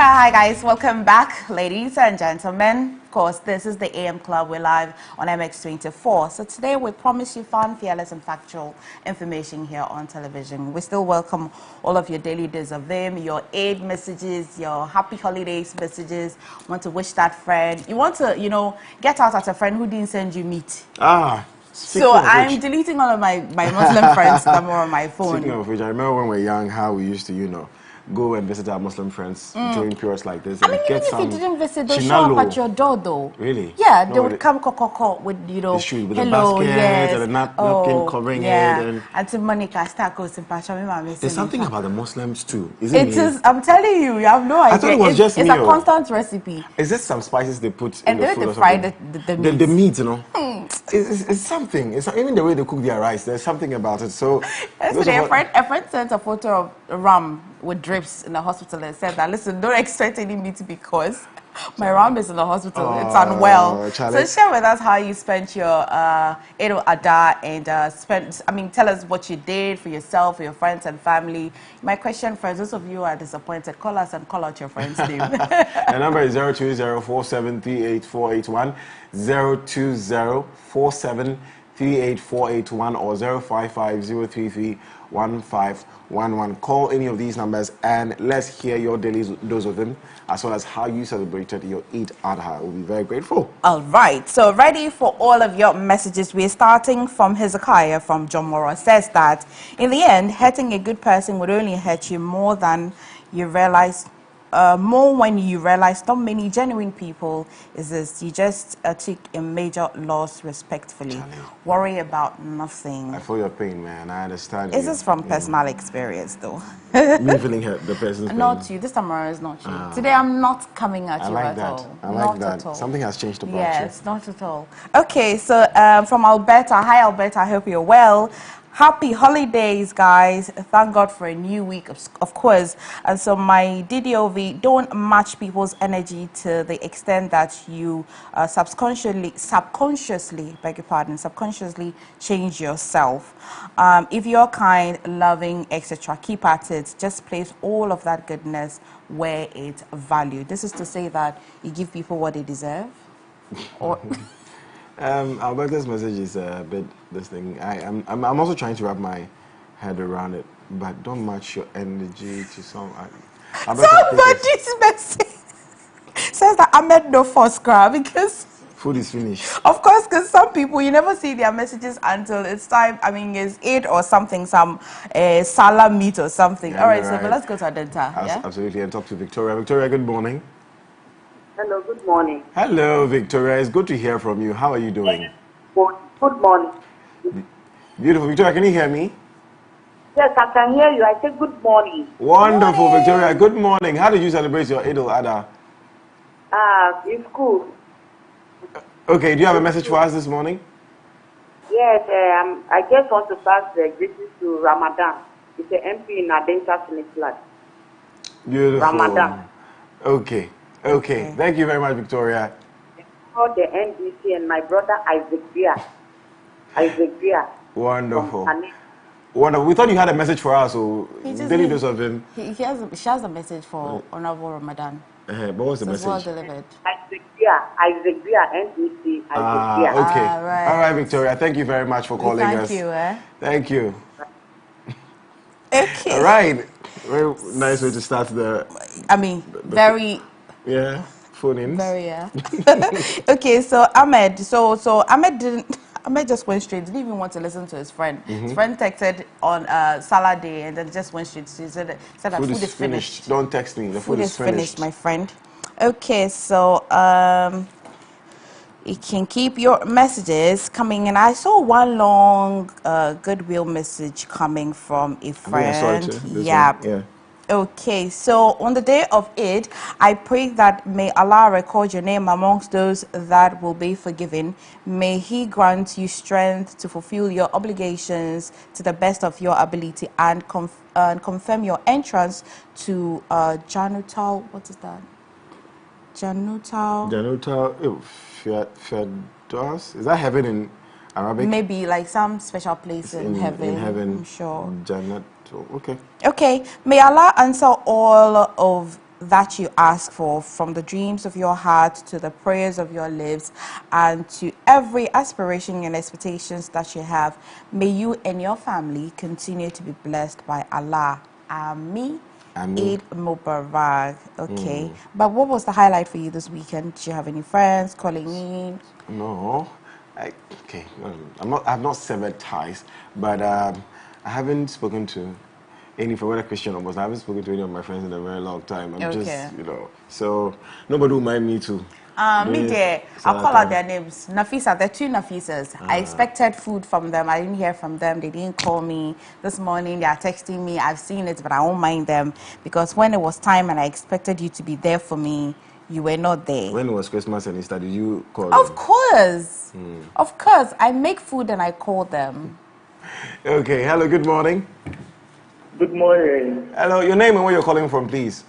Hi guys, welcome back, ladies and gentlemen. Of course, this is the AM Club. We're live on MX24. So today we promise you fun, fearless, and factual information here on television. We still welcome all of your daily dose of them, your aid messages, your happy holidays messages. Want to wish that friend. You want to, get out at a friend who didn't send you meat. So I'm deleting all of my Muslim friends that are on my phone. Speaking of which, I remember when we were young how we used to, go and visit our Muslim friends during periods like this. I mean, even if you didn't visit, they'll show up at your door, though. Really? Yeah, they would come with, the shoe, with hello, the basket yes, and a napkin covering it. And Auntie Monica, there's something about the Muslims too, It is. I'm telling you, you have no idea. I thought it was just it's a constant recipe. Is there some spices they put in the food? And they fry the meat. The meat, It's something. It's even the way they cook their rice. There's something about it. So yesterday, a friend sent a photo of ram with drips in the hospital and said that, listen, don't expect any meat because my ram is in the hospital. It's unwell. So share with us how you spent your Eid al-Adha and tell us what you did for yourself, for your friends and family. My question for those of you who are disappointed, call us and call out your friend's name. The number is 020-4738-481, 020-4738-481 or 055-033-1511. Call any of these numbers and let's hear your daily dose of them, as well as how you celebrated your Eid Adha. We'll be very grateful. All right, so ready for all of your messages. We're starting from Hezekiah from John Mora. Says that in the end, hurting a good person would only hurt you more than you realize. More when you realize not many genuine people is this. You just took a major loss respectfully. Worry about nothing. I feel your pain, man. I understand. Is this from personal experience, though? Me feeling hurt, the person's pain. Not you. This time around is not you. Today I'm not coming at you at all. I like that. Something has changed about you. Yes, not at all. Okay, so from Alberta. Hi, Alberta. I hope you're well. Happy holidays, guys. Thank God for a new week, of course. And so my DDOV, don't match people's energy to the extent that you subconsciously change yourself. If you're kind, loving, etc., keep at it. Just place all of that goodness where it's valued. This is to say that you give people what they deserve. Or Alberta's message is a bit this thing. I'm also trying to wrap my head around it, but don't match your energy to somebody's message says that Ahmed no first cry because food is finished. Of course, because some people you never see their messages until it's time. I mean, it's Eid or something, some salah meat or something. Yeah, all right, right. So let's go to Adenta. Absolutely, and talk to Victoria. Victoria, good morning. Hello, good morning. Hello, Victoria. It's good to hear from you. How are you doing? Good morning. Beautiful. Victoria, can you hear me? Yes, I can hear you. I say good morning. Wonderful, Victoria. Good morning. How did you celebrate your Eid al-Adha? It's cool. Okay, do you have a message for us this morning? Yes, I just want to pass the greetings to Ramadan. It's an MP in Adenta Flat. Beautiful. Ramadan. Okay. Thank you very much, Victoria. All the NDC and my brother Isaac Bia. Wonderful. Wonderful. We thought you had a message for us, so daily dose of him. She has a message for Honorable Ramadan. What was the message? Well delivered. Isaac Bia, NDC. Okay. All right, Victoria. Thank you very much for calling us. Thank you. Thank you. Okay. All right. Very nice way to start very. Yeah, phone in. Very, yeah. Okay, so Ahmed. So Ahmed just went straight. Didn't even want to listen to his friend. His friend texted on Salah Day and then just went straight. He said that food is finished. Don't text me. The food is finished, my friend. Okay, so you can keep your messages coming in. I saw one long goodwill message coming from a friend. Yeah. Okay, so on the day of Eid, I pray that may Allah record your name amongst those that will be forgiven. May He grant you strength to fulfill your obligations to the best of your ability and confirm your entrance to Janutal. What is that? Janutal. Firdaus. Is that heaven in Arabic? Maybe like some special place in heaven. In heaven. I'm sure. Jannat. Okay. Okay. May Allah answer all of that you ask for, from the dreams of your heart to the prayers of your lips and to every aspiration and expectations that you have, may you and your family continue to be blessed by Allah. Ameen. Eid Mubarak. Okay. But what was the highlight for you this weekend? Did you have any friends calling in? No. Okay. I've not severed ties, but I haven't spoken to any, for whether Christian or Muslim, I haven't spoken to any of my friends in a very long time. I'm just, so nobody will mind me to. Me there, I'll call out their names. Nafisa, they're two Nafisas. I expected food from them. I didn't hear from them. They didn't call me this morning. They are texting me. I've seen it, but I won't mind them because when it was time and I expected you to be there for me, you were not there. When it was Christmas and Easter, did you call Of them? course. Of course. I make food and I call them. Okay. Hello, good morning. Good morning. Hello, your name and where you're calling from, please.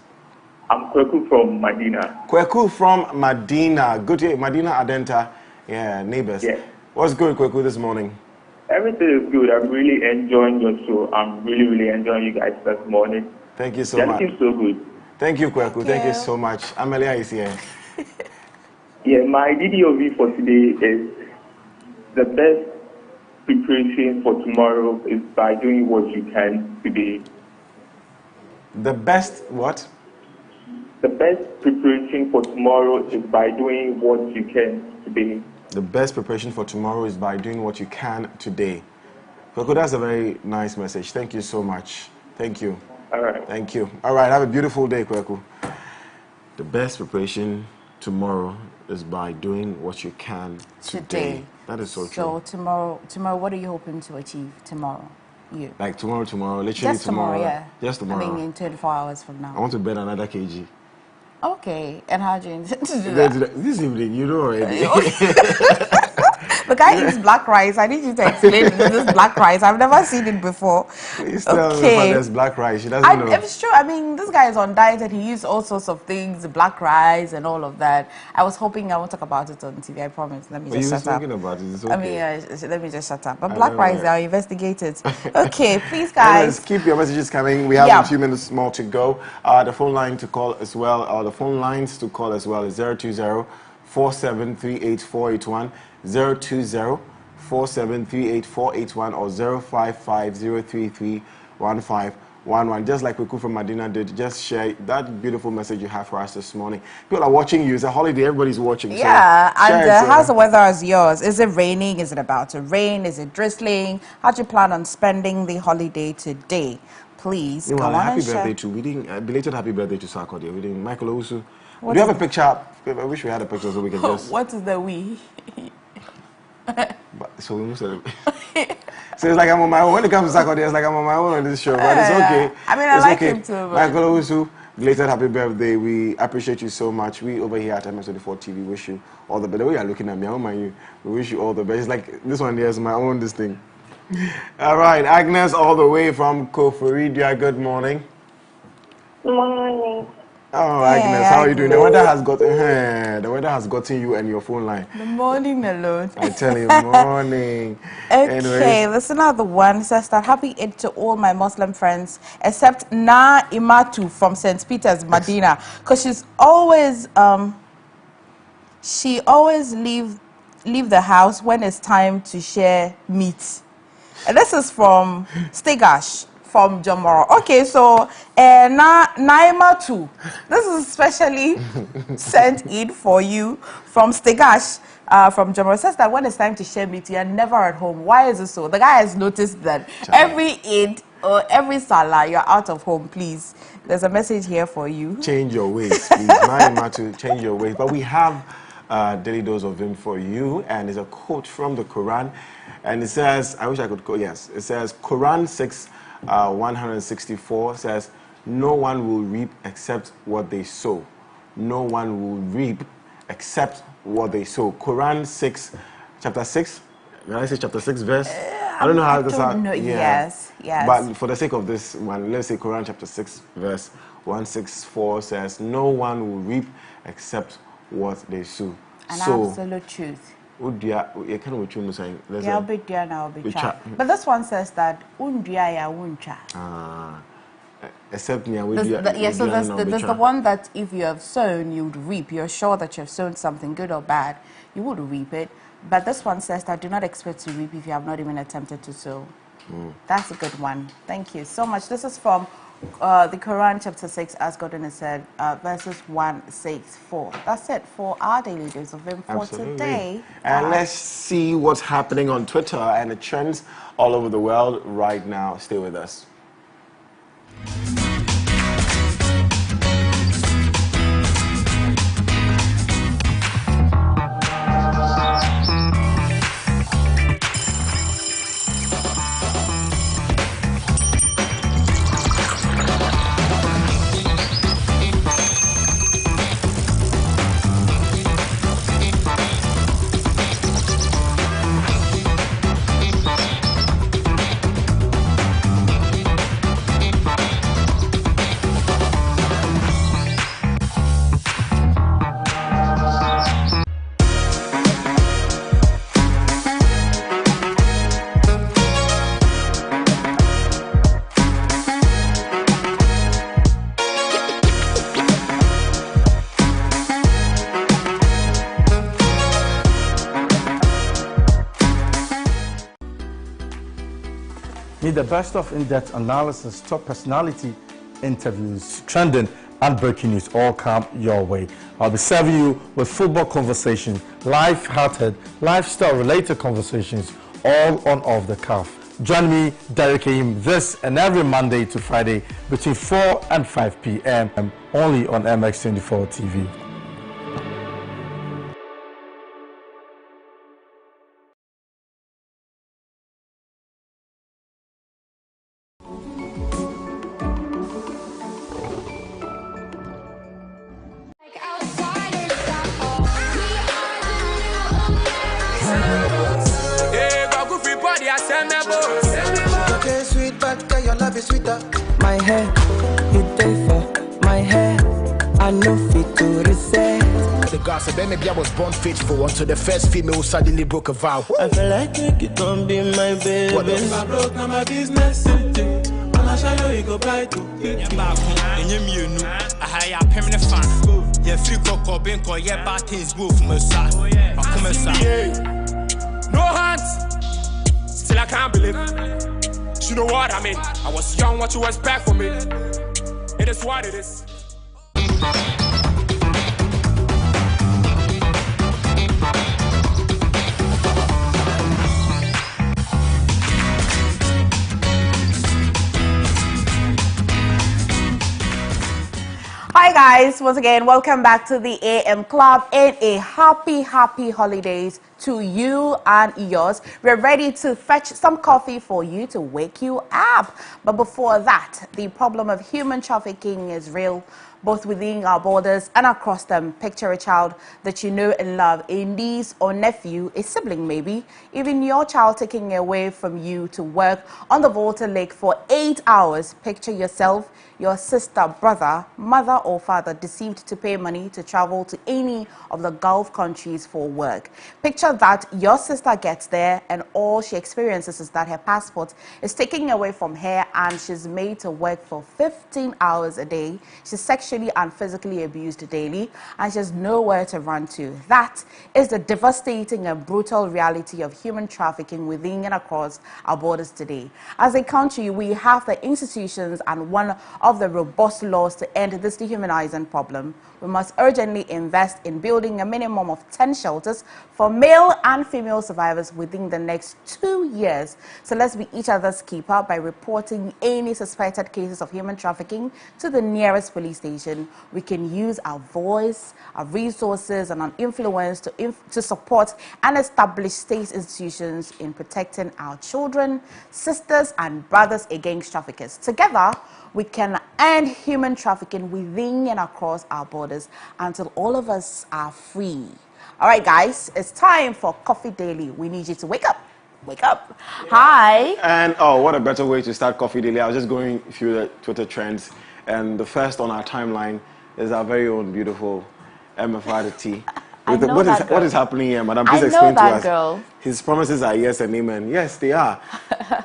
I'm Kweku from Medina. Kweku from Medina. Good day, Medina Adenta. Yeah, neighbors. Yes. What's good, Kweku, this morning? Everything is good. I'm really enjoying your show. I'm really enjoying you guys this morning. Thank you so much. You're looking so good. Thank you, Kweku. Thank you so much. Amelia is here. Yeah, my DDOV for today is the best preparation for tomorrow is by doing what you can today. The best what? The best preparation for tomorrow is by doing what you can today. The best preparation for tomorrow is by doing what you can today. Kweku, that's a very nice message. Thank you so much. Thank you. All right. Thank you. All right, have a beautiful day, Kweku. The best preparation tomorrow is by doing what you can today. That is so true. So tomorrow, what are you hoping to achieve tomorrow? You? Like tomorrow, literally Just tomorrow, yeah. Just tomorrow. I mean, in 24 hours from now. I want to burn another kg. Okay, and how do you intend to do that? This evening, you know already. The guy eats black rice. I need you to explain this black rice. I've never seen it before. Please tell me there's black rice. She doesn't know. It's true. I mean, this guy is on diet and he eats all sorts of things, black rice and all of that. I was hoping I won't talk about it on TV. I promise. Let me just shut up. Talking about it. It's okay. I mean, let me just shut up. But black rice, I'll investigate it. Okay, please, guys. Anyways, keep your messages coming. We have a few minutes more to go. The phone line to call as well. The phone lines to call as well is 020-4738-481, 020-4738-481 or 055-033-1511. Just like Kweku from Medina did, just share that beautiful message you have for us this morning. People are watching you. It's a holiday. Everybody's watching. Yeah, so and how's the weather as yours? Is it raining? Is it about to rain? Is it drizzling? How do you plan on spending the holiday today? Please go on happy and birthday share. to belated happy birthday to Sarkodie. We didn't Michael Owusu. Do you have a picture? I wish we had a picture so we can just. What is the we? So we must celebrate. So it's like I'm on my own. When it comes to Sarkodie, it's like I'm on my own on this show, but it's okay. I mean, I like him too. But Michael Owusu, belated happy birthday. We appreciate you so much. We over here at MS24 TV wish you all the best. The way you're looking at me, I don't mind you. We wish you all the best. It's like this one here is my own this thing. All right, Agnes, all the way from Koforidia. Good morning. Good morning. Oh, Agnes, how are you doing? The weather has gotten you and your phone line. the morning alone. I tell you, morning. Okay, Anyways. there's another one. It says that happy Eid to all my Muslim friends, except Na Imatu from St. Peter's, Medina, because she always leave the house when it's time to share meat. And this is from Stegash from Jomoro. Okay, so Naima too. This is specially sent in for you from Stegash from Jomoro. It says that when it's time to share meat, you're never at home. Why is it so? The guy has noticed that every Eid or every Salah, you're out of home. Please, there's a message here for you. Change your ways, please. Naima too, change your ways. But we have a daily dose of him for you, and it's a quote from the Quran. And it says, I wish I could quote, yes. It says, Quran 6, 164 says, no one will reap except what they sow. No one will reap except what they sow. Quran 6, chapter 6, did I say chapter 6 verse? I don't know how this is. Yes. But for the sake of this one, let's say Quran chapter 6 verse 164 says, no one will reap except what they sow. An absolute truth. But But this one says that Except me, we do. Yeah, so there's the one that if you have sown, you would reap. You're sure that you have sown something good or bad, you would reap it. But this one says that do not expect to reap if you have not even attempted to sow. That's a good one. Thank you so much. This is from the Quran chapter 6, as God has said, verses 164. That's it for our daily dose of Him for today. And let's see what's happening on Twitter and the trends all over the world right now. Stay with us. Need the best of in-depth analysis, top personality interviews, trending and breaking news all come your way. I'll be serving you with football conversations, life-hearted, lifestyle-related conversations, all on Off the Cuff. Join me, Derek Aim, this and every Monday to Friday between 4 and 5 p.m. only on MX24 TV. Okay, sweet, but your love is sweeter. My hair, you take for my hair. I know fit to reset. The gossip, maybe I was born faithful until the first female suddenly broke a vow. I feel like you can be my baby. What if I broke, now my business. I'ma show you go buy to. And you know, I hire a permanent fan. Yeah, free cocoa, bank or yeah, bad things go from a side. I come aside. No hands. Still I can't believe it. You know what I mean? I was young, what you expect from me? It is what it is. Hi guys, once again, welcome back to the AM Club and a happy holidays to you and yours. We're ready to fetch some coffee for you to wake you up. But before that, the problem of human trafficking is real, both within our borders and across them. Picture a child that you know and love, a niece or nephew, a sibling maybe, even your child taking away from you to work on the Volta Lake for 8 hours. Picture yourself, your sister, brother, mother or father deceived to pay money to travel to any of the Gulf countries for work. Picture that your sister gets there and all she experiences is that her passport is taken away from her and she's made to work for 15 hours a day. She's sexually and physically abused daily and she has nowhere to run to. That is the devastating and brutal reality of human trafficking within and across our borders today. As a country, we have the institutions and one of the robust laws to end this dehumanizing problem. We must urgently invest in building a minimum of 10 shelters for male and female survivors within the next 2 years. So let's be each other's keeper by reporting any suspected cases of human trafficking to the nearest police station. We can use our voice, our resources, and our influence to support and establish state institutions in protecting our children, sisters, and brothers against traffickers. Together, we can end human trafficking within and across our borders until all of us are free. All right, guys, it's time for Coffee Daily. We need you to wake up. Wake up. Yeah. Hi. And oh, what a better way to start Coffee Daily. I was just going through the Twitter trends, and the first on our timeline is our very own beautiful MFR T. What is happening here, madam? Please I know explain to that us. girl. His promises are yes and amen. Yes, they are.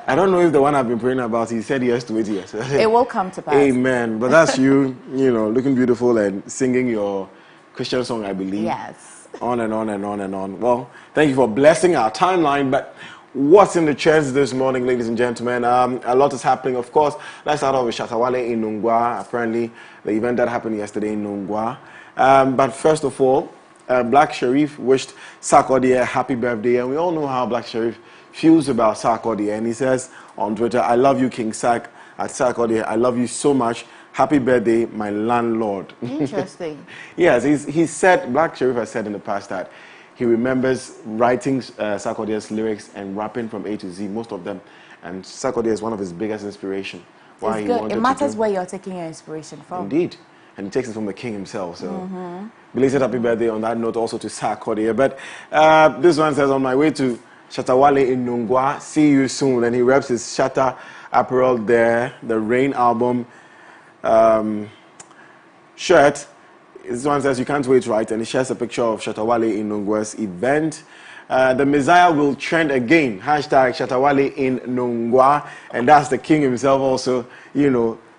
I don't know if the one I've been praying about, he said yes to it, yes. It will come to pass. Amen. But that's you, looking beautiful and singing your Christian song, I believe. Yes. On and on and on and on. Well, thank you for blessing our timeline. But what's in the chairs this morning, ladies and gentlemen? A lot is happening, of course. Let's start off with Shatawale in Nungwa. Apparently, the event that happened yesterday in Nungwa. But first of all, Black Sharif wished Sarkodie a happy birthday. And we all know how Black Sharif feels about Sarkodie. And he says on Twitter, I love you, King Sark. At Sarkodie, I love you so much. Happy birthday, my landlord. Interesting. Yes, he said, Black Sharif has said in the past that he remembers writing Sarkodie's lyrics and rapping from A to Z, most of them. And Sarkodie is one of his biggest inspiration. Why it's good. It matters where you're taking your inspiration from. Indeed. And he takes it from the king himself. So, belated happy birthday on that note also to Sarkodie. But this one says, on my way to Shatawale in Nungwa, see you soon. And he reps his Shatta apparel there, the Rain album shirt. This one says, you can't wait, right? And he shares a picture of Shatawale in Nungwa's event. The Messiah will trend again. Hashtag Shatawale in Nungwa. And that's the king himself also,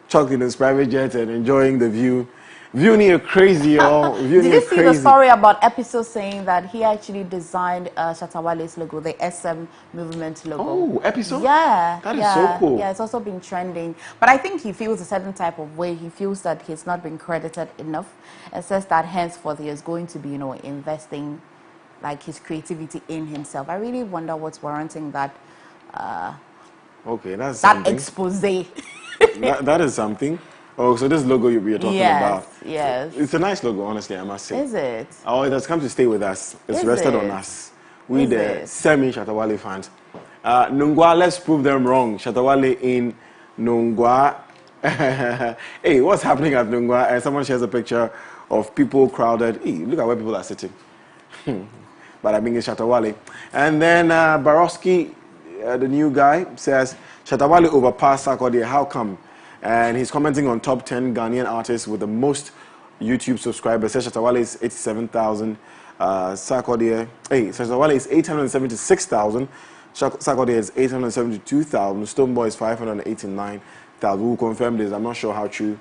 chucked in his private jet and enjoying the view. View near crazy, y'all. Did you see the story about Episode saying that he actually designed Shatawale's logo, the SM movement logo? Oh, Episode? Yeah. That is so cool. Yeah, it's also been trending. But I think he feels a certain type of way. He feels that he's not been credited enough. And says that henceforth he is going to be, investing like his creativity in himself. I really wonder what's warranting that. Okay, that's that something. expose. that is something. Oh, so this logo you're talking about. Yes. It's a nice logo, honestly, I must say. Is it? Oh, it has come to stay with us. It's rested on us. We the semi-Shatawale fans. Nungwa, let's prove them wrong. Shatawale in Nungwa. Hey, what's happening at Nungwa? And someone shares a picture of people crowded. Hey, look at where people are sitting. But I mean, it's Shatawale. And then Barowski, the new guy, says, Shatawale overpassed Sarkodie. How come? And he's commenting on top 10 Ghanaian artists with the most YouTube subscribers. Says Shatawale is 87,000. Sarkodie, Shatawale is 876,000. Sarkodie is 872,000. Stoneboy is 589,000. We'll confirm this. I'm not sure how true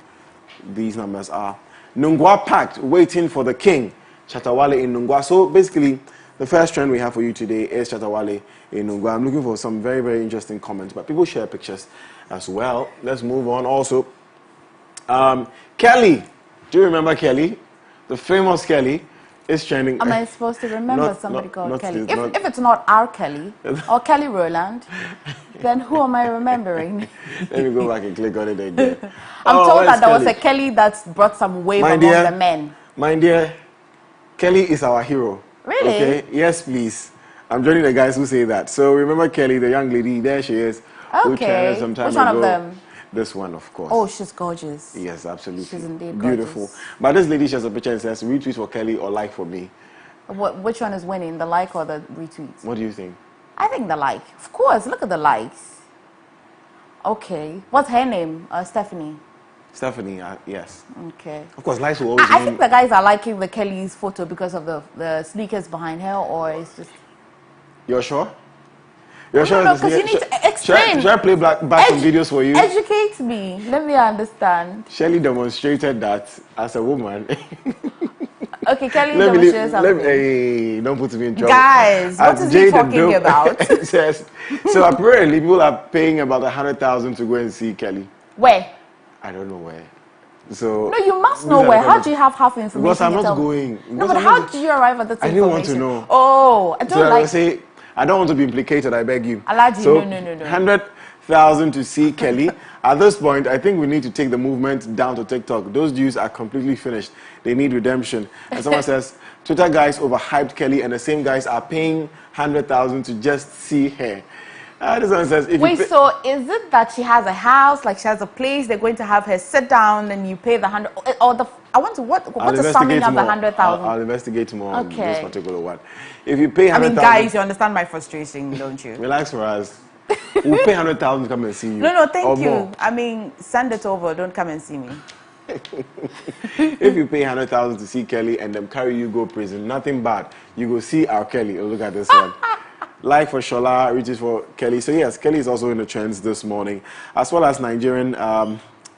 these numbers are. Nungwa packed, waiting for the king. Shatawale in Nungwa. So basically, the first trend we have for you today is Shatawale in Nungwa. I'm looking for some very, very interesting comments, but people share pictures as well. Let's move on. Also, Kelly. Do you remember Kelly? The famous Kelly is trending. Am I supposed to remember somebody called Kelly? If it's not our Kelly or Kelly Rowland, then who am I remembering? Let me go back and click on it again. I'm told that there was a Kelly that's brought some wave among the men. My dear, Kelly is our hero. Really? Okay. Yes, please. I'm joining the guys who say that. So remember Kelly, the young lady. There she is. Okay. Which one of them? This one, of course. Oh, she's gorgeous. Yes, absolutely. She's indeed beautiful. gorgeous. But this lady shares a picture and says, retweet for Kelly or like for me. Which one is winning, the like or the retweet? What do you think? I think the like. Of course, look at the likes. Okay. What's her name? Stephanie. Stephanie, yes. Okay. Of course, likes will always I think the guys are liking the Kelly's photo because of the sneakers behind her, or it's just... You're sure? You're sure? No, because you need to explain. Should I play back some videos for you? Educate me. Let me understand. Shelley demonstrated that as a woman. Okay, Kelly demonstrated something. Hey, don't put me in trouble. Guys, what is he talking about? Says, so apparently people are paying about 100,000 to go and see Kelly. Where? I don't know where. So no, you must know where. How do you have half information? Because I'm not going. No, but how did you arrive at that information? I didn't want to know. Oh, I don't so like... I say, I don't want to be implicated, I beg you. Alaji, so, no. 100,000 to see Kelly. At this point, I think we need to take the movement down to TikTok. Those dudes are completely finished. They need redemption. And someone says, Twitter guys overhyped Kelly and the same guys are paying 100,000 to just see her. This one says, wait, so is it that she has a house, like she has a place, they're going to have her sit down and you pay the 100, or the, I want to, what's the summing of the 100,000? I'll investigate more on this particular one. If you pay 100,000... I mean, guys, you understand my frustration, don't you? Relax for us. We'll pay 100,000 to come and see you. No, thank you. More. I mean, send it over, don't come and see me. If you pay 100,000 to see Kelly and them carry you go prison, nothing bad. You go see our Kelly. Oh, look at this one. Like for Shola, which is for Kelly. So yes, Kelly is also in the trends this morning, as well as Nigerian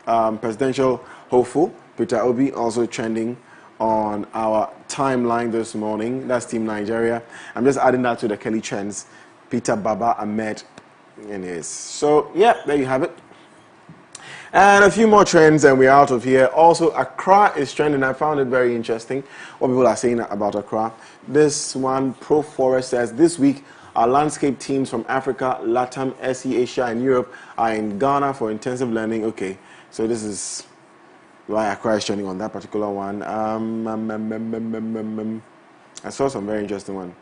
presidential hopeful Peter Obi also trending on our timeline this morning. That's Team Nigeria. I'm just adding that to the Kelly trends. Peter Baba Ahmed. Anyways, so yeah, there you have it. And a few more trends and we're out of here. Also, Accra is trending. I found it very interesting what people are saying about Accra. This one, Pro Forest, says this week our landscape teams from Africa, Latam, SE, Asia, and Europe are in Ghana for intensive learning. Okay, so this is why Accra is trending on that particular one. I saw some very interesting one.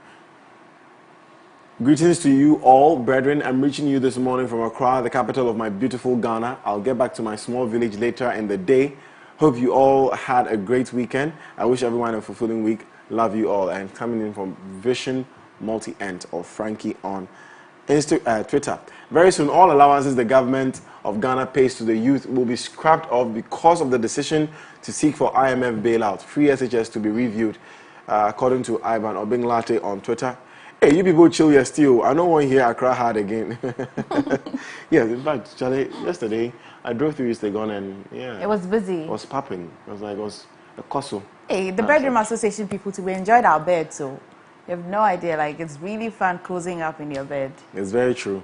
Greetings to you all, brethren. I'm reaching you this morning from Accra, the capital of my beautiful Ghana. I'll get back to my small village later in the day. Hope you all had a great weekend. I wish everyone a fulfilling week. Love you all. And coming in from Vision Multi-Ent or Frankie on Twitter. Very soon, all allowances the government of Ghana pays to the youth will be scrapped off because of the decision to seek for IMF bailout. Free SHS to be reviewed, according to Ivan Obinglate on Twitter. Hey, you people chill your still. I don't want to hear Accra hard again. Yeah, in fact, Charlie, yesterday I drove through East Legon and yeah. It was busy. It was popping. It was a cosso. Hey, the Bedroom Association people too, we enjoyed our bed, so you have no idea. Like, it's really fun closing up in your bed. It's very true.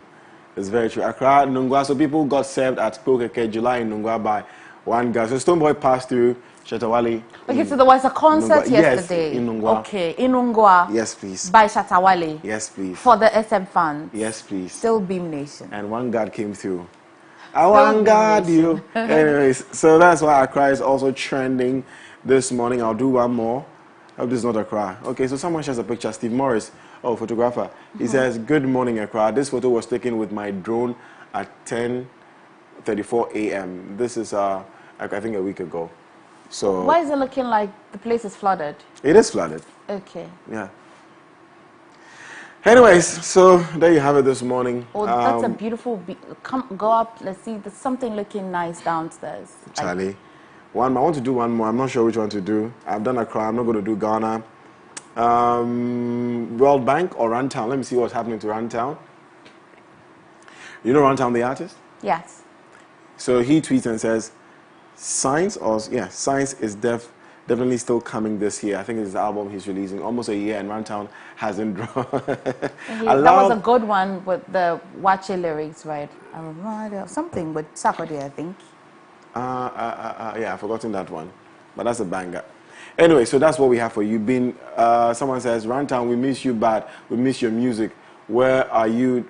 It's very true. Accra, Nungwa, so people got served at Kokeke July in Nungwa by one guy. So Stoneboy passed through Shatawale. Okay, so there was a concert yesterday. Yes, in Nungwa. Okay, in Nungwa. Yes, please. By Shatawale. Yes, please. For the SM fans. Yes, please. Still Beam Nation. And one guard came through. I want guard you. Anyways, so that's why Accra is also trending this morning. I'll do one more. I hope this is not Accra. Okay, so someone shares a picture. Steve Morris, photographer. He says, "Good morning, Accra. This photo was taken with my drone at 10:34 a.m. This is, I think, a week ago." So why is it looking like the place is flooded? It is flooded. Okay. Yeah. Anyways, so there you have it this morning. Oh, that's a beautiful. Come, go up. Let's see. There's something looking nice downstairs. Charlie, I want to do one more. I'm not sure which one to do. I've done Accra. I'm not going to do Ghana. World Bank or Runtown. Let me see what's happening to Runtown. You know Runtown, the artist? Yes. So he tweets and says, Science is definitely still coming this year. I think it's the album he's releasing. Almost a year, and Runtown hasn't drawn. That was a good one with the Wache lyrics, right? Something with Saturday, I think. Yeah, I've forgotten that one. But that's a banger. Anyway, so that's what we have for you. Someone says, Runtown, we miss you bad. We miss your music. Where are you?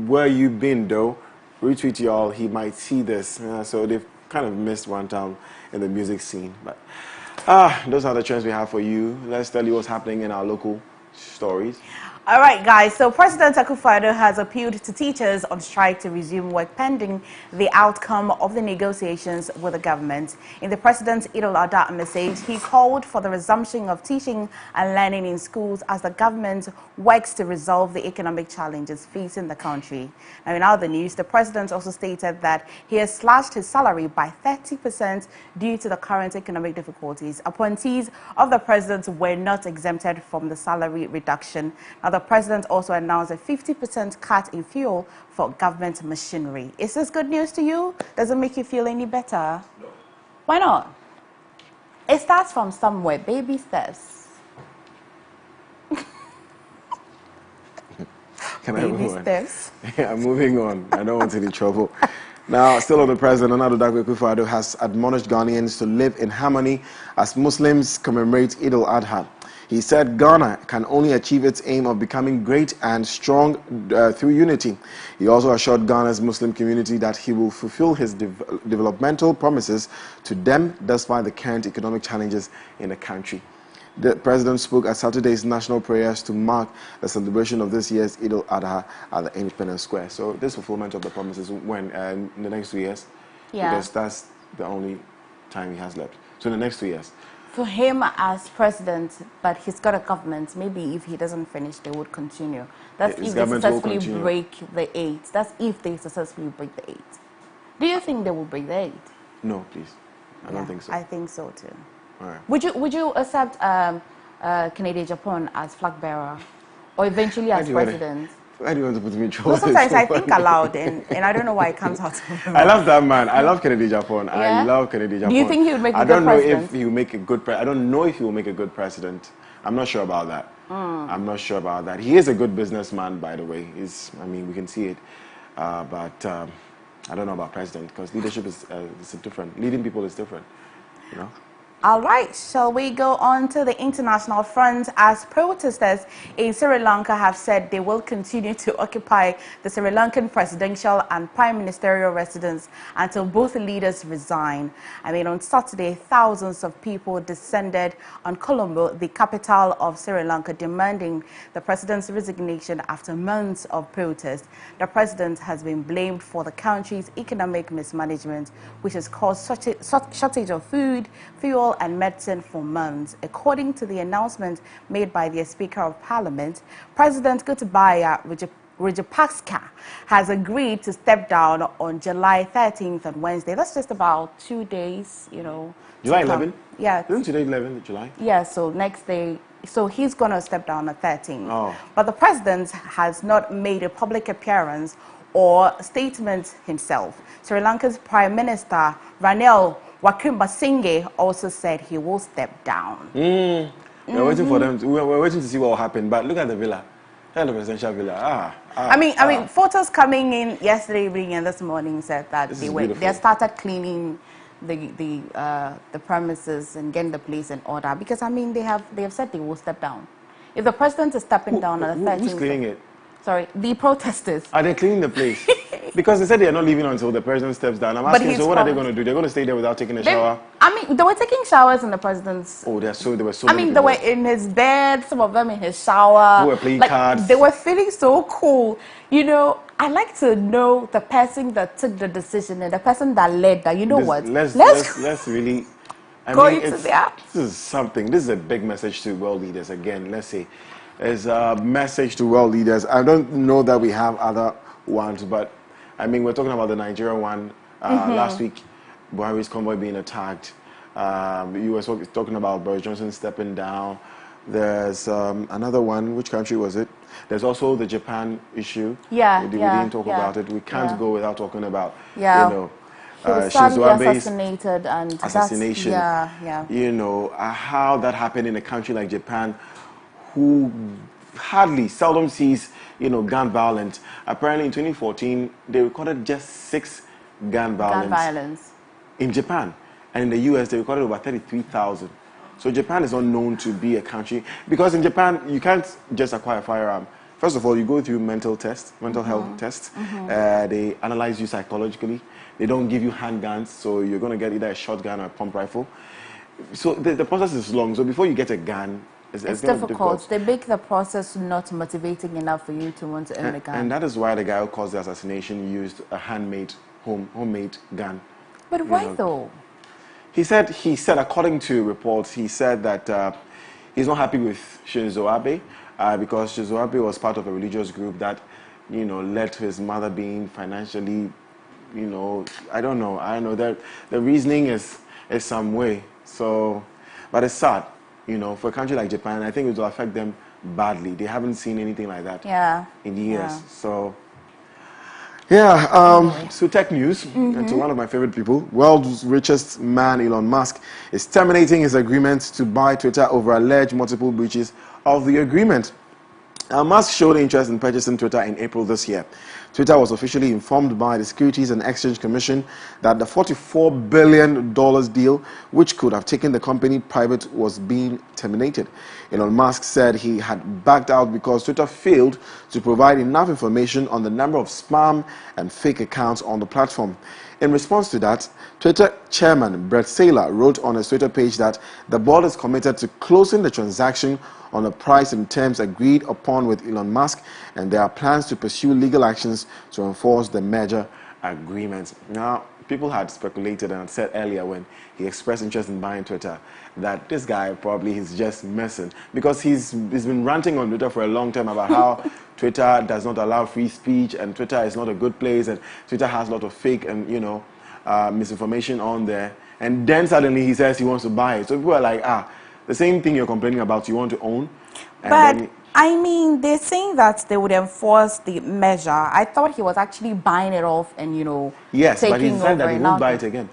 Where you been, though? Retweet y'all. He might see this. So they've kind of missed Runtown in the music scene. But those are the trends we have for you. Let's tell you what's happening in our local stories. All right, guys. So President Akufo-Addo has appealed to teachers on strike to resume work pending the outcome of the negotiations with the government. In the President's Eid al-Adha message, he called for the resumption of teaching and learning in schools as the government works to resolve the economic challenges facing the country. Now, in other news, the President also stated that he has slashed his salary by 30% due to the current economic difficulties. Appointees of the President were not exempted from the salary reduction. Now, the President also announced a 50% cut in fuel for government machinery. Is this good news to you? Does it make you feel any better? No. Why not? It starts from somewhere, baby steps. Can baby I move steps. on? Yeah, I'm moving on. I don't want any trouble. Now, still on the President, Nana Addo Akufo-Addo has admonished Ghanaians to live in harmony as Muslims commemorate Eid al-Adha. He said Ghana can only achieve its aim of becoming great and strong through unity. He also assured Ghana's Muslim community that he will fulfill his developmental promises to them despite the current economic challenges in the country. The President spoke at Saturday's national prayers to mark the celebration of this year's Eid al-Adha at the Independence Square. So this fulfillment of the promises when in the next 2 years? Yeah. Because that's the only time he has left. So in the next 2 years. For him as president, but he's got a government, maybe if he doesn't finish, they would continue. That's if they successfully break the 8. That's if they successfully break the 8. Do you think they will break the 8? No, please. I don't think so. I think so too. All right. Would you accept Canada Japan as flag bearer, or eventually as president? Why do you want to put me in trouble? No, sometimes I think aloud, and I don't know why it comes out of my mouth. I love that man. I love Kennedy Japan. Yeah? I love Kennedy Japan. Do you think he would make a good president? president? I don't know if he will make a good I don't know if he will make a good president. I'm not sure about that. I'm not sure about that. He is a good businessman, by the way. I mean, we can see it. But I don't know about president, because leadership is different. Leading people is different, you know. All right, shall we go on to the international front, as protesters in Sri Lanka have said they will continue to occupy the Sri Lankan presidential and prime ministerial residence until both leaders resign. I mean, on Saturday, thousands of people descended on Colombo, the capital of Sri Lanka, demanding the president's resignation after months of protest. The president has been blamed for the country's economic mismanagement, which has caused such a shortage of food, fuel, and medicine for months. According to the announcement made by the Speaker of Parliament, President Gotabaya Rajapaksa has agreed to step down on July 13th on Wednesday. That's just about 2 days, you know. July 11th? Yeah. Isn't today 11th of July? Yeah, so next day. So he's going to step down on 13th. Oh. But the president has not made a public appearance or statement himself. Sri Lanka's Prime Minister Ranil Wickremesinghe also said he will step down. We're waiting for them. We're waiting to see what will happen. But look at the villa. Look at the presidential villa. I mean, photos coming in yesterday evening and this morning said that they started cleaning the premises and getting the place in order, because I mean they have said they will step down. If the president is stepping down on the 13th, who's cleaning it? Sorry, the protesters. Are they cleaning the place? Because they said they are not leaving until the president steps down. I'm asking, so what are they going to do? They're going to stay there without taking a shower? I mean, they were taking showers in the president's... Oh, there were so I many mean, people. they were in his bed, some of them in his shower. Who were playing cards. They were feeling so cool. You know, I like to know the person that took the decision and the person that led that. You know what? Let's really... This is something. This is a big message to world leaders. Again, let's say, it's a message to world leaders. I don't know that we have other ones, but I mean, we're talking about the Nigerian one. Last week, Buhari's convoy being attacked. You were talking about Boris Johnson stepping down. There's another one. Which country was it? There's also the Japan issue. Yeah, we didn't talk about it. We can't go without talking about, you know, Shinzo Abe's assassinated and assassination. You know, how that happened in a country like Japan, who seldom sees, you know, gun violence. Apparently in 2014, they recorded just 6 gun violence in Japan. And in the US, they recorded over 33,000. So Japan is not known to be a country, because in Japan, you can't just acquire a firearm. First of all, you go through mental health tests. They analyze you psychologically. They don't give you handguns, so you're going to get either a shotgun or a pump rifle. So the process is long. So before you get a gun, it's difficult. They make the process not motivating enough for you to want to own a gun. And that is why the guy who caused the assassination used a handmade, homemade gun. But why though? He said, according to reports, he said that he's not happy with Shinzo Abe because Shinzo Abe was part of a religious group that, you know, led to his mother being financially, you know, I don't know. The reasoning is some way. So, but it's sad, you know, for a country like Japan. I think it will affect them badly. They haven't seen anything like that in years. So. So tech news, and to one of my favorite people, world's richest man, Elon Musk, is terminating his agreement to buy Twitter over alleged multiple breaches of the agreement. Musk showed interest in purchasing Twitter in April this year. Twitter was officially informed by the Securities and Exchange Commission that the $44 billion deal, which could have taken the company private, was being terminated. Elon Musk said he had backed out because Twitter failed to provide enough information on the number of spam and fake accounts on the platform. In response to that, Twitter chairman Brett Saylor wrote on his Twitter page that the board is committed to closing the transaction on the price and terms agreed upon with Elon Musk, and there are plans to pursue legal actions to enforce the merger agreement. Now, people had speculated and said earlier when he expressed interest in buying Twitter that this guy probably is just messing, because he's been ranting on Twitter for a long time about how Twitter does not allow free speech and Twitter is not a good place and Twitter has a lot of fake and, you know, misinformation on there. and then suddenly he says he wants to buy it. So people are like, the same thing you're complaining about, you want to own. And but then, I mean, they're saying that they would enforce the measure. I thought he was actually buying it off and, yes, but he taking said that over he it won't now. buy it again.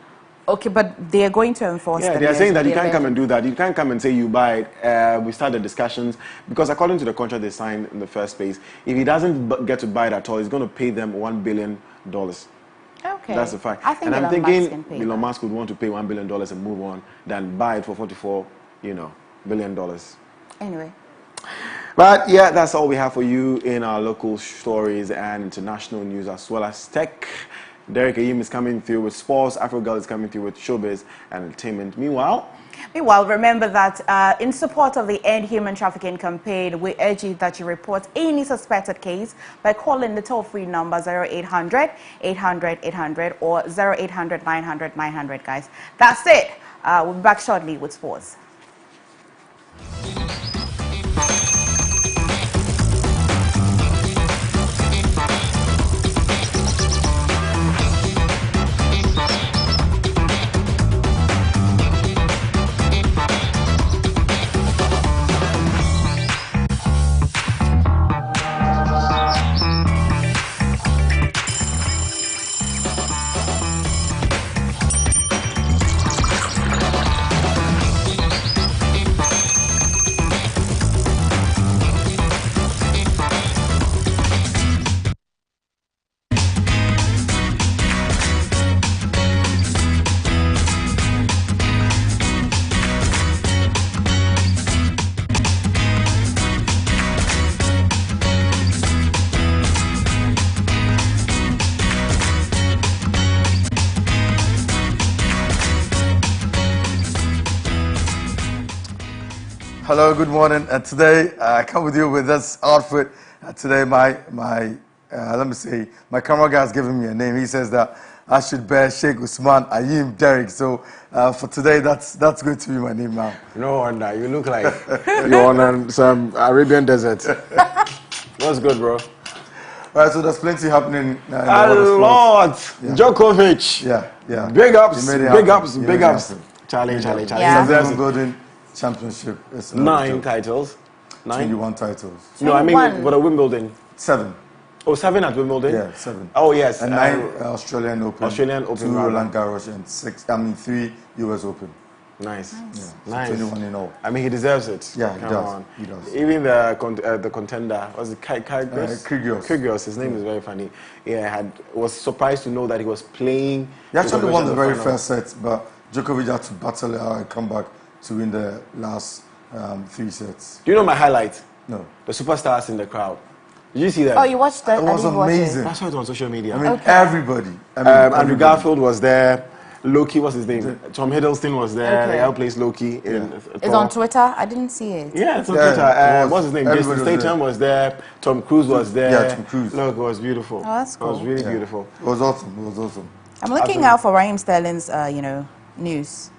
Okay, but they're going to enforce Yeah, the they are saying that you measure. can't come and do that. You can't come and say you buy it. We start the discussions because according to the contract they signed in the first place, if he doesn't get to buy it at all, he's going to pay them $1 billion. Okay. That's the fact. I think and I'm Elon thinking Musk can pay Elon that. Musk would want to pay $1 billion and move on than buy it for $44, billion. Anyway. But yeah, that's all we have for you in our local stories and international news as well as tech. Derek Ayim is coming through with sports. Afrogirl is coming through with showbiz and entertainment. Meanwhile, Remember that in support of the End Human Trafficking campaign, we urge you that you report any suspected case by calling the toll-free number 0800 800 800 or 0800 900 900, guys. That's it. We'll be back shortly with sports. Hello, good morning. Today I come with you with this outfit. Today let me see, my camera guy has given me a name. He says that I should bear Sheikh Usman Ayim Derek. So for today, that's going to be my name now. no wonder you look like you're on some Arabian desert. What's good, bro? All right, so there's plenty happening. In the A world of sports. lot. Yeah. Djokovic. Yeah. Big ups. He made it Big happen. ups. He Big made it ups. happen. Charlie. Yeah. He deserves it. Wimbledon Championship. It's 9 titles. 21 titles. No, I mean 21. for the Wimbledon. 7. Oh, 7 at Wimbledon? Yeah, 7. Oh, yes. And 9 Australian Open. 2 rather. Roland Garros and 3 US Open. Nice. Yeah, so Nice. 21 in all. I mean, he deserves it. Yeah, he Come does. on. He does. Even the contender, was it Kyrgios? Kyrgios. His name is very funny. Yeah, was surprised to know that he was playing. He actually won the very final. first set, but Djokovic had to battle it out and come back to win the last 3 sets. Do you know my highlight? No. The superstars in the crowd. Did you see that? Oh, you watched that? It was amazing. I saw it on social media. I mean, everybody. I mean, Andrew everybody. Garfield was there. Loki, what's his name? Tom Hiddleston was there. Okay. They all plays Loki. It's on Twitter. I didn't see it. Yeah, it's on Yeah, Twitter. it was. What's his name? Everybody Jason was Statham was there. Tom Cruise was there. Yeah, Tom Cruise. Look, it was beautiful. Oh, that's It was cool. really Yeah. beautiful. It was awesome. I'm looking out for Raheem Sterling's, news.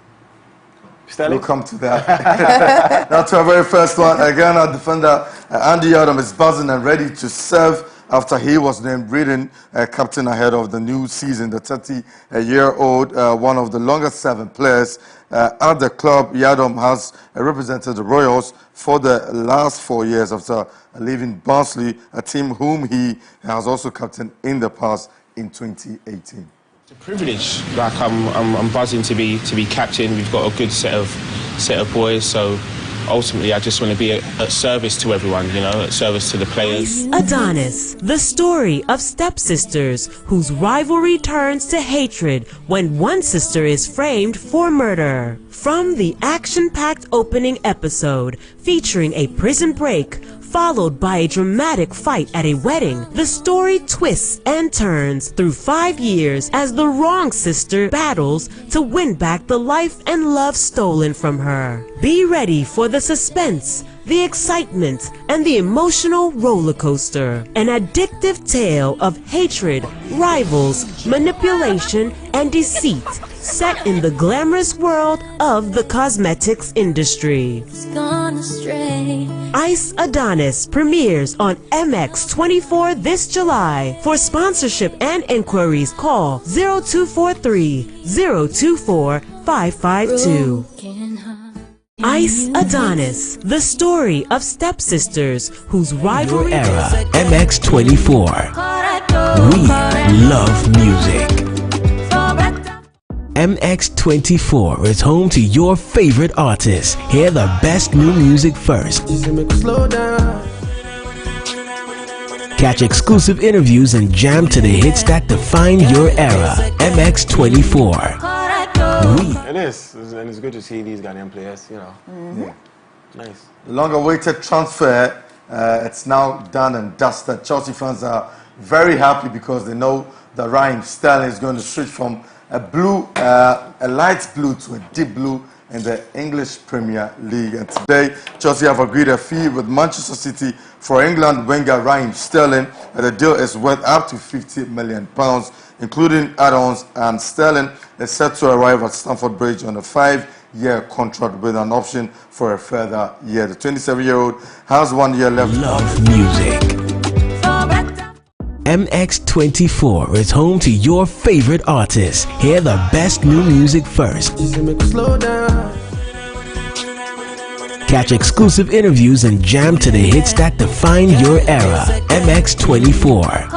Sterling? We'll come to that. Now to our very first one. Again, our defender Andy Adam is buzzing and ready to serve after he was named Britain captain ahead of the new season. The 30-year-old, one of the longest-serving players at the club, Yadom has represented the Royals for the last 4 years after leaving Barnsley, a team whom he has also captained in the past in 2018. It's a privilege. Like I'm buzzing to be captain. We've got a good set of boys. So ultimately, I just want to be at service to everyone. At service to the players. Adonis, the story of stepsisters whose rivalry turns to hatred when one sister is framed for murder. From the action-packed opening episode featuring a prison break, followed by a dramatic fight at a wedding, the story twists and turns through 5 years as the wrong sister battles to win back the life and love stolen from her. Be ready for the suspense, the excitement, and the emotional roller coaster. An addictive tale of hatred, rivals, manipulation, and deceit, set in the glamorous world of the cosmetics industry. Ice Adonis premieres on MX24 this July. For sponsorship and inquiries, call 0243 024 552. Ice Adonis, the story of stepsisters whose rivalry... Your era, MX24. We love music. MX24 is home to your favorite artists. Hear the best new music first. Catch exclusive interviews and jam to the hits that define your era. MX24. It is, and it's good to see these Ghanaian players, you know. Yeah. Nice. The long-awaited transfer, it's now done and dusted. Chelsea fans are very happy because they know that Raheem Sterling is going to switch from a light blue to a deep blue in the English Premier League. And today, Chelsea have agreed a fee with Manchester City for England winger Raheem Sterling. And the deal is worth up to £50 million, including add-ons, and Sterling is set to arrive at Stamford Bridge on a 5-year contract with an option for a further year. The 27-year-old has 1 year left. Love music. MX24 is home to your favorite artists. Hear the best new music first. Catch exclusive interviews and jam to the hits that define your era. MX24.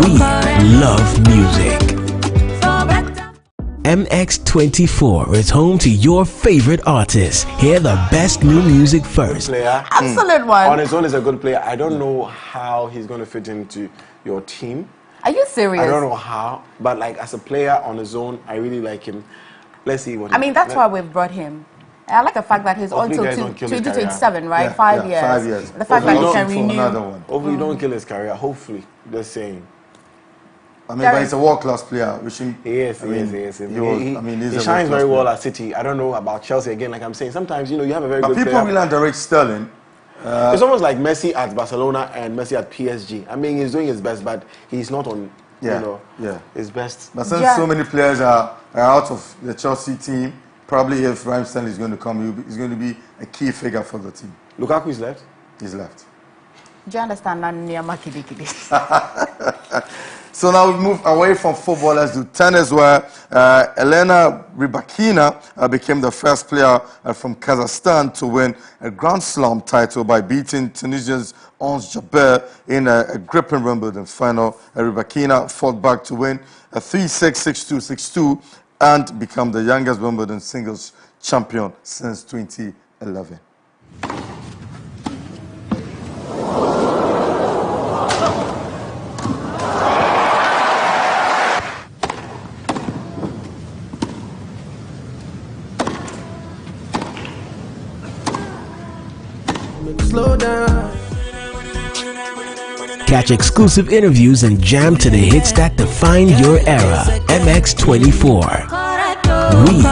We love music. MX24 is home to your favorite artists. Hear the best new music first. Player. Excellent one. On his own, is a good player. I don't know how he's going to fit into your team. Are you serious? I don't know how, but like as a player on his own, I really like him. Let's see what. I mean, that's why we've brought him. I like the fact that he's on till 2027, right? Yeah, 5 years. 5 years. The fact that he can renew. Another one. Hopefully, you don't kill his career. Hopefully, just saying. I mean, but he's a world-class player. He is. He shines very well at City. I don't know about Chelsea again. Like I'm saying, sometimes you have a very good player. But people will underrate Sterling. It's almost like Messi at Barcelona and Messi at PSG. I mean, he's doing his best, but he's not on. His best. But since so many players are out of the Chelsea team, probably if Raheem Sterling is going to come, he's going to be a key figure for the team. Lukaku is left. He's left. Do you understand? So now we move away from footballers to tennis, where Elena Rybakina became the first player from Kazakhstan to win a Grand Slam title by beating Tunisia's Ons Jabeur in a gripping Wimbledon final. Rybakina fought back to win a 3-6, 6-2, 6-2 and become the youngest Wimbledon singles champion since 2011. Catch exclusive interviews and jam to the hits that define your era. MX24. We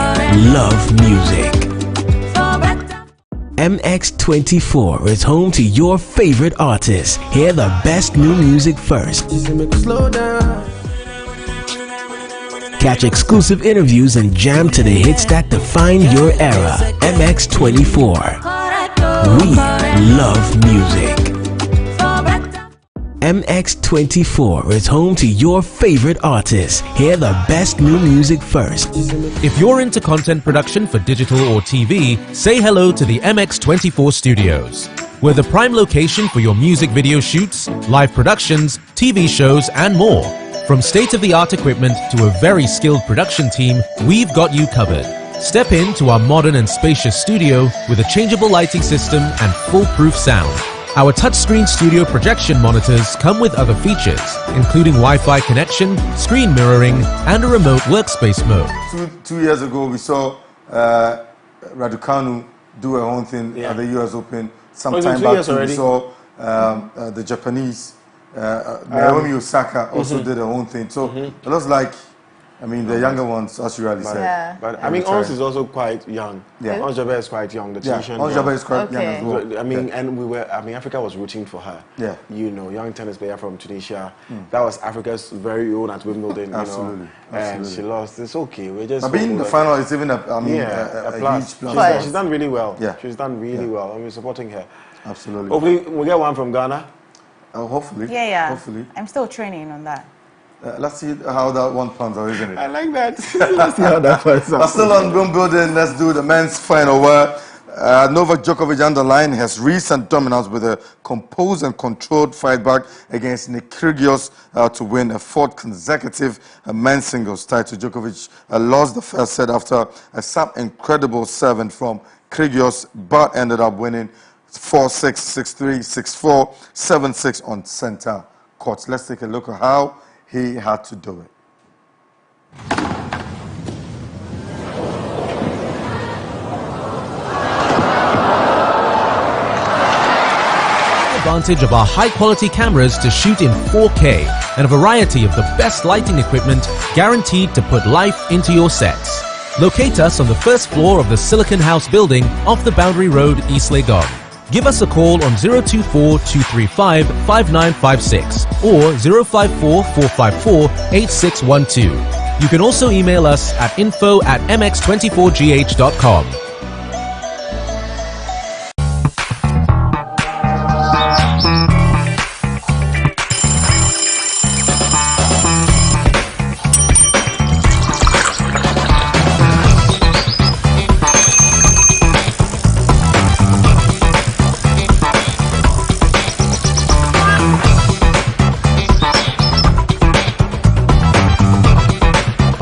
love music. MX24 is home to your favorite artists. Hear the best new music first. Catch exclusive interviews and jam to the hits that define your era. MX24. We love music. MX24 is home to your favorite artists. Hear the best new music first. If you're into content production for digital or TV, say hello to the MX24 Studios. We're the prime location for your music video shoots, live productions, TV shows, and more. From state-of-the-art equipment to a very skilled production team, we've got you covered. Step into our modern and spacious studio with a changeable lighting system and foolproof sound. Our touchscreen studio projection monitors come with other features, including Wi-Fi connection, screen mirroring, and a remote workspace mode. Two years ago, we saw Raducanu do her own thing at the US Open. Sometime back, we saw the Japanese, Naomi Osaka also did her own thing. So it looks like, I mean, the younger ones, as you already said. But I mean, Ons is also quite young. Ons Jabeur is quite young. The Tunisian. Ons Jabeur is quite young as well. I mean, and Africa was rooting for her. Yeah. You know, young tennis player from Tunisia. That was Africa's very own at Wimbledon. Absolutely. And she lost. It's okay. We're just. But being in the final is even a plus. huge plus. She's done really well. Yeah. She's done really well. And we're supporting her. Absolutely. Hopefully, we'll get one from Ghana. Hopefully. Yeah. Hopefully. I'm still training on that. Let's see how that one pans out, isn't it? I like that. Let's see how that pans out. But still on Wimbledon, let's do the men's final where Novak Djokovic underline has recent dominance with a composed and controlled fight back against Nick Kyrgios to win a fourth consecutive men's singles title. Djokovic lost the first set after some incredible serving from Kyrgios, but ended up winning 4-6, 6-3, 6-4, 7-6 on center court. Let's take a look at how he had to do it. Advantage of our high-quality cameras to shoot in 4K and a variety of the best lighting equipment guaranteed to put life into your sets. Locate us on the first floor of the Silicon House building off the Boundary Road, East Legon. Give us a call on 024-235-5956 or 054-454-8612. You can also email us at info@mx24gh.com.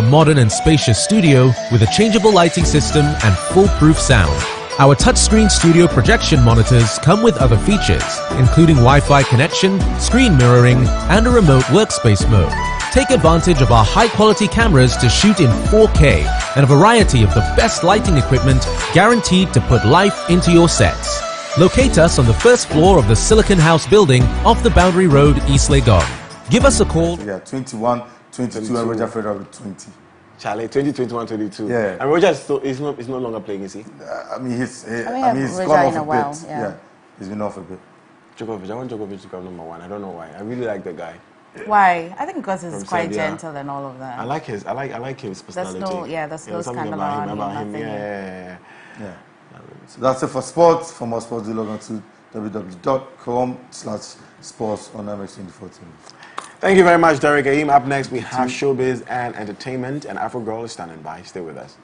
Modern and spacious studio with a changeable lighting system and foolproof sound. Our touchscreen studio projection monitors come with other features, including Wi-Fi connection, screen mirroring, and a remote workspace mode. Take advantage of our high-quality cameras to shoot in 4K and a variety of the best lighting equipment guaranteed to put life into your sets. Locate us on the first floor of the Silicon House building off the Boundary Road, East Legon. Give us a call. Yeah, 21, 22, and Roger Federer with 20. Charlie, 2021, 22. Yeah. And Roger is no longer playing, is he? He's Roger gone in a off while, a bit. yeah. He's been off a bit. Djokovic, I want Djokovic to come number one. I don't know why. I really like the guy. Why? I think because he's From quite Serbia. gentle and all of that. I like his personality. There's no something scandal about him, around him, Yeah. So that's it for sports. For more sports, do log on to www.com/sports on MX24 TV. Thank you very much, Derek Aim. Up next, we have showbiz and entertainment, and Afro Girl is standing by. Stay with us.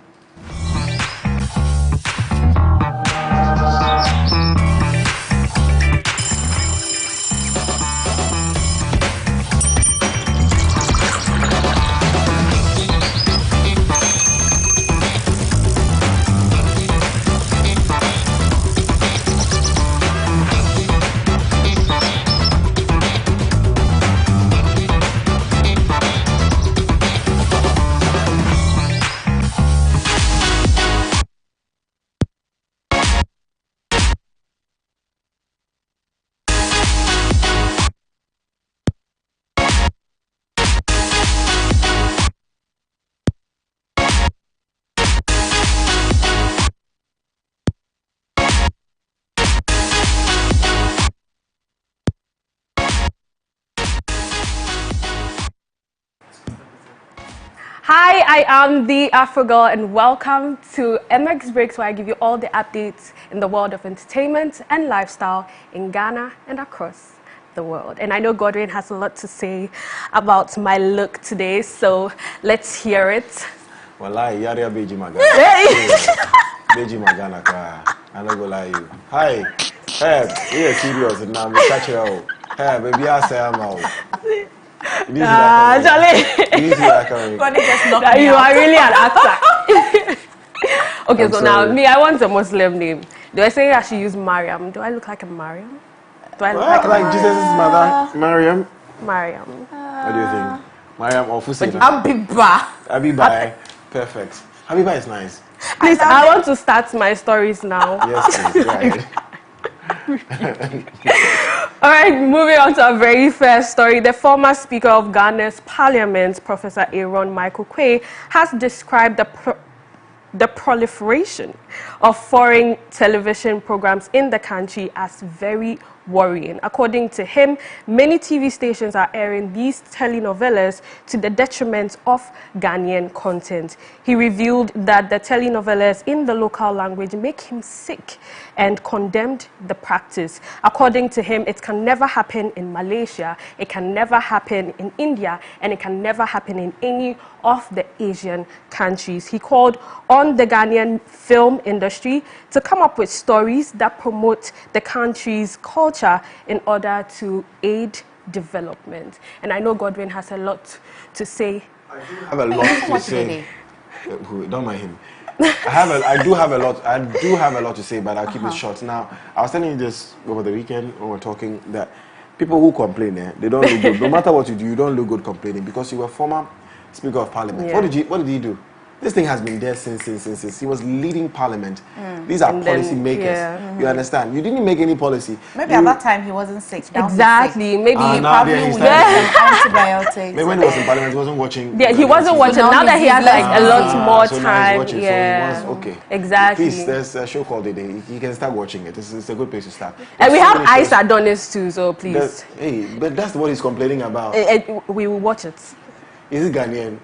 Hi, I am the Afro Girl and welcome to MX Breaks, where I give you all the updates in the world of entertainment and lifestyle in Ghana and across the world. And I know Godwin has a lot to say about my look today, so let's hear it. Wallahi, yari beji magana. Beji magana ka. I no go lie you. Hi. Hey, we are serious now. We catch you out. Hey, baby, I say I'm out. Charlie. You are really an actor. Okay, so now me, I want a Muslim name. Do I say I should use Mariam? Do I look like a Mariam? Do I look like Jesus' mother, Mariam? Mariam. What do you think? Mariam or Fusina? Abiba. Perfect. Habiba is nice. Please, I want to start my stories now. Yes, please. Go ahead. All right, moving on to our very first story. The former Speaker of Ghana's Parliament, Professor Aaron Michael Quay, has described the proliferation of foreign television programs in the country as very worrying. According to him, many TV stations are airing these telenovelas to the detriment of Ghanaian content. He revealed that the telenovelas in the local language make him sick and condemned the practice. According to him, it can never happen in Malaysia, it can never happen in India, and it can never happen in any of the Asian countries. He called on the Ghanaian film industry to come up with stories that promote the country's culture in order to aid development. And I know Godwin has a lot to say. I do have a lot to say. Don't mind him. I do have a lot to say, but I'll keep it short. Now, I was telling you this over the weekend when we were talking that people who complain, they don't look good. No matter what you do, you don't look good complaining because you were former Speaker of Parliament. Yeah. What did he do? This thing has been there since. He was leading Parliament. These are policy makers. Yeah. You understand? You didn't make any policy. Maybe at that time he wasn't sick. Now Exactly. Sick. Maybe he probably would have antibiotics. Maybe when he was in Parliament, he wasn't watching. Yeah, he wasn't watching. So now that he has like a lot more so now he's time. watching, Yeah. so he wants, okay. Exactly. Please, there's a show called The Day. You can start watching it. It's a good place to start. And we So have many Ice shows. Adonis too, so please. But that's what he's complaining about. We will watch it. Is it Ghanaian?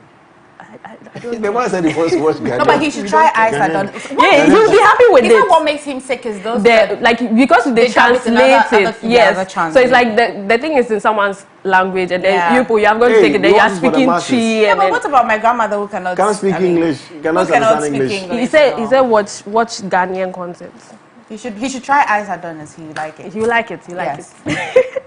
The man said he wants to watch Ghanaian. No, but he should try Ice Adonis. Yeah, he'll be happy with it. Even what makes him sick is those because they translate it. Yes. So it's like the thing is in someone's language, and then you have got to take it. Then you are speaking Chi. Yeah, but what about my grandmother who cannot speak English? Cannot speak English. He said watch Ghanaian content. He should try Ice Adonis. He would like it. You like it. You like it.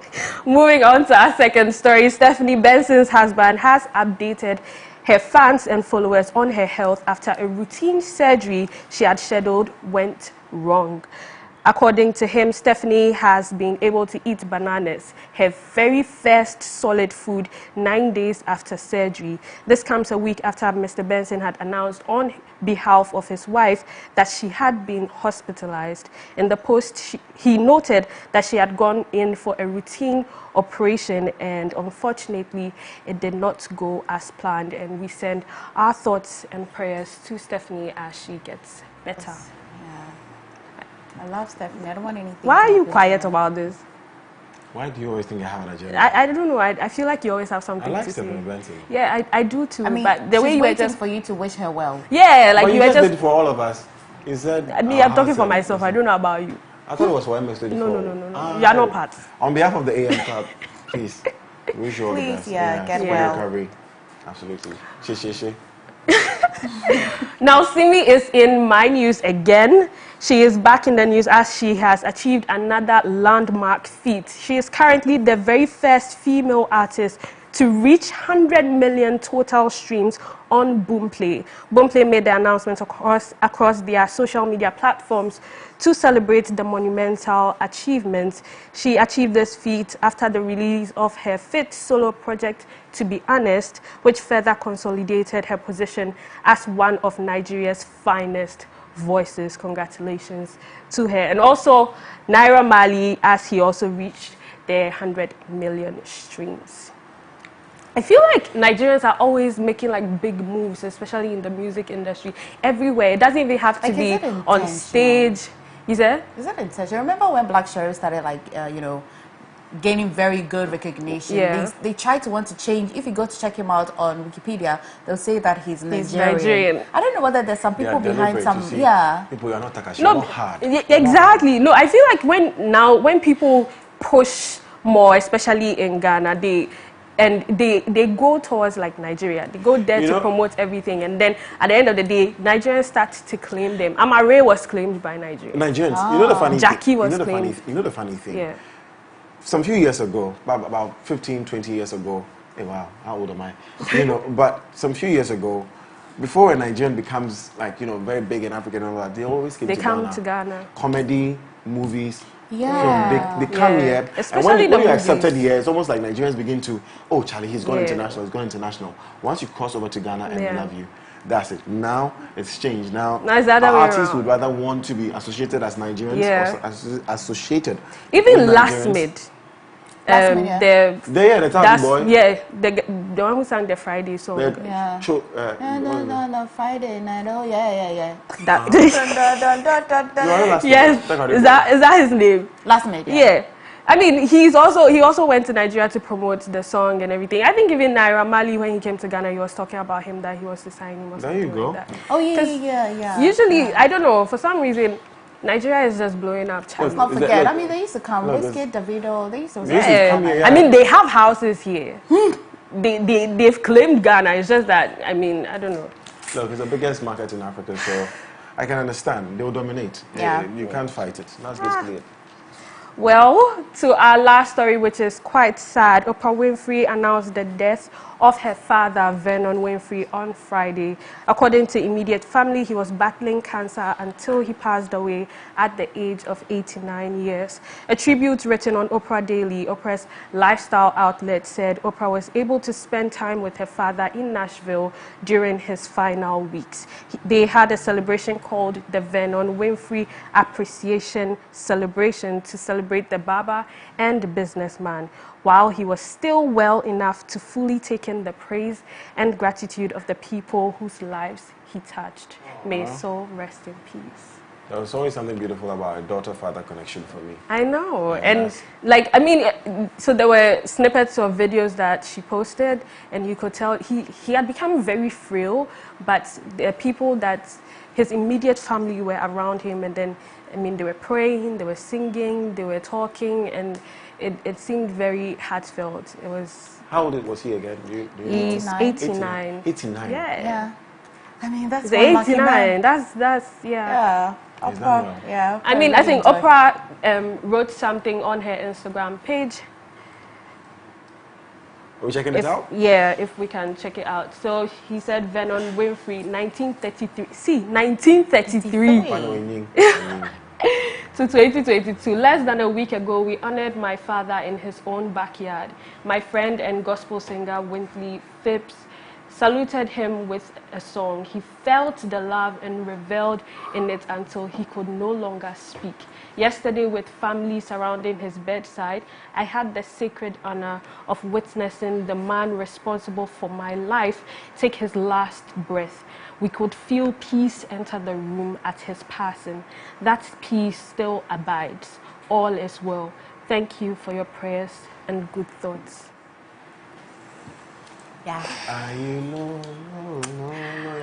Moving on to our second story, Stephanie Benson's husband has updated her fans and followers on her health after a routine surgery she had scheduled went wrong. According to him, Stephanie has been able to eat bananas, her very first solid food, 9 days after surgery. This comes a week after Mr. Benson had announced on behalf of his wife that she had been hospitalized. In the post, he noted that she had gone in for a routine operation, and unfortunately, it did not go as planned. And we send our thoughts and prayers to Stephanie as she gets better. I love Stephanie. I don't want anything. Why are you quiet about this? Why do you always think I have an agenda? I don't know. I feel like you always have something I like to say. Stephanie Benson. Yeah, I do too. I mean, but the way you were waiting just for you to wish her well. Yeah, like but you were just just. did for all of us. He said. I mean, I'm talking for myself. I don't know about you. I thought it was for MS24. No. You are not part. On behalf of the AM Club, please wish you all the best. Get speedy well. recovery. Absolutely. She. Now, Simi is in my news again. She is back in the news as she has achieved another landmark feat. She is currently the very first female artist to reach 100 million total streams on Boomplay. Boomplay made the announcement across their social media platforms to celebrate the monumental achievement. She achieved this feat after the release of her fifth solo project, To Be Honest, which further consolidated her position as one of Nigeria's finest voices. Congratulations to her. And also Naira Marley, as he also reached their 100 million streams. I feel like Nigerians are always making like big moves, especially in the music industry. Everywhere. It doesn't even have to be on stage. Is that intentional? Remember when Black Sheriff started gaining very good recognition? Yeah. They tried to want to change. If you go to check him out on Wikipedia, they'll say that he's Nigerian. I don't know whether there's some people behind some. People are not Takashi. No, hard. Exactly. No, I feel like when people push more, especially in Ghana, they go towards like Nigeria. They go there to promote everything, and then at the end of the day, Nigerians start to claim them. Amare was claimed by Nigeria. Nigerians. You know the funny Jackie thing. was claimed. You know the funny thing. Yeah. Some few years ago, about 15, 20 years ago. Hey, wow, how old am I? But some few years ago, before a Nigerian becomes very big in Africa and all that, they always come to Ghana. Comedy, movies. Yeah. So they come here, especially and when you're accepted here, it's almost like Nigerians begin to, oh, Charlie, he's gone international. Once you cross over to Ghana and we love you, that's it. Now it's changed. Now artists would rather want to be associated as Nigerians or associated. Even Last Mid. The Tattoo Boy. Yeah, the one who sang the Friday song. No, Friday night. Oh, yeah. Yes, is that his name? Last Mid. Yeah. I mean, he also went to Nigeria to promote the song and everything. I think even Naira Marley, when he came to Ghana, he was talking about him that he was to sign him or There you something go. like that. Oh, yeah. Usually, I don't know, for some reason, Nigeria is just blowing up. Let's not forget. I mean, they used to come. Wizkid, Davido. They used to. Come here, I mean, they have houses here. They've claimed Ghana. It's just that, I mean, I don't know. Look, it's the biggest market in Africa, so I can understand. They will dominate. Yeah. You can't fight it. That's basically it. Well, to our last story, which is quite sad, Oprah Winfrey announced the death of her father, Vernon Winfrey, on Friday. According to immediate family, he was battling cancer until he passed away at the age of 89 years. A tribute written on Oprah Daily, Oprah's lifestyle outlet, said Oprah was able to spend time with her father in Nashville during his final weeks. They had a celebration called the Vernon Winfrey Appreciation Celebration to celebrate the barber and businessman, while he was still well enough to fully take in the praise and gratitude of the people whose lives he touched. May his soul rest in peace. There was always something beautiful about a daughter-father connection for me. I know. And like, I mean, so there were snippets of videos that she posted, and you could tell he had become very frail, but the people that his immediate family were around him, and then, I mean, they were praying, they were singing, they were talking, and it seemed very heartfelt. It was... How old was he again? Do you He's know? 89. 89? Yeah. I mean, that's He's 89. That's yeah. Oprah, yeah. I mean, I think Oprah wrote something on her Instagram page. Are we checking it out? Yeah, if we can check it out. So he said, Vernon Winfrey, 1933. See, 1933. To 2022. Less than a week ago, we honored my father in his own backyard. My friend and gospel singer, Wintley Phipps, saluted him with a song. He felt the love and reveled in it until he could no longer speak. Yesterday, with family surrounding his bedside, I had the sacred honor of witnessing the man responsible for my life take his last breath. We could feel peace enter the room at his passing. That peace still abides. All is well. Thank you for your prayers and good thoughts. Yeah.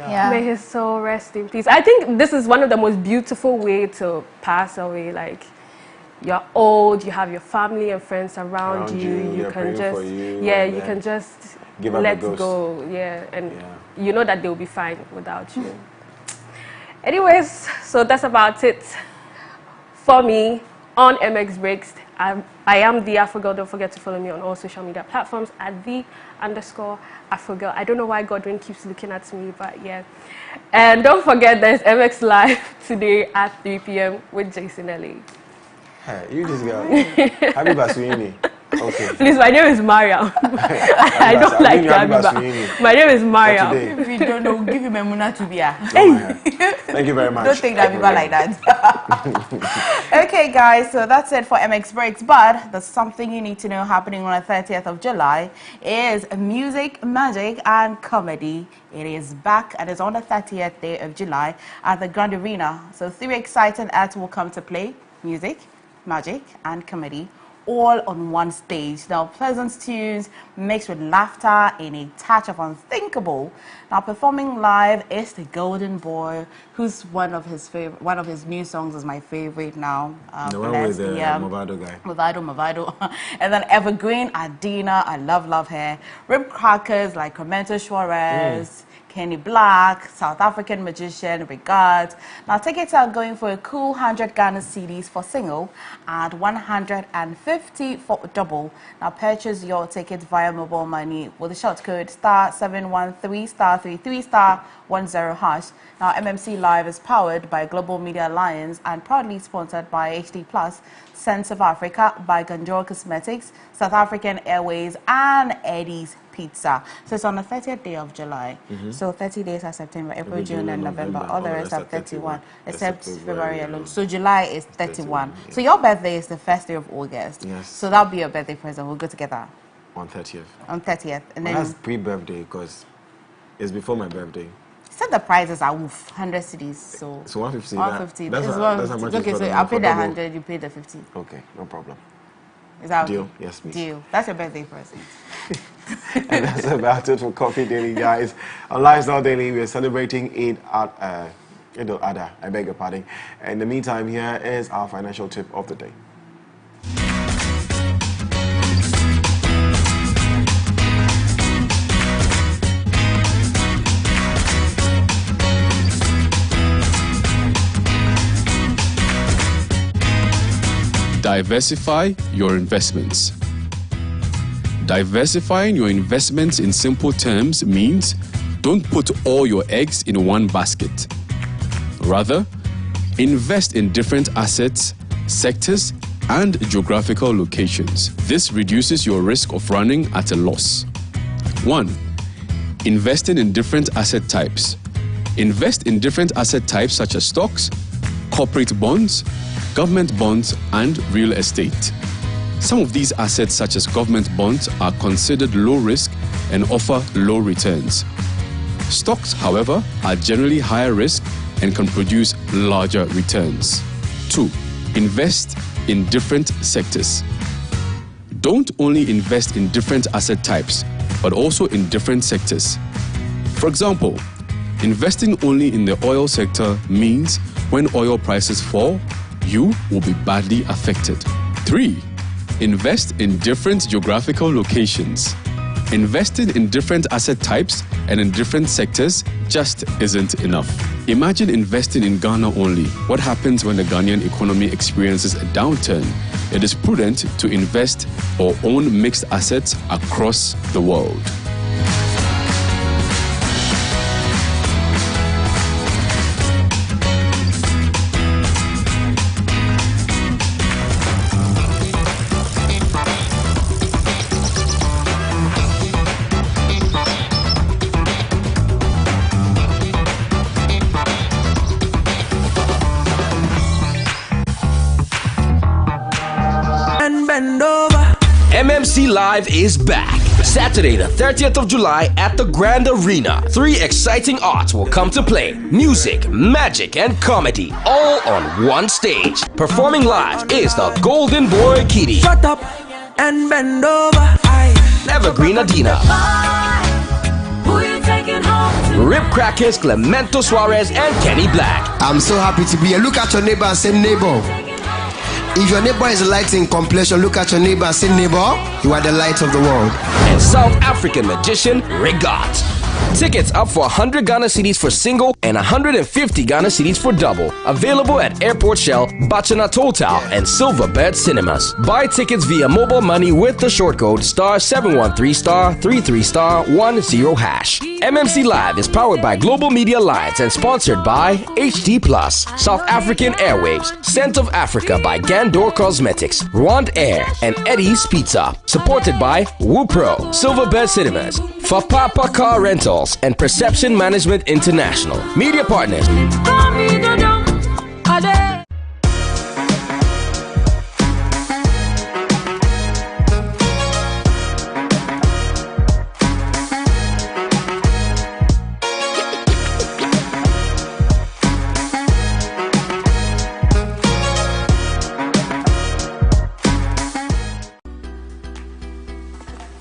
Yeah. May his soul rest in peace. I think this is one of the most beautiful ways to pass away. Like, you're old, you have your family and friends around you. You can just, you can just let go. Yeah, and you know that they'll be fine without you. Anyways, so that's about it for me on MX Breaks. I am the Afrogirl. Don't forget to follow me on all social media platforms at @the_Afrogirl. I don't know why Godwin keeps looking at me, but yeah. And don't forget there's MX Live today at 3 p.m. with Jason Ellie. Hey, you just go. Happy Baswini. Okay. Please, my name is Mariam. I don't like Habiba. My name is Mariam. If you don't know, give him Memuna to be here. Thank you very much. Don't take Habiba like that. Okay, guys, so that's it for MX Breaks. But there's something you need to know happening on the 30th of July is music, magic, and comedy. It is back and it's on the 30th day of July at the Grand Arena. So 3 exciting acts will come to play: music, magic, and comedy, all on one stage. Now, pleasant tunes mixed with laughter and a touch of unthinkable. Now, performing live is the Golden Boy, who's one of his new songs is my favorite now. The one with the Movado guy. Movado. And then Evergreen Adina, I love her. Rib Crackers like Cremento Suarez. Kenny Black, South African magician, Regards. Now, tickets are going for a cool 100 Ghana cedis for single and 150 for double. Now, purchase your tickets via mobile money with the short code *713*33*10#. Now, MMC Live is powered by Global Media Alliance and proudly sponsored by HD Plus, Sense of Africa, by Ganjor Cosmetics, South African Airways, and Eddie's Pizza. So it's on the 30th day of July. So 30 days are September, April, June, and November. All the rest are 31, except February alone. So July is 31. So your birthday is the first day of August. Yes. So that'll be your birthday present. We'll go together. On 30th. On 30th. And then that's pre-birthday because it's before my birthday. Said the prices are 100 cedis. So 150. 150. That's how much. Okay, so I'll pay the 100, you pay the 50. Okay, no problem. Is that Deal. okay? Yes, please. Deal. That's your birthday present. And that's about it for Coffee Daily, guys. On Lifestyle Daily, we're celebrating Eid al-Adha. I beg your pardon. In the meantime, here is our financial tip of the day. Diversify your investments. Diversifying your investments in simple terms means don't put all your eggs in one basket. Rather, invest in different assets, sectors, and geographical locations. This reduces your risk of running at a loss. 1. Investing in different asset types. Invest in different asset types such as stocks, corporate bonds, government bonds, and real estate. Some of these assets, such as government bonds, are considered low risk and offer low returns. Stocks, however, are generally higher risk and can produce larger returns. 2. Invest in different sectors. Don't only invest in different asset types, but also in different sectors. For example, investing only in the oil sector means when oil prices fall, you will be badly affected. 3. Invest in different geographical locations. Investing in different asset types and in different sectors just isn't enough. Imagine investing in Ghana only. What happens when the Ghanaian economy experiences a downturn? It is prudent to invest or own mixed assets across the world. MMC Live is back. Saturday, the 30th of July at the Grand Arena. 3 exciting arts will come to play. Music, magic, and comedy, all on one stage. Performing live is the Golden Boy Kitty. Shut up and bend over. Evergreen Adina. Rip Crackers, Clemento Suarez, and Kenny Black. I'm so happy to be here. Look at your neighbor and say, neighbor. If your neighbor is light in complexion, look at your neighbor and say, neighbor, you are the light of the world. And South African magician, Regat. Tickets up for 100 Ghana cedis for single and 150 Ghana cedis for double. Available at Airport Shell, Bachana Total, and Silverbed Cinemas. Buy tickets via mobile money with the short code *713*33*10#. MMC Live is powered by Global Media Alliance and sponsored by HD Plus, South African Airwaves, Scent of Africa by Gandor Cosmetics, Rwand Air, and Eddie's Pizza. Supported by Wupro, Silverbed Cinemas, Fapapa Car Rentals, and Perception Management International. Media partners.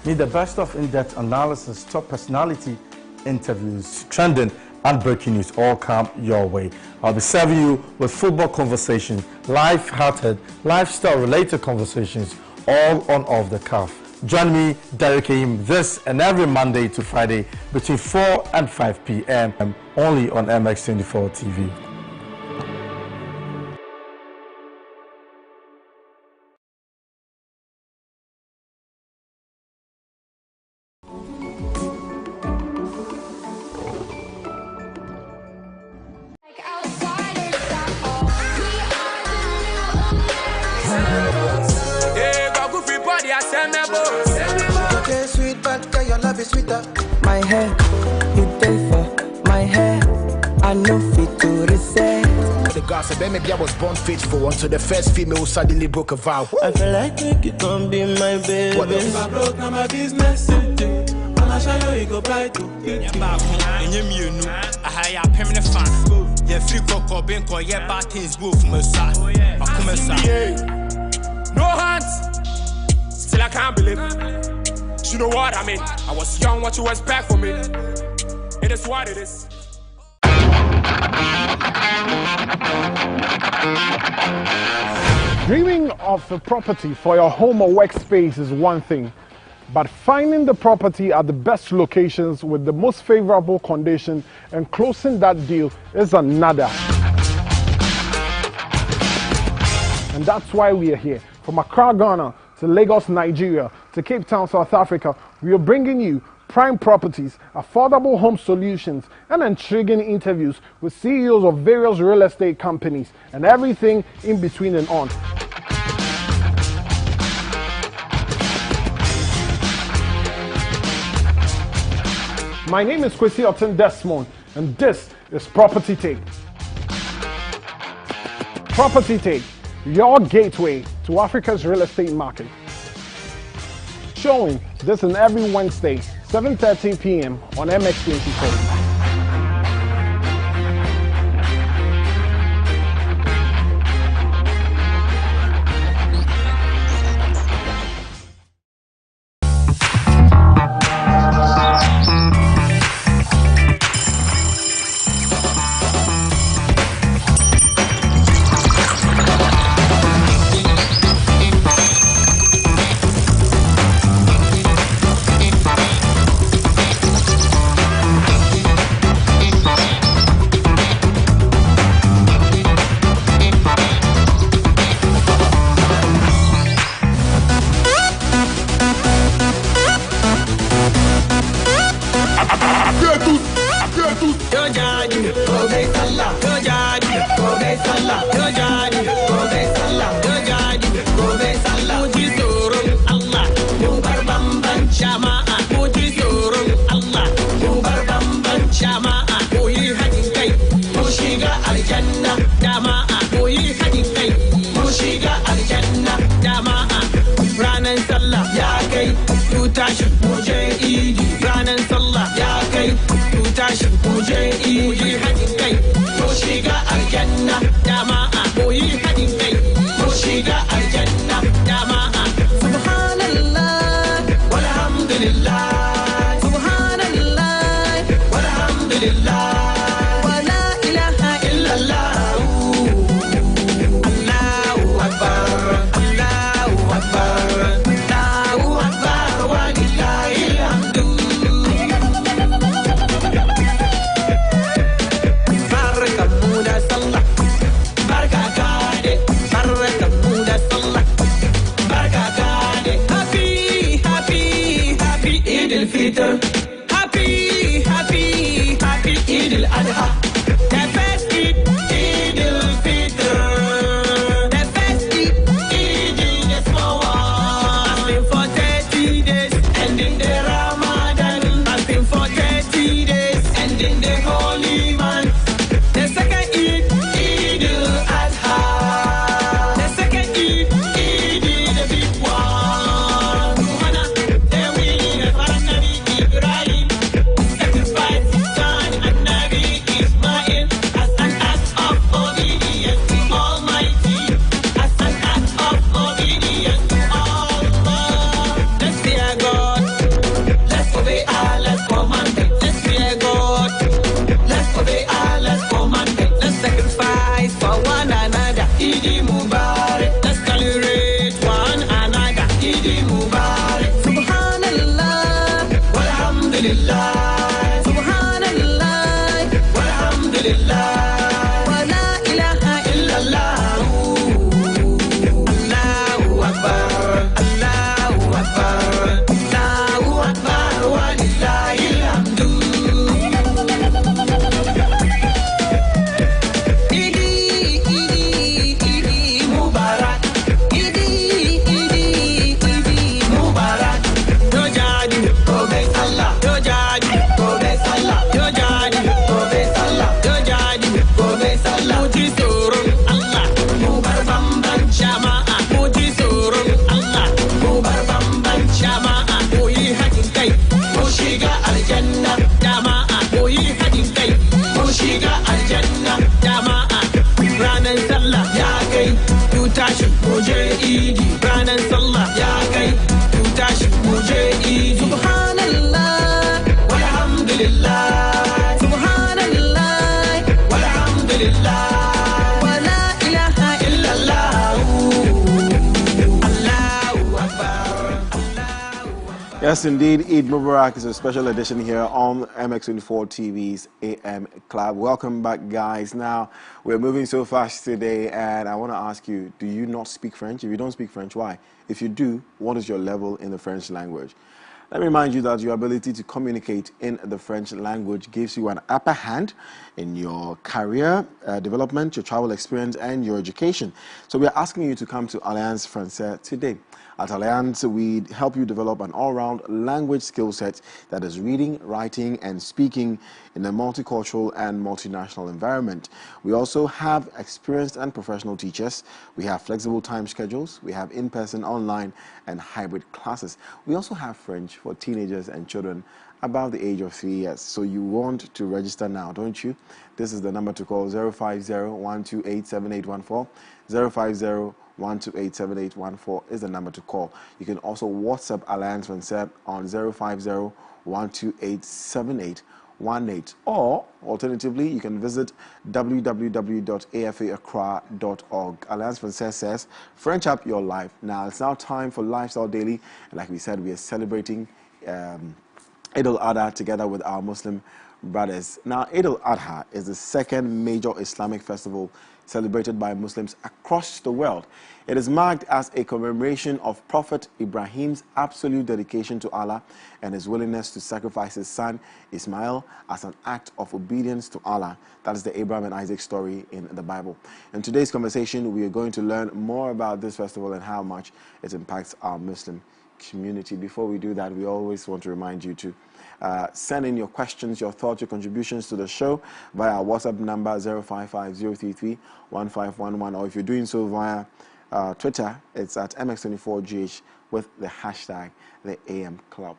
Need the best of in-depth analysis, top personality interviews, trending and breaking news all come your way. I'll be serving you with football conversations, life-hearted, lifestyle-related conversations, all on Off the Cuff. Join me, Derek Aim, this and every Monday to Friday between 4 and 5 p.m. only on MX24 TV. My hair, you day for my hair. I know fit to reset. The gossip, maybe I was born faithful until the first female who suddenly broke a vow. I feel like you gon' be my baby. What if I broke, now my business. I'ma show you go buy to yeah, I hire a permanent fan. Yeah, free cocoa, bingo, yeah, bad things go from a side. No hands. I can't believe. You know what I mean? I was young, what you expect from me? It is what it is. Dreaming of a property for your home or workspace is one thing, but finding the property at the best locations with the most favorable condition and closing that deal is another. And that's why we are here. From Accra, Ghana, to Lagos, Nigeria, to Cape Town, South Africa, we are bringing you prime properties, affordable home solutions, and intriguing interviews with CEOs of various real estate companies and everything in between and on. My name is Kwesi Otten Desmond, and this is Property Take. Property Take, your gateway to Africa's real estate market. Showing this on every Wednesday, 7:13 p.m. on MX24. Yo jadi Yes, indeed. Eid Mubarak is a special edition here on MX24 TV's AM Club. Welcome back, guys. Now, we're moving so fast today, and I want to ask you, do you not speak French? If you don't speak French, why? If you do, what is your level in the French language? Let me remind you that your ability to communicate in the French language gives you an upper hand in your career development, your travel experience, and your education. So we're asking you to come to Alliance Française today. At Alliance, we help you develop an all-round language skill set that is reading, writing, and speaking in a multicultural and multinational environment. We also have experienced and professional teachers. We have flexible time schedules. We have in-person, online, and hybrid classes. We also have French for teenagers and children above the age of 3 years. So you want to register now, don't you? This is the number to call, 050-128-7814. 050-128-7814 is the number to call. You can also WhatsApp Alliance Française on 050-128-7818, or alternatively, you can visit www.afaccra.org. Alliance Française says, French up your life. Now, it's now time for Lifestyle Daily, and like we said, we are celebrating Eid al-Adha together with our Muslim brothers. Now, Eid al-Adha is the second major Islamic festival celebrated by Muslims across the world. It is marked as a commemoration of Prophet Ibrahim's absolute dedication to Allah and his willingness to sacrifice his son Ismail as an act of obedience to Allah. That is the Abraham and Isaac story in the Bible. In today's conversation, we are going to learn more about this festival and how much it impacts our Muslim community. Before we do that, we always want to remind you to send in your questions, your thoughts, your contributions to the show via our WhatsApp number 055-033-1511, or if you're doing so via Twitter, it's at MX24GH with the hashtag the AM Club.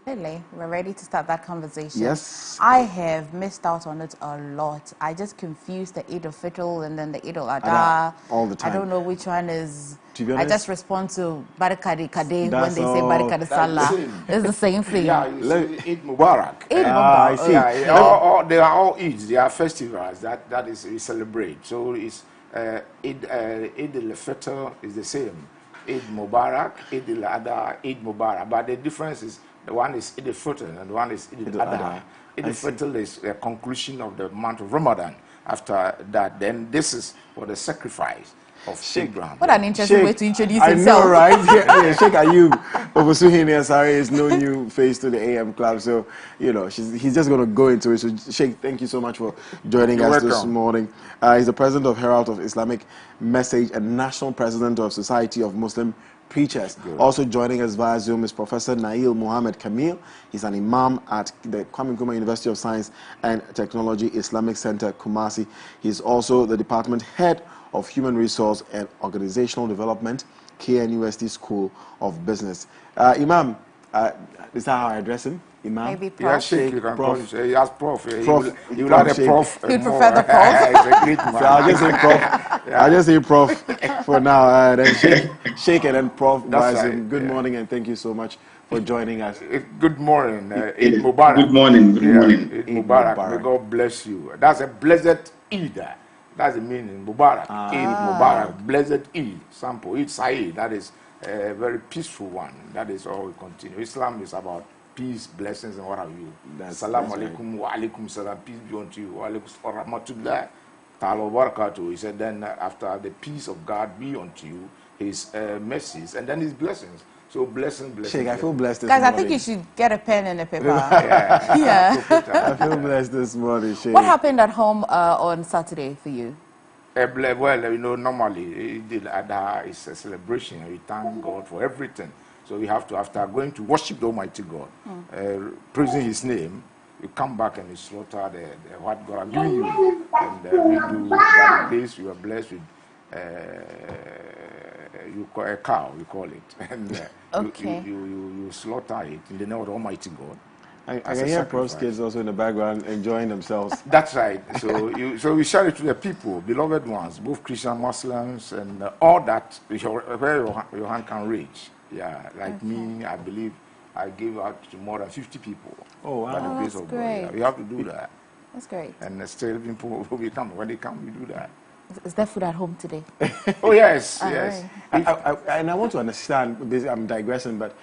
Absolutely. We're ready to start that conversation. Yes. I have missed out on it a lot. I just confused the Eid al-Fitr and then the Eid al-Adha. All the time. I don't know which one is. To be honest, I just respond to Barakadi Kade when they say all. Barakadi Salah. It's the same thing. Yeah, you see, Eid Mubarak. Eid Mubarak. I see. Yeah, they are all Eids. They are festivals that is we celebrate. So it's Eid al-Fitr is the same. Eid Mubarak, Eid al-Adha, Eid Mubarak. But the difference is the one is Eid al-Fitr and the one is Eid al-Adha. Eid al-Fitr is a conclusion of the month of Ramadan. After that, then this is for the sacrifice of Abraham. What an interesting way to introduce I himself. know, right? Yeah, Sheikh Ayub Obosuhini Asari is no new face to the AM Club, so you know he's just going to go into it. So Sheikh, thank you so much for joining us this morning. He's the president of Herald of Islamic Message and national president of Society of Muslim Preachers. Good. Also joining us via Zoom is Professor Nail Mohammed Kamil. He's an imam at the Kwame Nkrumah University of Science and Technology Islamic Center, Kumasi. He's also the department head of Human Resource and Organizational Development, KNUST School of Business. Imam, is that how I address him? Imam? Maybe Prof. Yeah, Sheikh, you can call him. He has Prof. You Prof. like a Prof. You'd prefer the Prof. He's a great man. So I'll just say Prof. I'll just say Prof for now. Then Sheikh and then Prof. Right. Good morning and thank you so much for joining us. Good morning. Eid Mubarak. Good morning. Good morning. Eid Mubarak. May God bless you. That's a blessed Eid. That's the meaning. Mubarak. Eid Mubarak. Blessed Eid. Sample. Eid Saeed. That is a very peaceful one. That is all we continue. Islam is about peace, blessings, and what have you. Assalamu alaikum wa alaikum salam. Peace be unto you. Wa alaikum wa rahmatullah ta'ala wa barakatuh. He said, then after the peace of God be unto you, his mercies, and then his blessings. So blessing. Sheikh, I feel blessed this morning. Guys, I think you should get a pen and a paper. Yeah. I feel blessed this morning, Sheikh. What happened at home on Saturday for you? Well, you know, normally Eid al-Adha is a celebration. We thank God for everything. So we have to, after going to worship the Almighty God, praising His name, you come back and you slaughter the what God has given you. And we do that days we are blessed with you call a cow, you call it, and you slaughter it in the name of the Almighty God. I can hear Prof's kids also in the background enjoying themselves. That's right. So we share it to the people, beloved ones, both Christian, Muslims, and all that where your hand can reach. Yeah, like me, I believe I gave out to more than 50 people. Oh, wow. By the grace of God. Yeah, we have to do that. That's great. And still people will come. When they come, we do that. Is there food at home today? Oh, yes, yes. Right. And I want to understand, I'm digressing, but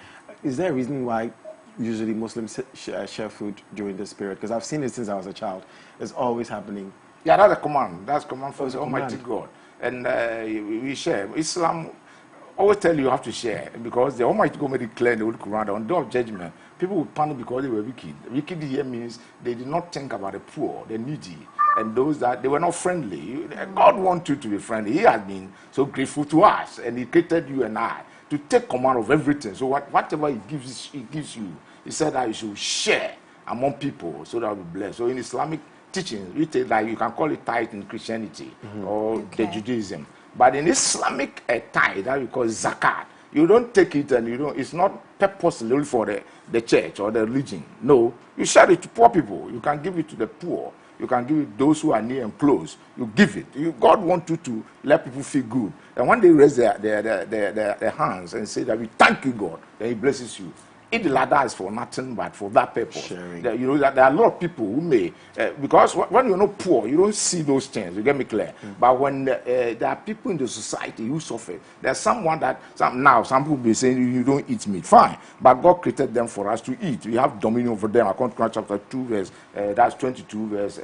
is there a reason why usually Muslims share food during this period? Because I've seen it since I was a child. It's always happening. Yeah, that's a command. That's command from the command. Almighty God. And we share. Islam always tell you have to share because the Almighty God made it clear in the Holy Quran that on the day of judgment, people would panic because they were wicked. Wicked here means they did not think about the poor, the needy, and those that they were not friendly. God wants you to be friendly. He has been so grateful to us, and He created you and I to take command of everything. So whatever He gives you, He said that you should share among people so that we'll be blessed. So in Islamic teaching, we take that you can call it tithe in Christianity or the Judaism. But in Islamic tithe, that we call zakat, you don't take it and you don't. It's not purposely for the church or the religion. No, you share it to poor people. You can give it to the poor. You can give it to those who are near and close. You give it. God wants you to let people feel good. And when they raise their hands and say that we thank you, God, then He blesses you. Eid al-Adha is for nothing but for that purpose. That, you know, that there are a lot of people who may, because when you're not poor, you don't see those things. You get me clear? But when there are people in the society who suffer, there's someone that some people be saying you don't eat meat. Fine, but God created them for us to eat. We have dominion over them. According to chapter 2, verse that's 22, verse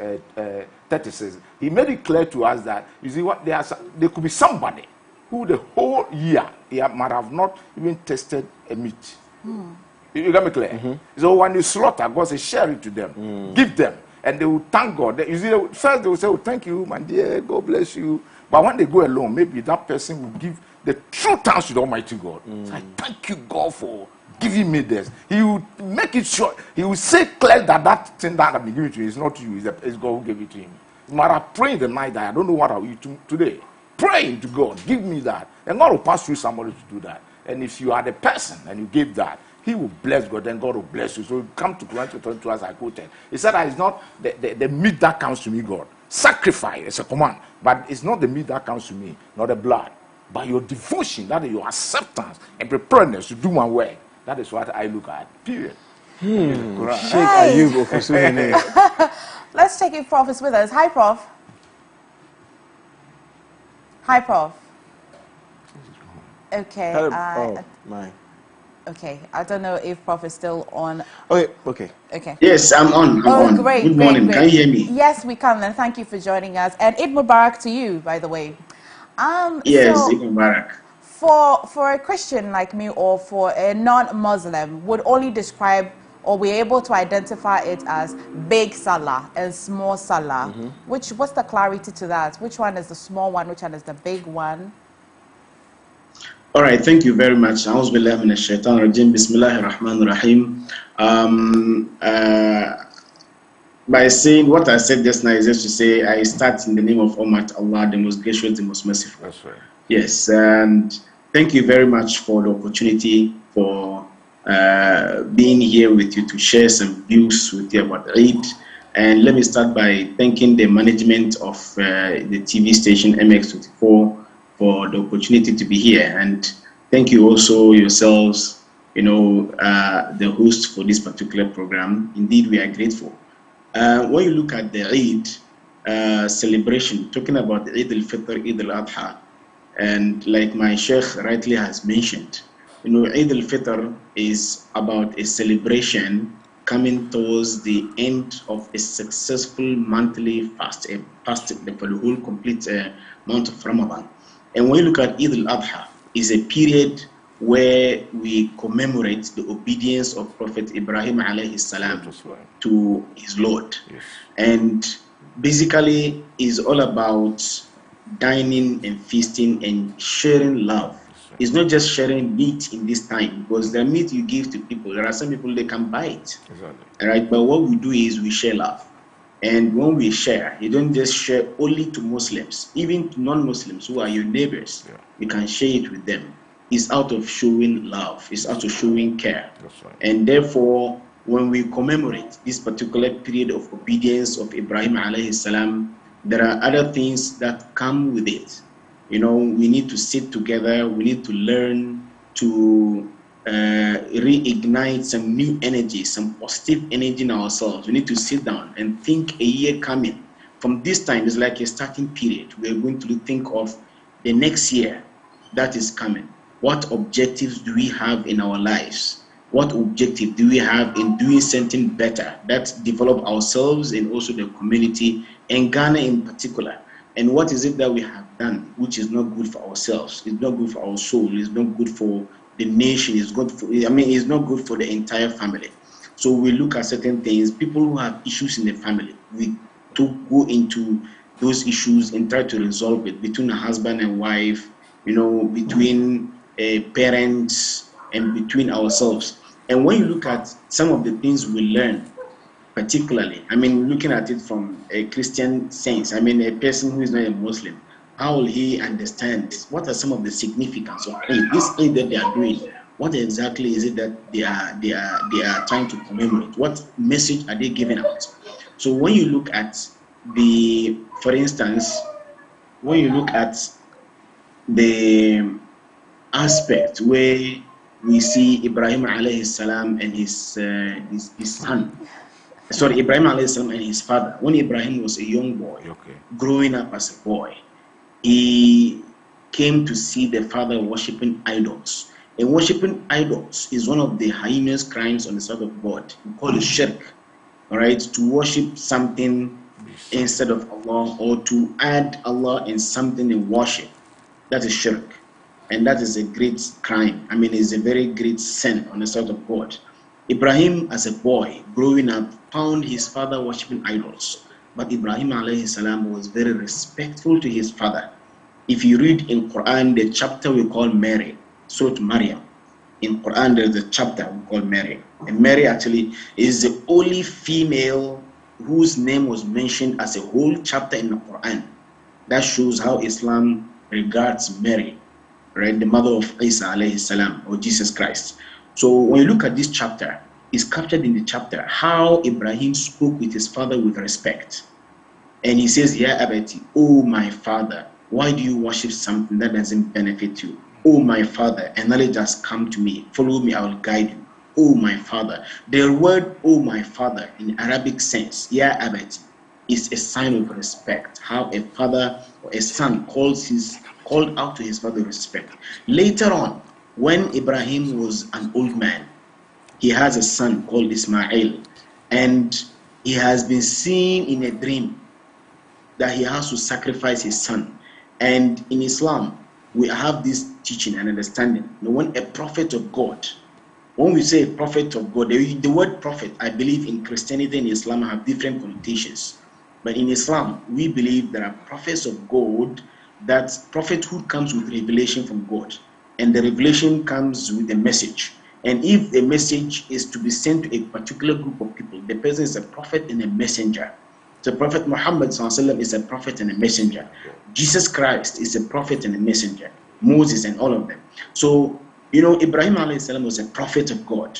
36. He made it clear to us that you see what there could be somebody who the whole year he might have not even tasted a meat. You get me clear? So when you slaughter, God says, share it to them. Give them. And they will thank God. You see, first they will say, oh, thank you, my dear. God bless you. But when they go alone, maybe that person will give the true thanks to the Almighty God. So I thank you, God, for giving me this. He will make it sure. He will say clear that thing that I've been giving to you is not you. It's God who gave it to him. You might have prayed the night that I don't know what I'll eat today. Praying to God, give me that. And God will pass through somebody to do that. And if you are the person and you give that, He will bless God, then God will bless you. So you come to Quran 22 as I quoted. He said that it's not the meat that comes to me, God. Sacrifice is a command, but it's not the meat that comes to me, not the blood. But your devotion, that is your acceptance and preparedness to do my work. That is what I look at, period. Let's check if Prof is with us. Hi, Prof. Hi, Prof. Okay. Okay. I don't know if Prof is still on. Okay. Yes, I'm on. Great. Good morning. Can you hear me? Yes, we can. And thank you for joining us. And Eid Mubarak to you, by the way. Yes, Eid Mubarak. For a Christian like me or for a non-Muslim, would only describe or be able to identify it as big Salah and small Salah. What's the clarity to that? Which one is the small one? Which one is the big one? All right, thank you very much. Bismillahirrahmanirrahim. By saying what I said just now is just to say I start in the name of Almighty Allah, the most gracious, the most merciful. That's right. Yes, and thank you very much for the opportunity for being here with you to share some views with you about Eid. And let me start by thanking the management of the TV station MX24 for the opportunity to be here, and thank you also yourselves, the host for this particular program. Indeed, we are grateful. When you look at the Eid celebration, talking about Eid al-Fitr, Eid al-Adha, and like my Sheikh rightly has mentioned, Eid al-Fitr is about a celebration coming towards the end of a successful monthly fast, for the whole complete month of Ramadan. And when you look at Eid al-Adha, is a period where we commemorate the obedience of Prophet Ibrahim alayhi salam to his Lord. Yes. And basically is all about dining and feasting and sharing love. It's not just sharing meat in this time, because the meat you give to people, there are some people they can buy it. Exactly. Right? But what we do is we share love. And when we share, you don't just share only to Muslims, even to non-Muslims who are your neighbors. You can share it with them. It's out of showing love. It's out of showing care. That's right. And therefore, when we commemorate this particular period of obedience of Ibrahim alayhi salam, there are other things that come with it. We need to sit together. We need to learn to reignite some new energy, some positive energy in ourselves. We need to sit down and think a year coming. From this time, it's like a starting period. We're going to think of the next year that is coming. What objectives do we have in our lives? What objective do we have in doing something better that develop ourselves and also the community and Ghana in particular? And what is it that we have done which is not good for ourselves? It's not good for our soul. It's not good for the nation. It's good for, it's not good for the entire family. So we look at certain things. People who have issues in the family, we to go into those issues and try to resolve it between a husband and wife, between parents and between ourselves. And when you look at some of the things we learn, particularly, looking at it from a Christian sense, a person who is not a Muslim, how will he understand what are some of the significance of Eid? This Eid that they are doing, what exactly is it that they are trying to commemorate? What message are they giving out? So when you look at for instance, when you look at the aspect where we see Ibrahim alayhi salam and his son. Sorry, Ibrahim alayhi salam and his father. When Ibrahim was a young boy, growing up as a boy, he came to see the father worshiping idols. And worshiping idols is one of the heinous crimes on the side of God. We call it shirk. All right, to worship something instead of Allah, or to add Allah in something in worship. That is shirk. And that is a great crime. It's a very great sin on the side of God. Ibrahim, as a boy, growing up, found his father worshiping idols. But Ibrahim alayhi salam was very respectful to his father. If you read in Quran, the chapter we call Mary, Surah Maryam. In Quran, there's a chapter we call Mary. And Mary actually is the only female whose name was mentioned as a whole chapter in the Quran. That shows how Islam regards Mary, right? The mother of Isa alayhi salam, or Jesus Christ. So when you look at this chapter, it's captured in the chapter how Ibrahim spoke with his father with respect. And he says, Ya Abati, oh my father, why do you worship something that doesn't benefit you? Oh my father, a knowledge has come to me. Follow me, I will guide you. Oh my father. The word oh my father in Arabic sense, Ya Abati, is a sign of respect. How a father or a son called out to his father with respect. Later on, when Ibrahim was an old man, he has a son called Ismail, and he has been seeing in a dream that he has to sacrifice his son. And in Islam, we have this teaching and understanding. When a prophet of God, when we say a prophet of God, the word prophet, I believe in Christianity and Islam have different connotations. But in Islam, we believe there are prophets of God, that prophethood comes with revelation from God. And the revelation comes with a message. And if the message is to be sent to a particular group of people, the person is a prophet and a messenger. So Prophet Muhammad is a prophet and a messenger. Jesus Christ is a prophet and a messenger. Moses and all of them. So, Ibrahim alayhi was a prophet of God.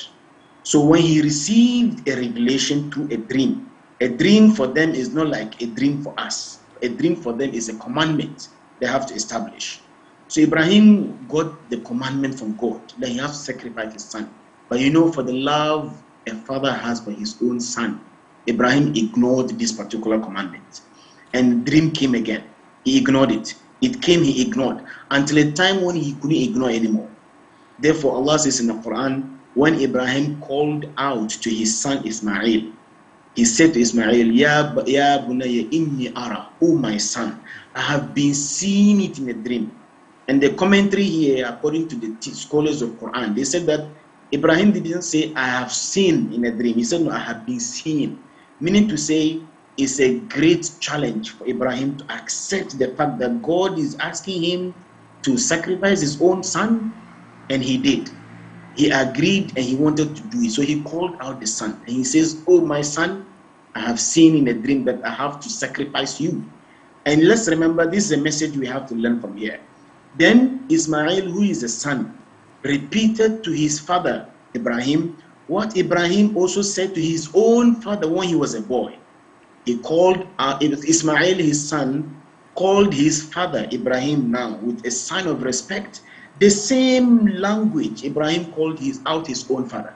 So when he received a revelation through a dream for them is not like a dream for us. A dream for them is a commandment they have to establish. So Ibrahim got the commandment from God that he has to sacrifice his son. But for the love a father has for his own son, Ibrahim ignored this particular commandment. And dream came again. He ignored it. It came, he ignored. Until a time when he couldn't ignore anymore. Therefore, Allah says in the Quran, when Ibrahim called out to his son Ismail, he said to Ismail, Ya bunayya inni ara, oh my son, I have been seeing it in a dream. And the commentary here, according to the scholars of Quran, they said that Ibrahim didn't say, I have seen in a dream. He said, no, I have been seeing. Meaning to say, it's a great challenge for Ibrahim to accept the fact that God is asking him to sacrifice his own son, and he did. He agreed and he wanted to do it. So he called out the son and he says, oh my son, I have seen in a dream that I have to sacrifice you. And let's remember, this is a message we have to learn from here. Then Ismail, who is a son, repeated to his father Ibrahim what Ibrahim also said to his own father when he was a boy. He called Ismail, his son, called his father Ibrahim now with a sign of respect. The same language Ibrahim called out his own father.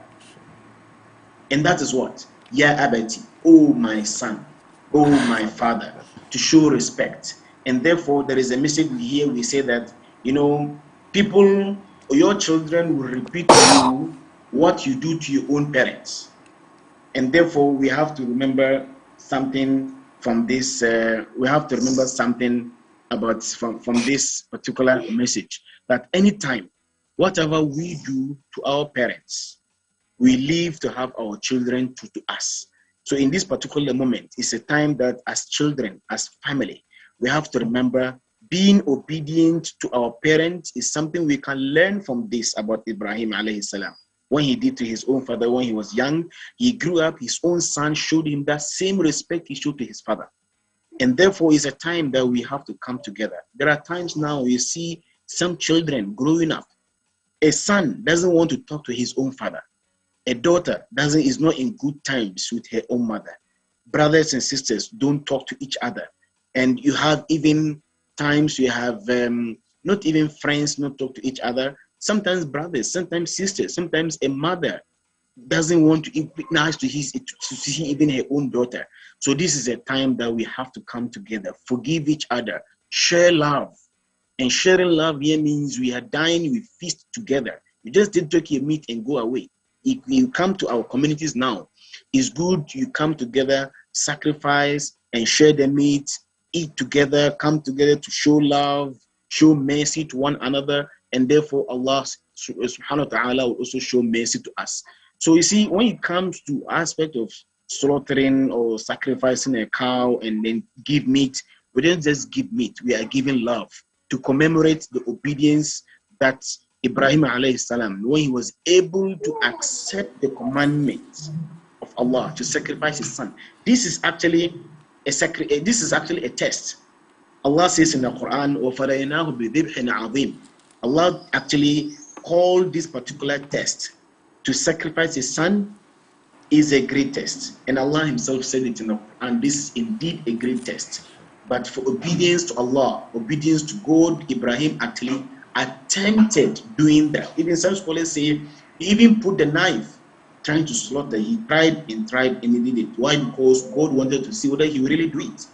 And that is what? Ya Abati, oh my son, oh my father, to show respect. And therefore, there is a message here. We say that, people, your children will repeat to you what you do to your own parents. And therefore, we have to remember something from this. We have to remember something about from this particular message, that anytime, whatever we do to our parents, we live to have our children to us. So in this particular moment, it's a time that as children, as family, we have to remember being obedient to our parents is something we can learn from this about Ibrahim alayhi salam. When he did to his own father when he was young, he grew up, his own son showed him that same respect he showed to his father. And therefore, it's a time that we have to come together. There are times now you see some children growing up. A son doesn't want to talk to his own father. A daughter is not in good times with her own mother. Brothers and sisters don't talk to each other. And you have even times you have not even friends not talk to each other. Sometimes brothers, sometimes sisters, sometimes a mother doesn't want to be nice to see even her own daughter. So this is a time that we have to come together, forgive each other, share love. And sharing love here means we are dying, we feast together. You just didn't take your meat and go away. If you come to our communities now, it's good you come together, sacrifice and share the meat, eat together, come together to show love, show mercy to one another, and therefore Allah subhanahu wa ta'ala will also show mercy to us. So you see, when it comes to aspect of slaughtering or sacrificing a cow and then give meat, we don't just give meat, we are giving love to commemorate the obedience that Ibrahim alayhi salam, when he was able to accept the commandments of Allah to sacrifice his son. This is actually a test. Allah says in the Quran, وَفَرَيْنَاهُ بِذِبْحٍ عَظِيمٍ. Allah actually called this particular test to sacrifice his son is a great test. And Allah himself said it in the Quran, this is indeed a great test. But for obedience to Allah, obedience to God, Ibrahim actually attempted doing that. Even some scholars say he even put the knife trying to slaughter. He tried and he did it. Why? Because God wanted to see whether he would really do it.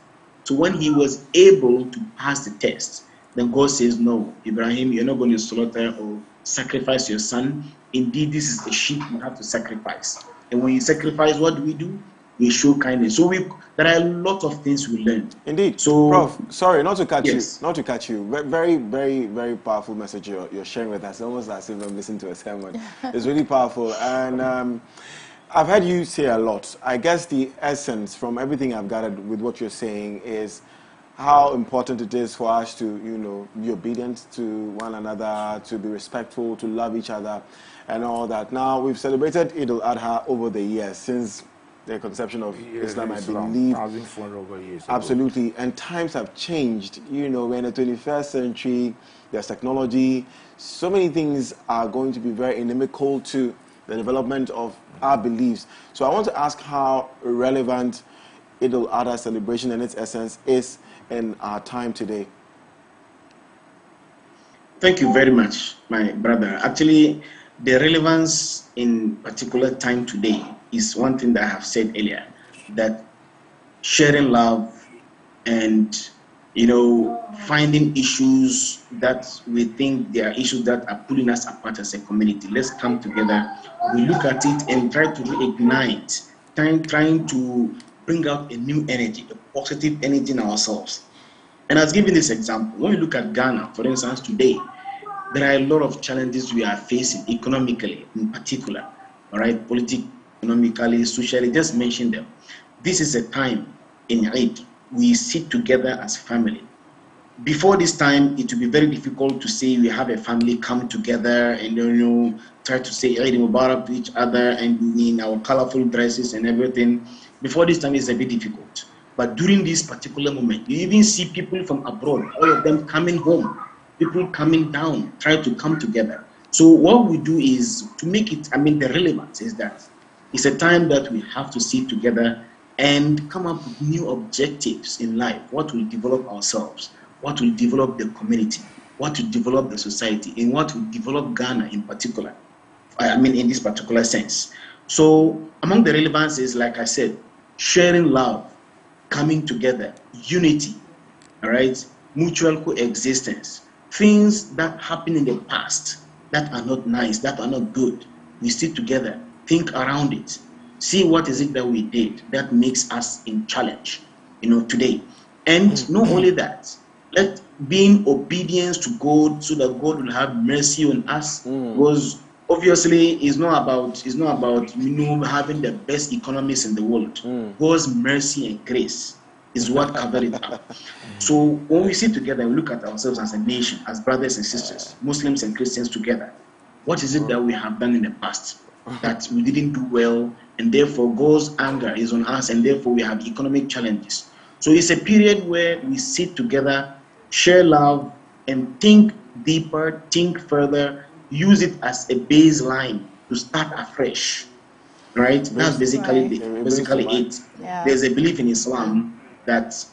So when he was able to pass the test, then God says, no, Ibrahim, you're not going to slaughter or sacrifice your son. Indeed, this is a sheep you have to sacrifice. And when you sacrifice, what do? We show kindness. So there are a lot of things we learn. Indeed. So, Prof, sorry, not to catch yes. you. Not to catch you. Very, very, very powerful message you're sharing with us. Almost as if I'm listening to a sermon. It's really powerful. And I've heard you say a lot. I guess the essence from everything I've gathered with what you're saying is how important it is for us to, be obedient to one another, to be respectful, to love each other, and all that. Now, we've celebrated Eid al-Adha over the years, since the conception of Islam, I believe. 1,400 years ago. Absolutely. And times have changed. We're in the 21st century, there's technology. So many things are going to be very inimical to the development of our beliefs. So I want to ask how relevant Eid al-Adha celebration and its essence is in our time today. Thank you very much, my brother. Actually, the relevance in particular time today is one thing that I have said earlier, that sharing love and finding issues that we think there are issues that are pulling us apart as a community. Let's come together, we look at it and try to reignite, trying to bring out a new energy, a positive energy in ourselves. And I was giving this example. When you look at Ghana, for instance, today, there are a lot of challenges we are facing economically in particular, all right, politically, economically, socially, just mention them. This is a time in Eid we sit together as family. Before this time, it will be very difficult to say we have a family come together and try to say Eid Mubarak to each other and in our colorful dresses and everything. Before this time, it's a bit difficult. But during this particular moment, you even see people from abroad, all of them coming home, people coming down, try to come together. So what we do is to make it, the relevance is that it's a time that we have to sit together and come up with new objectives in life. What will develop ourselves? What will develop the community? What will develop the society? And what will develop Ghana in particular? In this particular sense. So among the relevances, like I said, sharing love, coming together, unity, all right, mutual coexistence, things that happened in the past that are not nice, that are not good. we sit together, think around it, see what is it that we did that makes us in challenge, today. And not only that, let being obedience to God so that God will have mercy on us, because obviously it's not about having the best economies in the world. God's mercy and grace is what covered it up. So when we sit together, we look at ourselves as a nation, as brothers and sisters, Muslims and Christians together. What is it that we have done in the past that we didn't do well, and therefore God's anger is on us, and therefore we have economic challenges? So it's a period where we sit together, share love, and think deeper, think further, use it as a baseline to start afresh. Right? That's basically it. Yeah. There's a belief in Islam that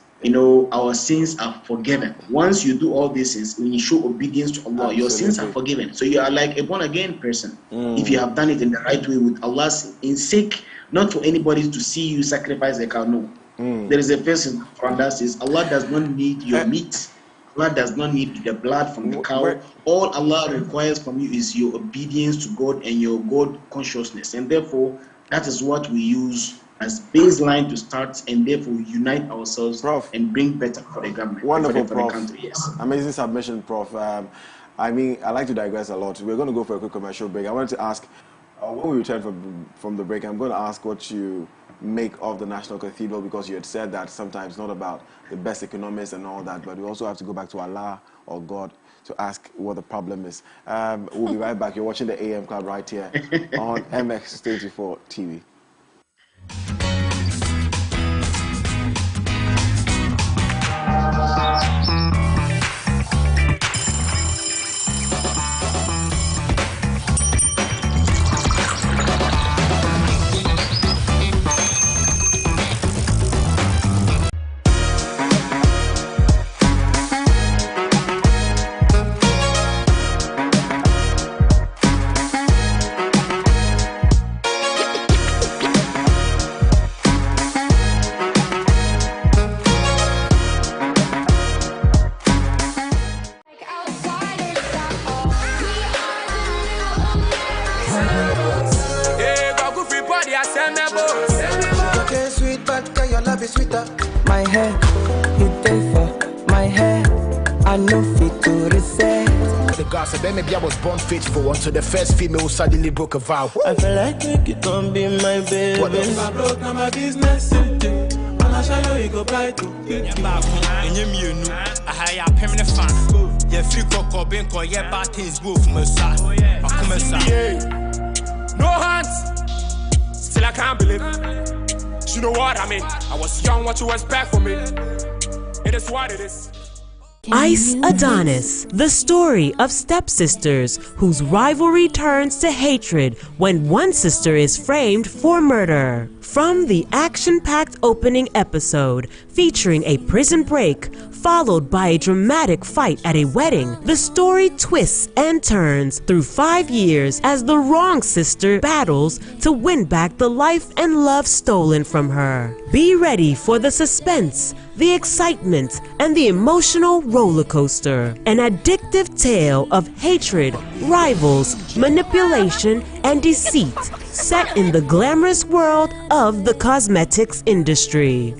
our sins are forgiven. Once you do all these things, when you show obedience to Allah, your sins are forgiven. So you are like a born-again person. If you have done it in the right way with Allah's sake, not for anybody to see you sacrifice a cow. No. There is a verse in Quran that says Allah does not need your meat. Allah does not need the blood from the cow. All Allah requires from you is your obedience to God and your God consciousness. And therefore, that is what we use as baseline to start, and therefore unite ourselves, Prof, and bring better for the government. Wonderful, for Prof. the country. Yes. Amazing submission, Prof. I like to digress a lot. We're going to go for a quick commercial break. I wanted to ask, when we return from the break, I'm going to ask what you make of the National Cathedral, because you had said that sometimes not about the best economists and all that, but we also have to go back to Allah or God to ask what the problem is. We'll be right back. You're watching the AM Club right here on MX24 TV. My hair, you take for my hair. I know fit to reset. The gossip, maybe I was born faithful until the first female suddenly broke a vow. I feel like you can be my baby. What if I broke, now my business empty. I'll show you, you go buy to. Yeah, babu, and you know, I hire a permanent fan. Yeah, free cocoa, bingo, yeah, bad things go from a side. I come inside. No hands, still I can't believe it. You know what I mean? I was young, what you expect from me? It is what it is. Ice Adonis, the story of stepsisters whose rivalry turns to hatred when one sister is framed for murder. From the action-packed opening episode featuring a prison break followed by a dramatic fight at a wedding, the story twists and turns through 5 years as the wrong sister battles to win back the life and love stolen from her. Be ready for the suspense, the excitement, and the emotional roller coaster. An addictive tale of hatred, rivals, manipulation, and deceit, set in the glamorous world of the cosmetics industry.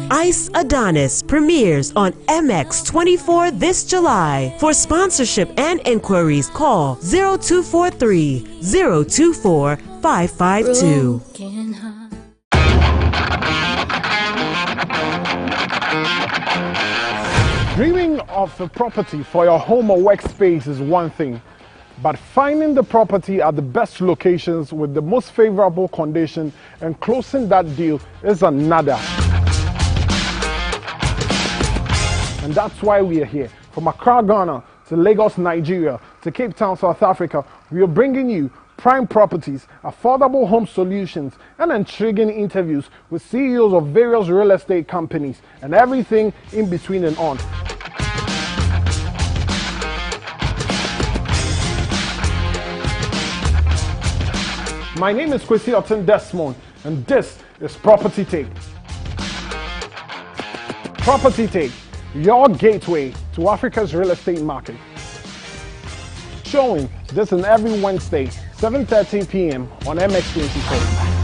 Ice Adonis premieres on MX24 this July. For sponsorship and inquiries, call 0243 024 552. Dreaming of a property for your home or workspace is one thing, but finding the property at the best locations with the most favorable condition and closing that deal is another. And that's why we are here. From Accra, Ghana, to Lagos, Nigeria, to Cape Town, South Africa, we are bringing you prime properties, affordable home solutions, and intriguing interviews with CEOs of various real estate companies and everything in between and on. My name is Kwesi Otten Desmond, and this is Property Take. Property Take, your gateway to Africa's real estate market. Showing this and every Wednesday, 7:13 p.m. on MX24.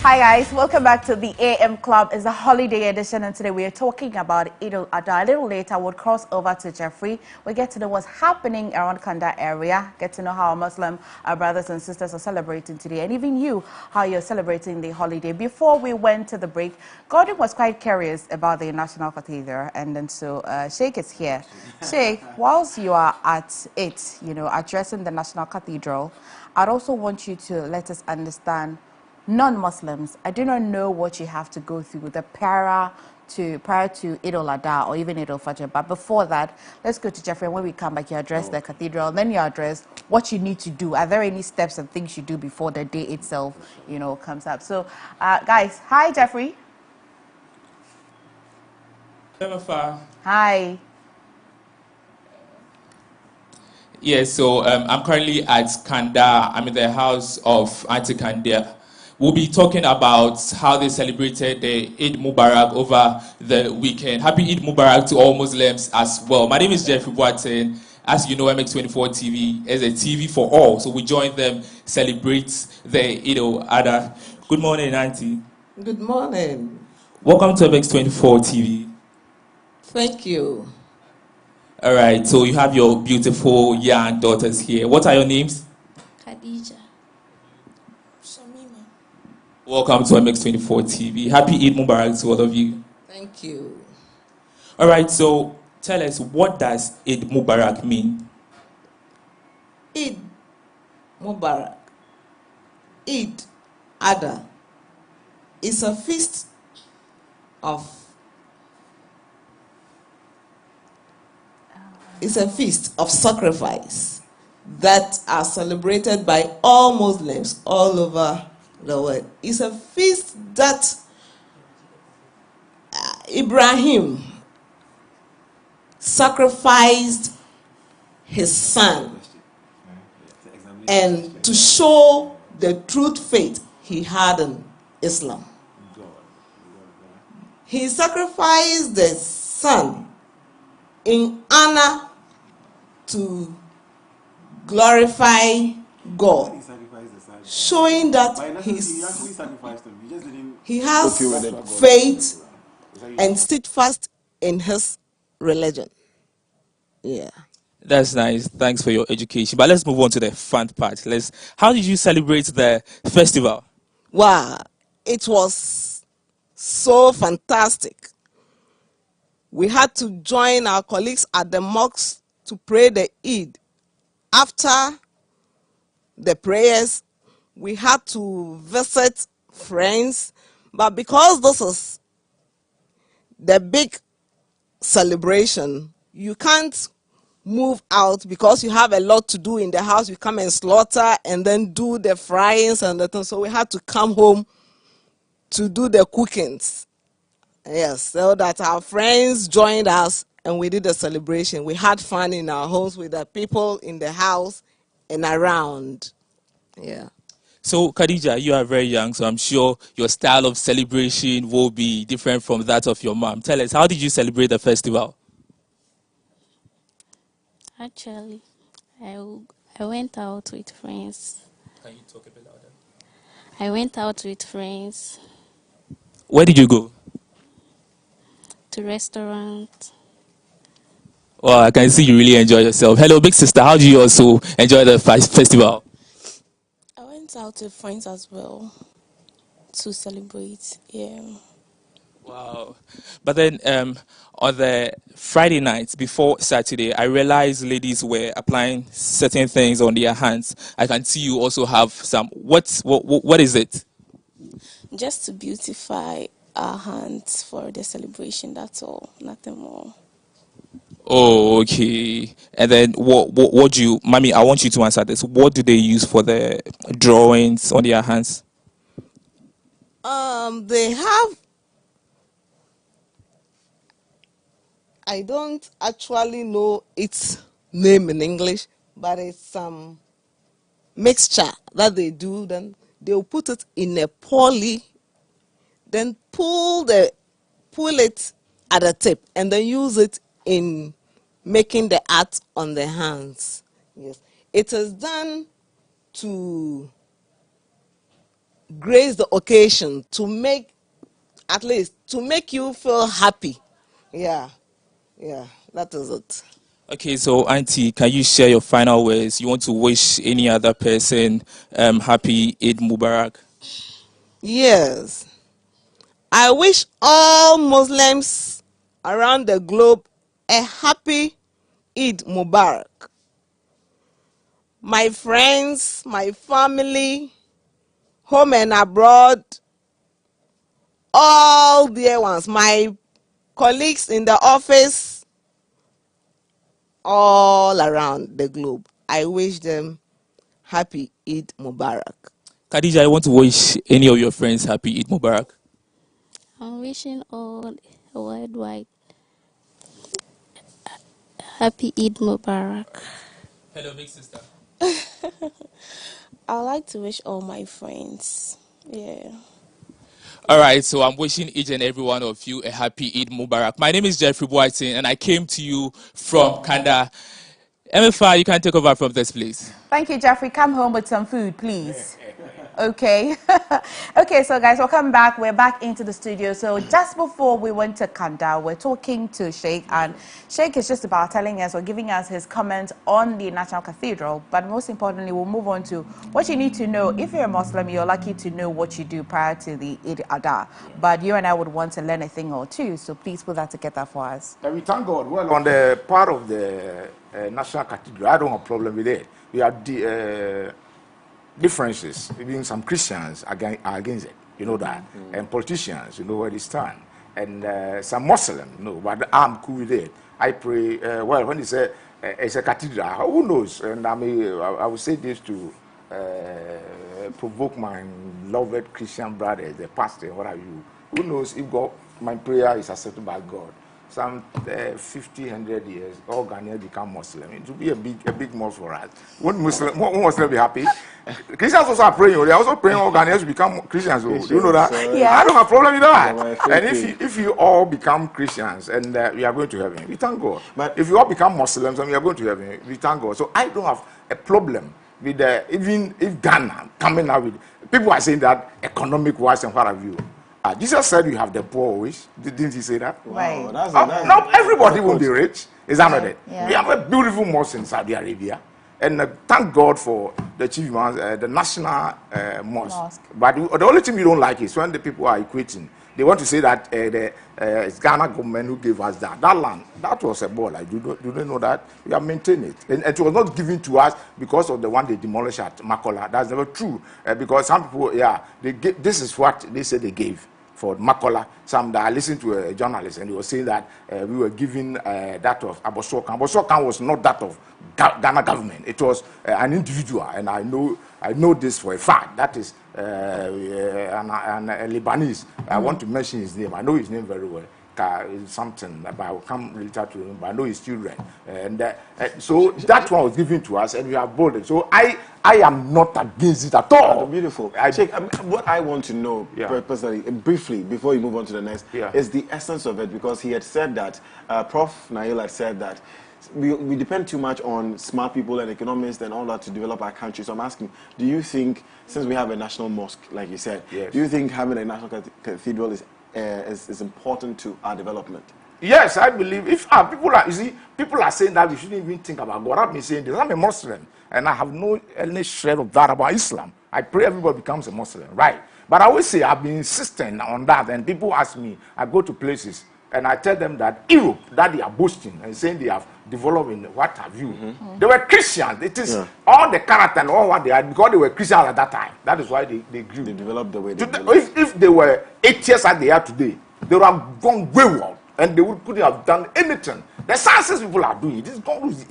Hi guys, welcome back to the AM Club. It's a holiday edition and today we are talking about Eid al-Adha. A little later we'll cross over to Jeffrey. We get to know what's happening around Kanda area, get to know how our Muslim brothers and sisters are celebrating today, and even you, how you're celebrating the holiday. Before we went to the break, Gordon was quite curious about the National Cathedral, and then so Sheikh is here. Sheikh, whilst you are at it, addressing the National Cathedral, I'd also want you to let us understand non-Muslims. I do not know what you have to go through prior to Eid al-Adha or even Eid al-Fajr. But before that, let's go to Jeffrey. When we come back, you address the cathedral, then you address what you need to do. Are there any steps and things you do before the day itself, comes up? So, guys, hi, Jeffrey. Hi. Yes, so I'm currently at Kanda. I'm in the house of Auntie Kanda. We'll be talking about how they celebrated the Eid Mubarak over the weekend. Happy Eid Mubarak to all Muslims as well. My name is Jeffrey Boateng. As you know, MX24 TV is a TV for all. So we join them, celebrate the Eid al-Adha. Good morning, Auntie. Good morning. Welcome to MX24 TV. Thank you. All right, so you have your beautiful young daughters here. What are your names? Khadija. Welcome to MX24 TV. Happy Eid Mubarak to all of you. Thank you. All right, so tell us, what does Eid Mubarak mean? Eid Mubarak. Eid Adha is a feast of sacrifice that are celebrated by all Muslims all over the world. It's a feast that Ibrahim sacrificed his son, and to show the true faith he had in Islam. He sacrificed the son in honor to glorify God, showing that he has faith and steadfast in his religion. Yeah. That's nice. Thanks for your education. But let's move on to the fun part. How did you celebrate the festival? Wow, it was so fantastic. We had to join our colleagues at the mosque to pray the Eid. After the prayers, we had to visit friends, but because this is the big celebration, you can't move out because you have a lot to do in the house. You come and slaughter and then do the fryings and the thing. So we had to come home to do the cookings. Yes, so that our friends joined us and we did the celebration. We had fun in our homes with the people in the house and around. Yeah. So, Khadija, you are very young, so I'm sure your style of celebration will be different from that of your mom. Tell us, how did you celebrate the festival? Actually, I went out with friends. Can you talk a bit louder? I went out with friends Where did you go? to restaurant. Well, I can see you really enjoy yourself. Hello, big sister. How do you also enjoy the festival? I went out with friends as well to celebrate. Yeah. Wow. But then on the Friday night before Saturday, I realized ladies were applying certain things on their hands. I can see you also have some. What is it? Just to beautify our hands for the celebration. That's all, nothing more. Oh, okay. And then what do you, Mommy, I want you to answer this. What do they use for the drawings on their hands? They have, I don't actually know its name in English, but it's some mixture that they do. Then they'll put it in a poly, then pull it at the tip, and then use it in making the art on the hands. Yes, it is done to grace the occasion, to make, at least to make you feel happy. Yeah, that is it. Okay, so Auntie, can you share your final words? You want to wish any other person happy Eid Mubarak? Yes, I wish all Muslims around the globe a happy Eid Mubarak. My friends, my family, home and abroad, all dear ones, my colleagues in the office, all around the globe, I wish them happy Eid Mubarak. Khadija, I want to wish any of your friends happy Eid Mubarak. I'm wishing all worldwide happy Eid Mubarak. Hello, big sister. I'd like to wish all my friends. Yeah. All right, so I'm wishing each and every one of you a happy Eid Mubarak. My name is Jeffrey Boatin, and I came to you from Kanda. MFI, you can take over from this, please. Thank you, Jeffrey. Come home with some food, please. Okay. Okay, so guys, welcome back. We're back into the studio. So just before we went to Kanda, we're talking to Sheikh, and Sheikh is just about telling us or giving us his comments on the National Cathedral. But most importantly, we'll move on to what you need to know. If you're a Muslim, you're lucky to know what you do prior to the Eid Adha. But you and I would want to learn a thing or two. So please put that together for us. And we thank God. Well, on the part of the National Cathedral, I don't have a problem with it. We have differences. Even some Christians are against it. You know that. And politicians, you know where they stand. And some Muslims, you know, but I'm cool with it. I pray, well, when they say it's a cathedral, who knows? And I mean, I will say this to provoke my beloved Christian brothers, the pastor, what have you. Who knows if God, my prayer is accepted by God. Some 50, 100 years, all Ghanaians become Muslim. It will be a big more for us. Won't Muslim be happy? Christians also are praying. They are also praying all Ghanaians to become Christians. You know that? I don't have a problem with that. And if you all become Christians and we are going to heaven, we thank God. But if you all become Muslims and we are going to heaven, we thank God. So I don't have a problem with even if Ghana coming out with, people are saying that economic wise and what have you. Jesus said you have the poor always. Didn't he say that? Right. Now everybody won't be rich. Is that not it? We have a beautiful mosque in Saudi Arabia. And thank God for the achievements, the national mosque. But the only thing we don't like is when the people are equating. They want to say that it's Ghana government who gave us that. That land, that was a ball. Do they know that? We have maintained it. And it was not given to us because of the one they demolished at Makola. That's never true. Because some people, this is what they said they gave for Makola. I listened to a journalist and he was saying that we were giving that of Abosokan. Abosokan was not that of Ghana government. It was an individual, and I know this for a fact. That is a Lebanese. I want to mention his name. I know his name very well. Something, but I will come later to him. But I know his children, and so that one was given to us, and we have bolded. So I am not against it at all. Beautiful. Sheikh, what I want to know personally, briefly, before you move on to the next, is the essence of it, because he had said that, Prof. Nail had said that we depend too much on smart people and economists and all that to develop our country. So I'm asking, do you think, since we have a national mosque, like you said, do you think having a national cathedral is important to our development? Yes, I believe. If people are saying that we shouldn't even think about God. I've been saying this. I'm a Muslim, and I have no any shred of that about Islam. I pray everybody becomes a Muslim, right? But I always say I've been insisting on that, and people ask me. I go to places And I tell them that Europe, that they are boasting and saying they have developed in what have you. They were Christians. It is all the character and all what they are, because they were Christians at that time. That is why they grew. They developed the way they If they were 8 years as they are today, they would have gone wayward and they couldn't have done anything. The sciences people are doing it. It's God who's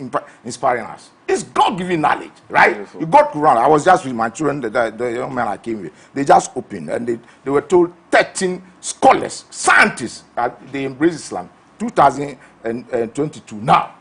inspiring us. It's God giving knowledge, right? Beautiful. You got to run. I was just with my children, the young man I came with. They just opened and they were told 13 scholars, scientists, they embrace Islam. 2022 now.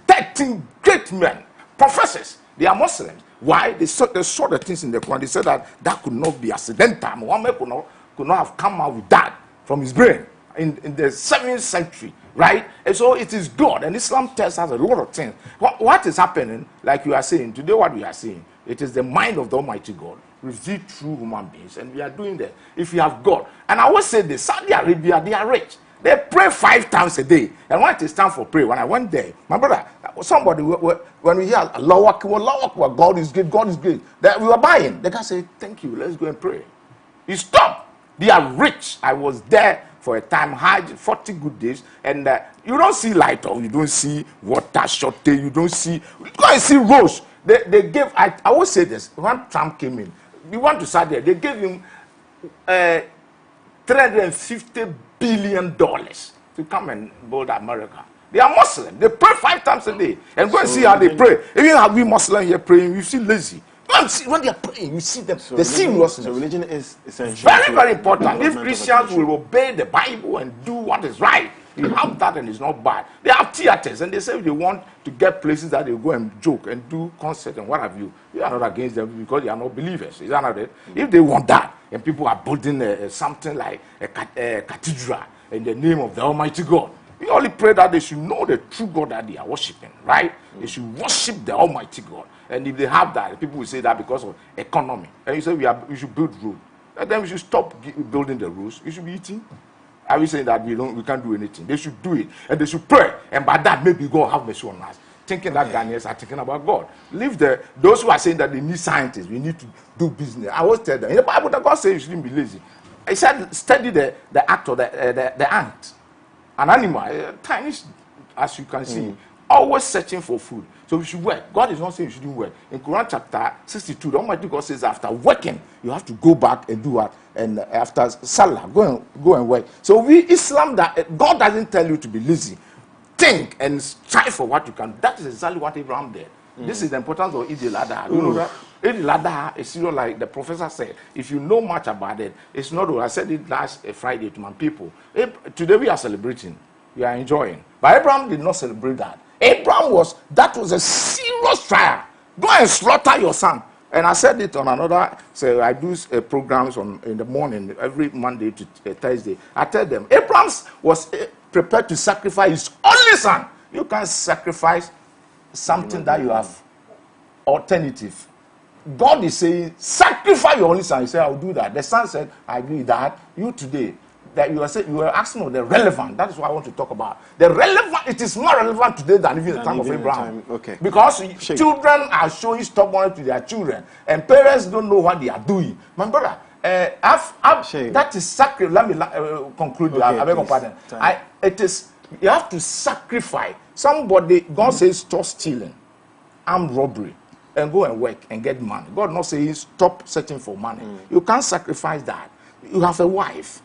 13 great men, professors. They are Muslims. Why? They saw the things in the Quran. They said that could not be accidental. Muhammad could not have come out with that from his brain in the 7th century. Right? And so it is God. And Islam tells us a lot of things. What is happening, like you are saying, today what we are seeing, it is the mind of the Almighty God revealed through human beings. And we are doing that. If you have God. And I always say this, Saudi Arabia, they are rich. They pray 5 times a day. And when it is time for prayer, when I went there, my brother, somebody, when we hear Allah Akbar, God is great, God is great, that we were buying. The guy said, thank you, let's go and pray. He stopped. They are rich. I was there for a time, high 40 good days, and you don't see light off, you don't see water shortage, you don't see, you can't see roads. They gave, I always say this, when Trump came in, we went to Saudi, they gave him $350 billion to come and build America. They are Muslim. They pray 5 times a day. And go and see how they pray. Even how we Muslims here praying, you see lazy. When they are praying, you see them. The seriousness. So religion is essential. Very, very important. If Christians will obey the Bible and do what is right, you have that and it's not bad. They have theaters and they say they want to get places that they go and joke and do concerts and what have you. You are not against them because they are not believers. Is that not it? If they want that and people are building something like a cathedral in the name of the Almighty God, we only pray that they should know the true God that they are worshiping, right? They should worship the Almighty God. And if they have that, people will say that because of economy. And you say we should build roads. And then we should stop building the roads. We should be eating. Are we saying that we can't do anything? They should do it. And they should pray. And by that, maybe God have mercy on us. Thinking that Ghanaians are thinking about God. Leave those who are saying that they need scientists, we need to do business. I always tell them, in the Bible, that God says you shouldn't be lazy. He said, study the act of the ant. An animal, tiny as you can see, always searching for food. So we should work. God is not saying you shouldn't work. In Quran chapter 62, the Almighty God says after working, you have to go back and do what? And after Salah, go and work. So Islam, that God doesn't tell you to be lazy. Think and strive for what you can. That is exactly what Abraham did. This is the importance of Eid al-Adha. You know that? Eid al-Adha is like the professor said. If you know much about it, it's not what I said it last Friday to my people. Today we are celebrating. We are enjoying. But Abraham did not celebrate that. That was a serious trial. Go and slaughter your son. And I said it on another, so I do programs in the morning, every Monday to Thursday. I tell them, Abraham was prepared to sacrifice his only son. You can't sacrifice something that you have alternative. God is saying, sacrifice your only son. He said, I'll do that. The son said, I agree with that. You today, that you were asking of the relevant. That is what I want to talk about. The relevant, it is more relevant today than even the time of Abraham. Okay. Because children are showing stubbornness to their children, and parents don't know what they are doing. My brother, that is sacrifice. Let me conclude. I beg your pardon. It is, you have to sacrifice. Somebody, God says, stop stealing, armed robbery, and go and work and get money. God not saying stop searching for money. You can't sacrifice that. You have a wife.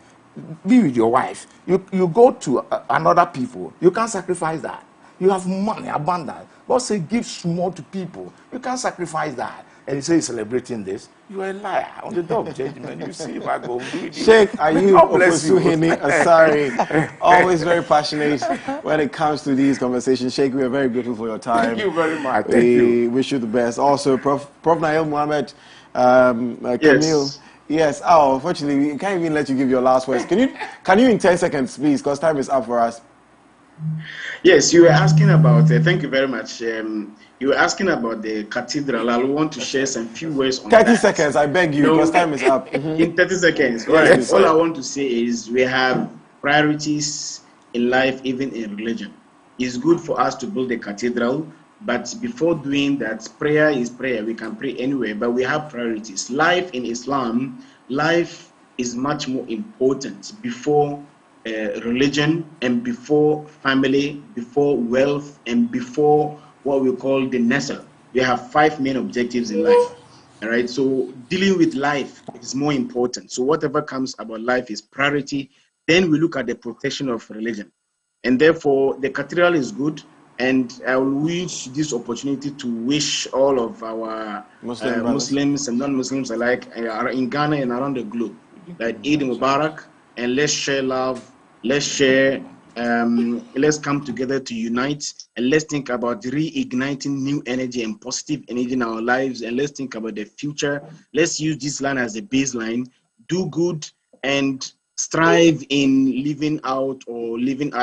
Be with your wife. You go to another people. You can't sacrifice that. You have money, abundance. God say give small to people. You can't sacrifice that. And you say you're celebrating this. You are a liar. On the dog judgment, you see if I go do it. Sheikh Ayub Ofosuhene Asari, always very passionate when it comes to these conversations. Sheikh, we are very grateful for your time. Thank you very much. We wish you the best. Also, Prof. Nail Mohammed, Camille. Yes. Oh, unfortunately, we can't even let you give your last words. Can you in 10 seconds, please, because time is up for us. Yes, you were asking about. Thank you very much. You were asking about the cathedral. I want to share some few words on 30 seconds, I beg you, because time is up. In 30 seconds. Right. All I want to say is we have priorities in life, even in religion. It's good for us to build a cathedral. But before doing that, prayer is prayer. We can pray anywhere, but we have priorities. Life in Islam, life is much more important before religion, and before family, before wealth, and before what we call the nessa. We have 5 main objectives in life. All right, so dealing with life is more important. So whatever comes about life is priority. Then we look at the protection of religion. And therefore, the cathedral is good. And I will use this opportunity to wish all of our Muslims and non-Muslims alike in Ghana and around the globe that Eid Mubarak, and let's share love, let's share, let's come together to unite, and let's think about reigniting new energy and positive energy in our lives, and let's think about the future. Let's use this line as a baseline, do good, and strive in living out or living,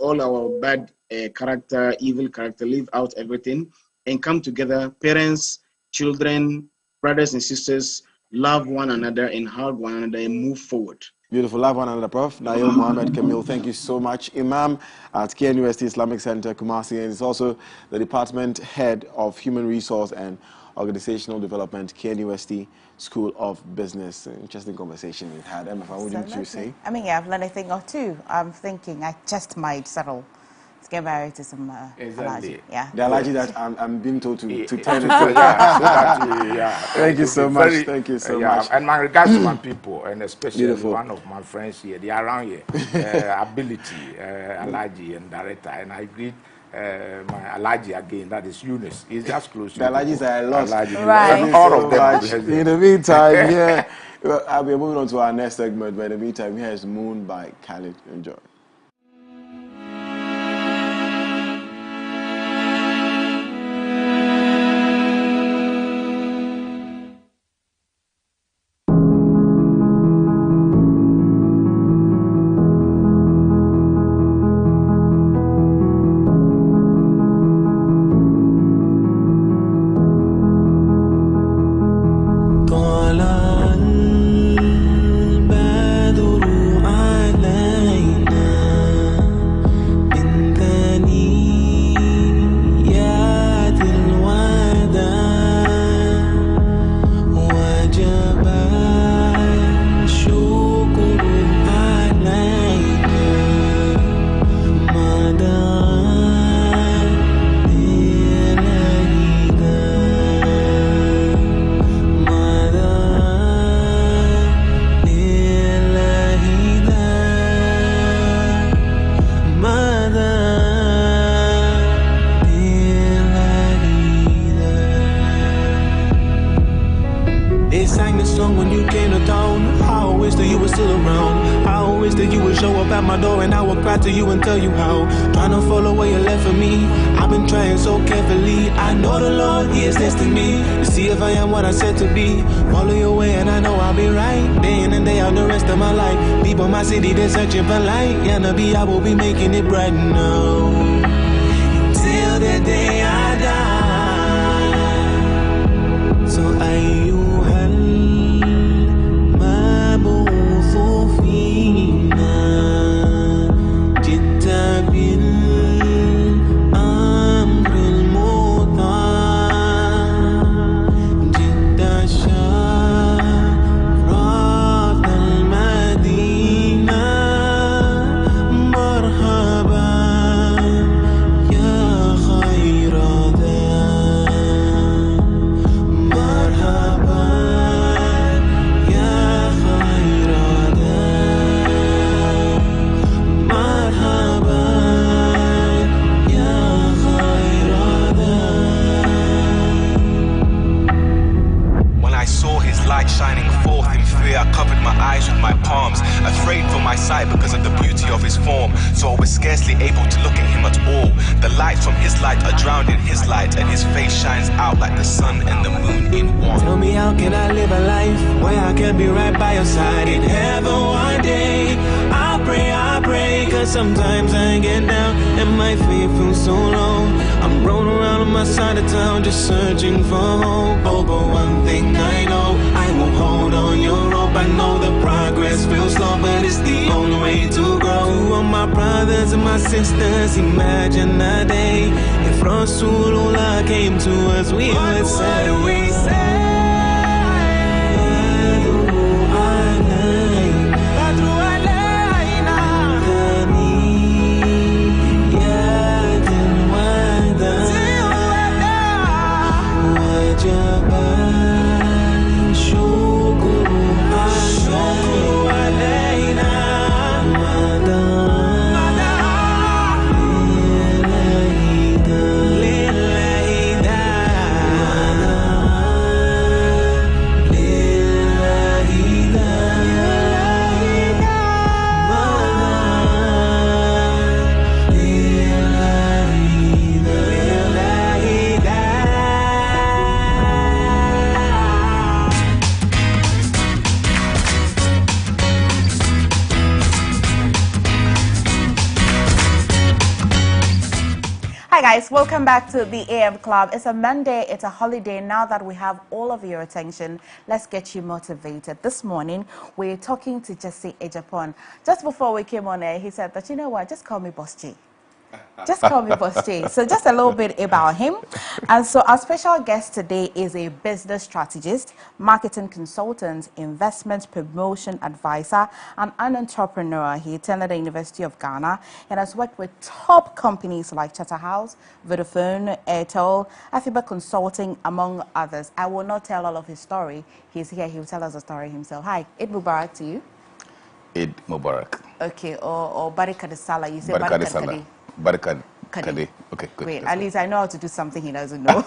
all our bad character, evil character, live out everything and come together, parents, children, brothers and sisters, love one another and hug one another and move forward. Beautiful. Love one another, Prof. Nail Mohammed Kamil, thank you so much. Imam at KNUST Islamic Center, Kumasi, and is also the Department Head of Human Resource and Organizational Development, KNUST School of Business. Interesting conversation we've had. Emma, what would you say? I mean, yeah, I've learned a thing or two. I'm thinking I just might settle to get married to some allergy. Yeah. The allergy that I'm being told to turn it. Thank you so much. Thank you so much. And my regards to my people, and especially one of my friends here, they are around here, ability, allergy, and director, and I greet my allergy again, that is Eunice. He's just close to the allergies are lost. Right. All of them. In the meantime, yeah, I'll be moving on to our next segment, but in the meantime, here is Moon by Khalid. Enjoy. City, they're searching for light. Yeah, Nabi, I will be making it bright now. Till the day I die. So ayyuhal mab'uthu fina jitta bil amril muta' jitta shafrat al-madina. Shining forth in fear, I covered my eyes with my palms, afraid for my sight because of the beauty of his form. So I was scarcely able to look at him at all. The light from his light are drowned in his light, and his face shines out like the sun and the moon in one. Tell me, how can I live a life where I can be right by your side in heaven one day? I pray, cause sometimes I get down and my faith feels so low. I'm rolling around on my side of town just searching for hope. Oh, but one thing I know, I will hold on your rope. I know the progress feels slow, but it's the only way to grow. To all my brothers and my sisters, imagine a day if Rasulullah came to us, we would say, what do we say? وجبال شكر علينا Hi guys, welcome back to the AM Club. It's a Monday, it's a holiday. Now that we have all of your attention, let's get you motivated. This morning, we're talking to Jesse Ejapon. Just before we came on air, he said that, you know what, just call me Boss G. Just call me Boss J. So just a little bit about him. And so our special guest today is a business strategist, marketing consultant, investment promotion advisor, and an entrepreneur. He attended the University of Ghana and has worked with top companies like Charterhouse, Vodafone, Airtel, Afiba Consulting, among others. I will not tell all of his story. He's here. He will tell us the story himself. Hi, Eid Mubarak to you. Eid Mubarak. Okay, or Barikad Salah. You say Barikad Barikad Salah. Kadi. Barikad Kadi. Okay, good. Great. At least I know how to do something he doesn't know.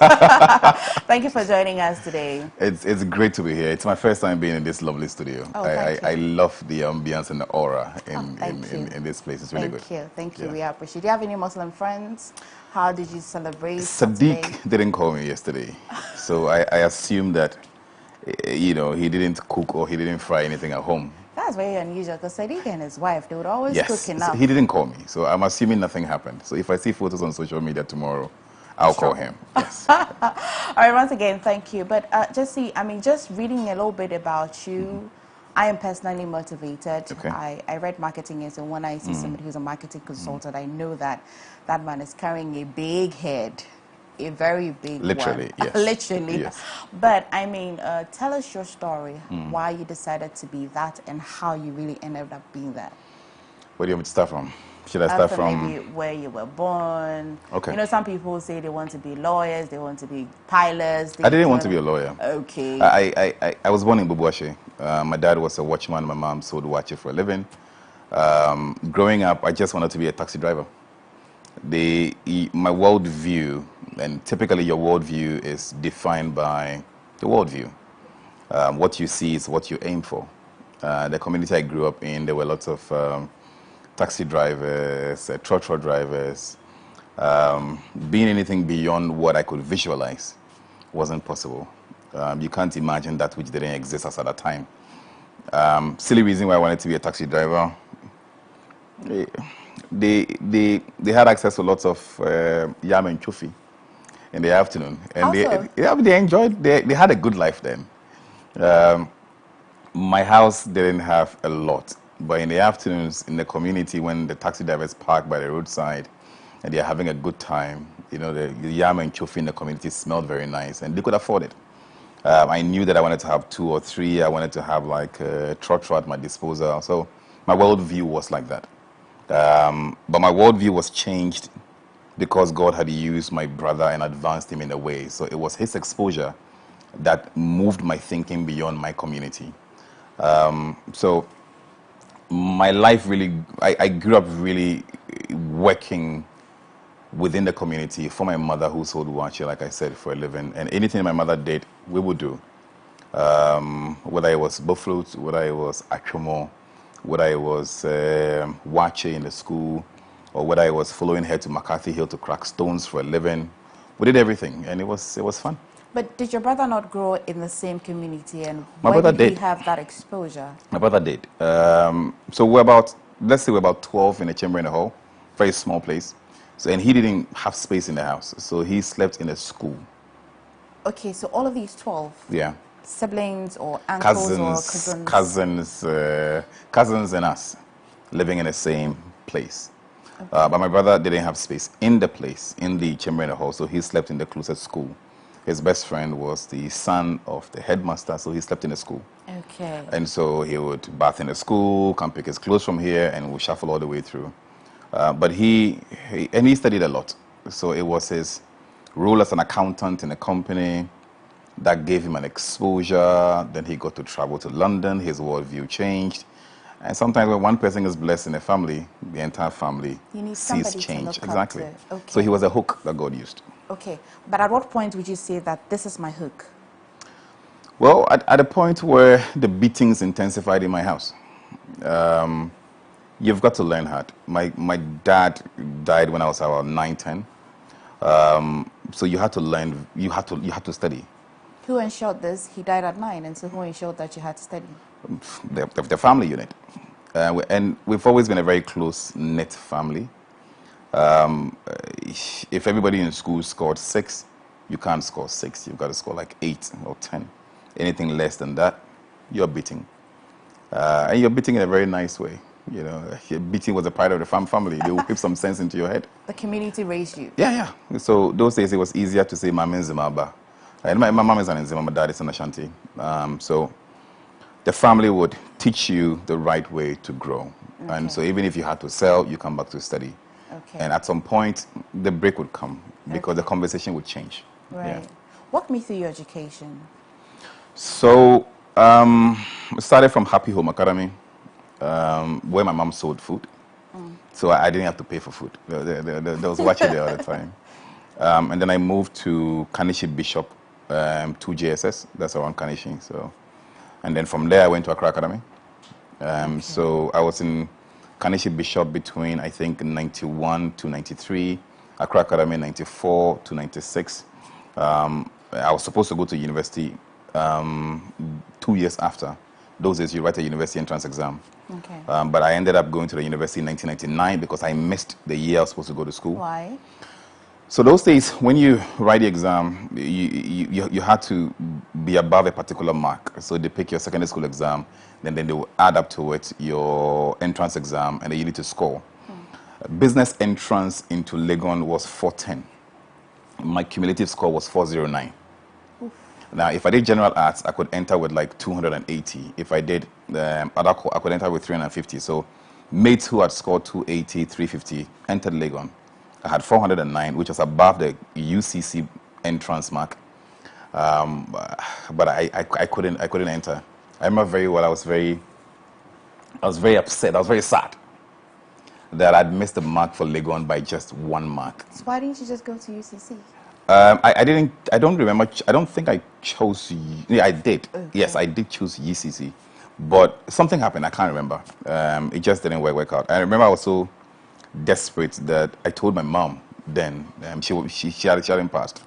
Thank you for joining us today. It's great to be here. It's my first time being in this lovely studio. Oh, thank you. I love the ambience and the aura in this place. It's really Thank good. you. Thank you. Yeah. We appreciate it. Do you have any Muslim friends? How did you celebrate Saturday? Sadiq didn't call me yesterday. So I assumed that, you know, he didn't cook or he didn't fry anything at home. That's very unusual because Sadiq and his wife, they would always cook Yes, enough. so he didn't call me. So I'm assuming nothing happened. So if I see photos on social media tomorrow, I'll call him. Yes. All right, once again, thank you. But Jesse, I mean, just reading a little bit about you, I am personally motivated. Okay. I read marketing, and so when I see somebody who's a marketing consultant, I know that that man is carrying a big head, a very big Literally, one. yes. Literally. Yes. But, I mean, tell us your story, why you decided to be that and how you really ended up being that. Where do you want me to start from? Should I start from maybe where you were born? Okay. You know, some people say they want to be lawyers, they want to be pilots. I didn't want to be a lawyer. Okay. I was born in Bubuashi. My dad was a watchman. My mom sold watches for a living. Growing up, I just wanted to be a taxi driver. My worldview, and typically your worldview is defined by the worldview. What you see is what you aim for. The community I grew up in, there were lots of taxi drivers, trotro drivers. Being anything beyond what I could visualize wasn't possible. You can't imagine that which didn't exist as at that time. Silly reason why I wanted to be a taxi driver. They had access to lots of yam and chufi in the afternoon, and they enjoyed. They had a good life then. My house didn't have a lot, but in the afternoons in the community, when the taxi drivers park by the roadside and they're having a good time, you know, the yam and chufi in the community smelled very nice, and they could afford it. I knew that I wanted to have 2 or 3. I wanted to have like a trotro at my disposal. So my worldview was like that. But my worldview was changed because God had used my brother and advanced him in a way. So it was his exposure that moved my thinking beyond my community. So my life really, I grew up really working within the community for my mother, who sold wachi, like I said, for a living. And anything my mother did, we would do. Whether it was buffalo, whether it was achomo, whether it was wachi in the school, or whether I was following her to McCarthy Hill to crack stones for a living. We did everything, and it was fun. But did your brother not grow in the same community, and My why brother did he did. have that exposure? My brother did. So we're about, let's say we're about 12 in a chamber in a hall, very small place. So, and he didn't have space in the house, so he slept in a school. Okay, so all of these 12? Yeah. Siblings or uncles or cousins? Cousins and us living in the same place. Okay. But my brother didn't have space in the place, in the chamber in the hall, so he slept in the closest school. His best friend was the son of the headmaster, so he slept in the school. Okay. And so he would bath in the school, come pick his clothes from here, and would shuffle all the way through. But he studied a lot. So it was his role as an accountant in a company. That gave him an exposure. Then he got to travel to London. His worldview changed. And sometimes when one person is blessed in a family, the entire family You need sees somebody to change. look up Exactly. to. Okay. So he was a hook that God used. Okay, but at what point would you say that this is my hook? Well, at a point where the beatings intensified in my house. You've got to learn hard. My dad died when I was about 9, 10. So you had to learn, you had to study. Who ensured this? He died at 9, and so who ensured that you had to study? The family unit. And we've always been a very close-knit family. If everybody in school scored 6, you can't score 6. You've got to score like 8 or 10. Anything less than that, you're beating. And you're beating in a very nice way. You know, beating was a part of the family. They will whip some sense into your head. The community raised you. Yeah. So those days it was easier to say Mama in Zimbabwe. And my mom is an Nzima, my dad is an Ashanti. So the family would teach you the right way to grow. Okay. And so even if you had to sell, you come back to study. Okay. And at some point, the break would come because the conversation would change. Right. Yeah. Walk me through your education. So started from Happy Home Academy, where my mom sold food. So I didn't have to pay for food. There was watching there all the time. And then I moved to Kanishi Bishop, 2 JSS. That's around Kanishi. So, and then from there I went to Accra Academy. So I was in Kanishi Bishop between I think 91 to 93, Accra Academy 94 to 96. I was supposed to go to university 2 years after. Those days you write a university entrance exam. Okay. But I ended up going to the university in 1999 because I missed the year I was supposed to go to school. Why? So those days, when you write the exam, you had to be above a particular mark. So they pick your secondary school exam, then they will add up to it your entrance exam, and then you need to score. Business entrance into Legon was 410. My cumulative score was 409. Oof. Now, if I did general arts, I could enter with like 280. If I did other, I could enter with 350. So mates who had scored 280, 350 entered Legon. I had 409, which was above the UCC entrance mark, but I couldn't enter. I remember very well. I was very upset. I was very sad that I'd missed the mark for Legon by just 1 mark. So why didn't you just go to UCC? I didn't. I don't remember. I don't think I chose. Yeah, I did. Okay. Yes, I did choose UCC, but something happened. I can't remember. It just didn't work out. I remember I was so desperate that I told my mom then, she hadn't passed.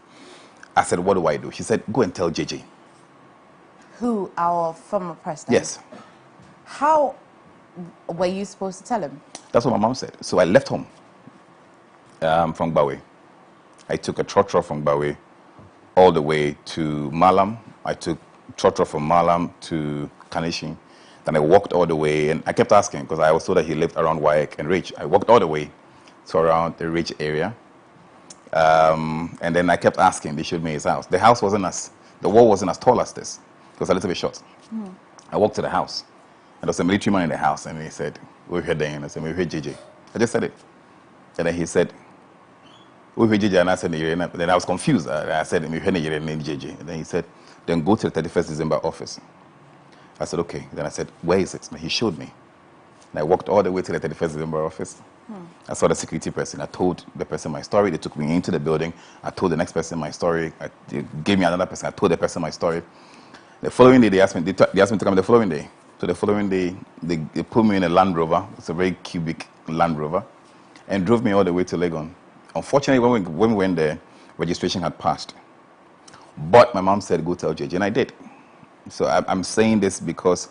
I said, what do I do? She said, go and tell JJ. Who, our former president? Yes. How were you supposed to tell him? That's what my mom said. So I left home from Bawe. I took a trotro from Bawe all the way to Malam. I took trotro from Malam to Kanishi. Then I walked all the way, and I kept asking because I was told that he lived around Waik and Ridge. I walked all the way to around the Ridge area, and then I kept asking. They showed me his house. The house wasn't the wall wasn't as tall as this. It was a little bit short. I walked to the house, and there was a military man in the house, and he said, "We're here, Dan." I said, "We're here, JJ." I just said it, and then he said, "We're here, JJ," and I said, then I was confused. I said, "We're here, JJ," and then he said, "Then go to the 31st December office." I said, okay. Then I said, where is it? And he showed me. And I walked all the way to the 31st December office. I saw the security person. I told the person my story. They took me into the building. I told the next person my story. They gave me another person. I told the person my story. The following day, they asked me to come the following day. So the following day, they put me in a Land Rover. It's a very cubic Land Rover. And drove me all the way to Legon. Unfortunately, when we went there, registration had passed. But my mom said, go tell JJ. And I did. So I'm saying this because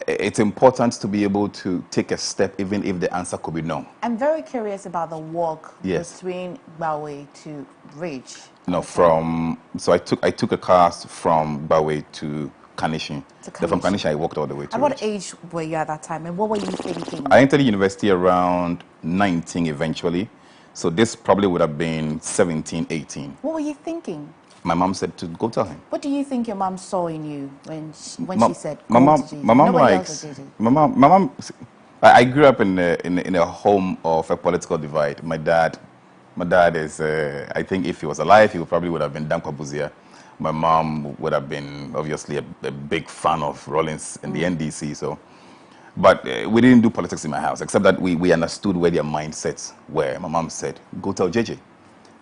it's important to be able to take a step even if the answer could be no. I'm very curious about the walk between Bawe to Ridge. No, so I took a car from Bawe to Kanishi. Then from Kanishi I walked all the way to At what age were you at that time, and what were you thinking? I entered the university around 19 eventually. So this probably would have been 17, 18. What were you thinking? My mom said to go tell him. What do you think your mom saw in you when she said, my mom likes, my mom, I grew up in a home of a political divide. My dad is, I think if he was alive, he probably would have been Dankwa Buzia. My mom would have been obviously a big fan of Rollins in the NDC. So, but we didn't do politics in my house, except that we understood where their mindsets were. My mom said, "Go tell JJ,"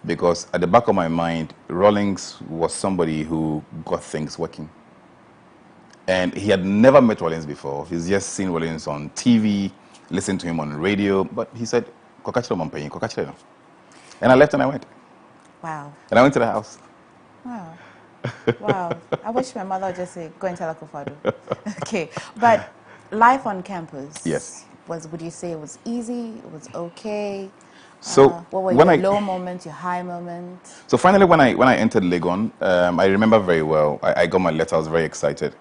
because at the back of my mind, Rollins was somebody who got things working. And he had never met Rollins before. He's just seen Rollins on TV, listened to him on radio. But he said, "Kokachiro Mampeyin, Kokachiro." And I left and I went. Wow. And I went to the house. Wow. Wow. I wish my mother would just say, "Go and tell Akufo-Addo." Okay. But life on campus. Yes. Would you say it was easy? It was okay? So what were when your low moments, your high moments? So finally, when I entered Legon, I remember very well. I got my letter. I was very excited.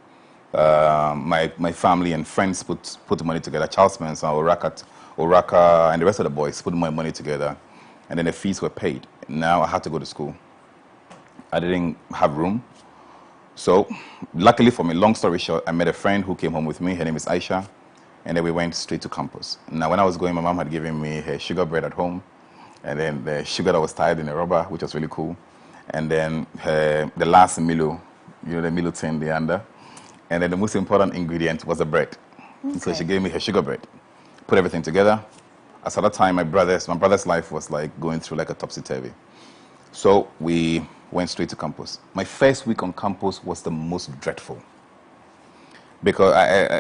My family and friends put money together. Charles Spencer, Oraka, and the rest of the boys put my money together, and then the fees were paid. Now I had to go to school. I didn't have room. So luckily for me, long story short, I met a friend who came home with me. Her name is Aisha, and then we went straight to campus. Now when I was going, my mom had given me her sugar bread at home, and then the sugar that was tied in a rubber, which was really cool, and then the last Milo, the Milo tin, the under, and then the most important ingredient was the bread. Okay. So she gave me her sugar bread, put everything together. As at that time, my brother's life was like going through like a topsy-turvy. So we went straight to campus. My first week on campus was the most dreadful. Because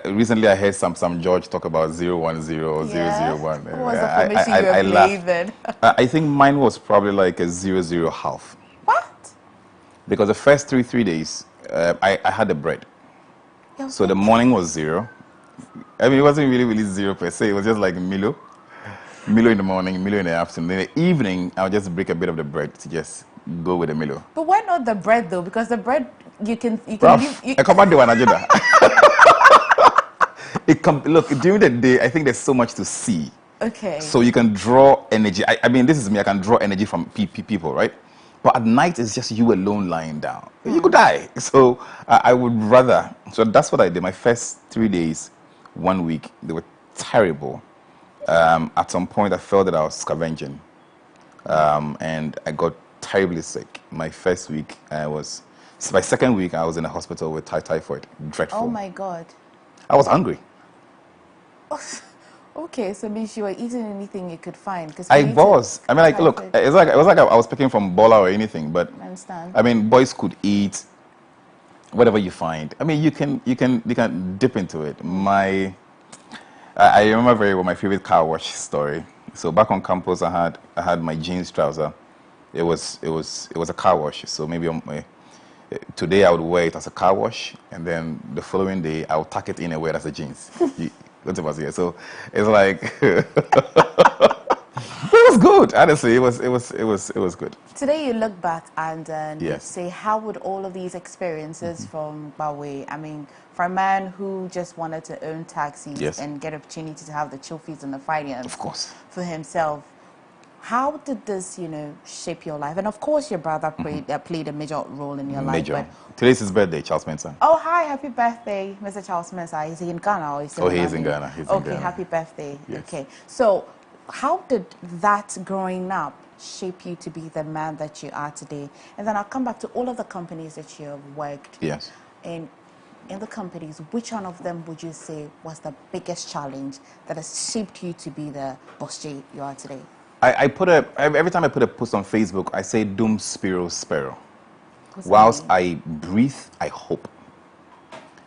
recently I heard some George talk about 010, 001. What was the formation you were playing then? I think mine was probably like a 00 half. What? Because the first three days, I had the bread. So the morning was 0. I mean, it wasn't really 0 per se. It was just like Milo. Milo in the morning, Milo in the afternoon. In the evening, I'll just break a bit of the bread to just go with the Milo. But why not the bread though? Because the bread, you can I come back to one agenda. Look, during the day, I think there's so much to see. Okay. So you can draw energy. I mean, this is me. I can draw energy from people, right? But at night, it's just you alone lying down. You could die. So I would rather. So that's what I did. My first 3 days, 1 week, they were terrible. At some point, I felt that I was scavenging. And I got terribly sick. My first week, my second week, I was in a hospital with typhoid. Dreadful. Oh my God. I was hungry. Okay, so means you were eating anything you could find. I was. I mean, like, look, it was like I was picking from Bola or anything, but I understand. I mean, boys could eat whatever you find. I mean, you can dip into it. I remember very well my favorite car wash story. So back on campus, I had my jeans trouser. It was a car wash. So maybe today I would wear it as a car wash, and then the following day I would tuck it in and wear it as a jeans. So it's like it was good. Honestly, it was good. Today you look back and you Yes. say, how would all of these experiences from Bawe, I mean, for a man who just wanted to own taxis Yes. and get opportunity to have the trophies and the finance, of course, for himself, how did this, shape your life? And of course, your brother played a major role in your life. But today's his birthday, Charles Manson. oh, hi, happy birthday, Mr. Charles Mensah. Is he in Ghana or is he Oh, he is in Ghana. He's in okay, Ghana. happy birthday. Yes. Okay, so how did that growing up shape you to be the man that you are today? And then I'll come back to all of the companies that you have worked. Yes. In the companies, which one of them would you say was the biggest challenge that has shaped you to be the boss J you are today? Every time I put a post on Facebook, I say Doom Spiro Sparrow. Whilst I breathe, I hope.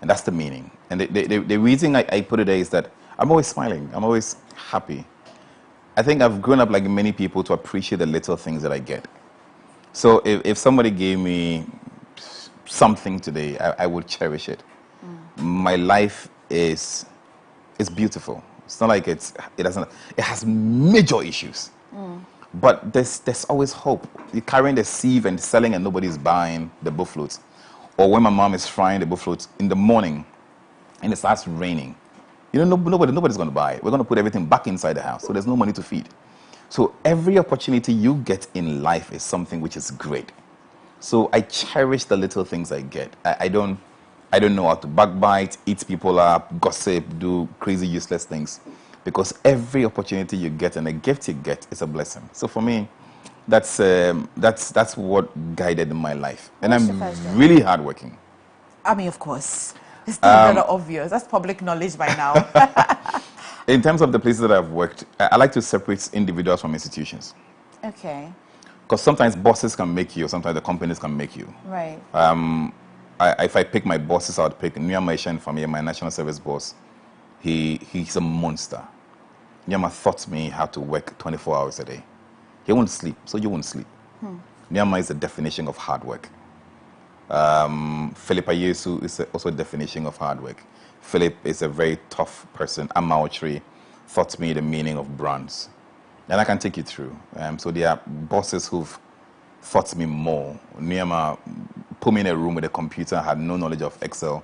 And that's the meaning. And the reason I put it there is that I'm always smiling. I'm always happy. I think I've grown up like many people to appreciate the little things that I get. So if somebody gave me something today, I would cherish it. My life is beautiful. It's not like it has major issues. But there's always hope. You're carrying the sieve and selling and nobody's buying the buffaloes. Or when my mom is frying the buffaloes in the morning and it starts raining, nobody's going to buy it. We're going to put everything back inside the house, so there's no money to feed. So every opportunity you get in life is something which is great. So I cherish the little things I get. I don't know how to backbite, eat people up, gossip, do crazy useless things. Because every opportunity you get and a gift you get is a blessing. So for me, That's what guided my life, and What's I'm your first job? really hardworking. I mean, of course. It's not very obvious. That's public knowledge by now. In terms of the places that I've worked, I like to separate individuals from institutions. Okay. Because sometimes bosses can make you, sometimes the companies can make you. Right. If I pick my bosses, I would pick Nyama Ishan for me, my national service boss. He's a monster. Nyama taught me how to work 24 hours a day. He won't sleep, so you won't sleep. Nyama is the definition of hard work. Philip Ayesu is also a definition of hard work. Philip is a very tough person. Amaochri taught me the meaning of brands. And I can take you through. So there are bosses who've taught me more. Nyama put me in a room with a computer, had no knowledge of Excel.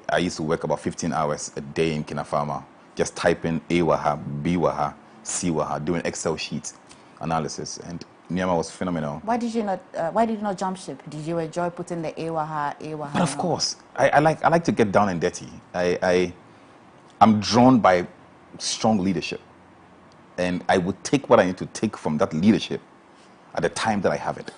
I used to work about 15 hours a day in Kinafama, just typing A waha, B waha, C waha, doing Excel sheets analysis. And Nyama was phenomenal. Why did you not jump ship? Did you enjoy putting the Awaha? But of course, I like to get down and dirty. I'm drawn by strong leadership, and I would take what I need to take from that leadership at the time that I have it.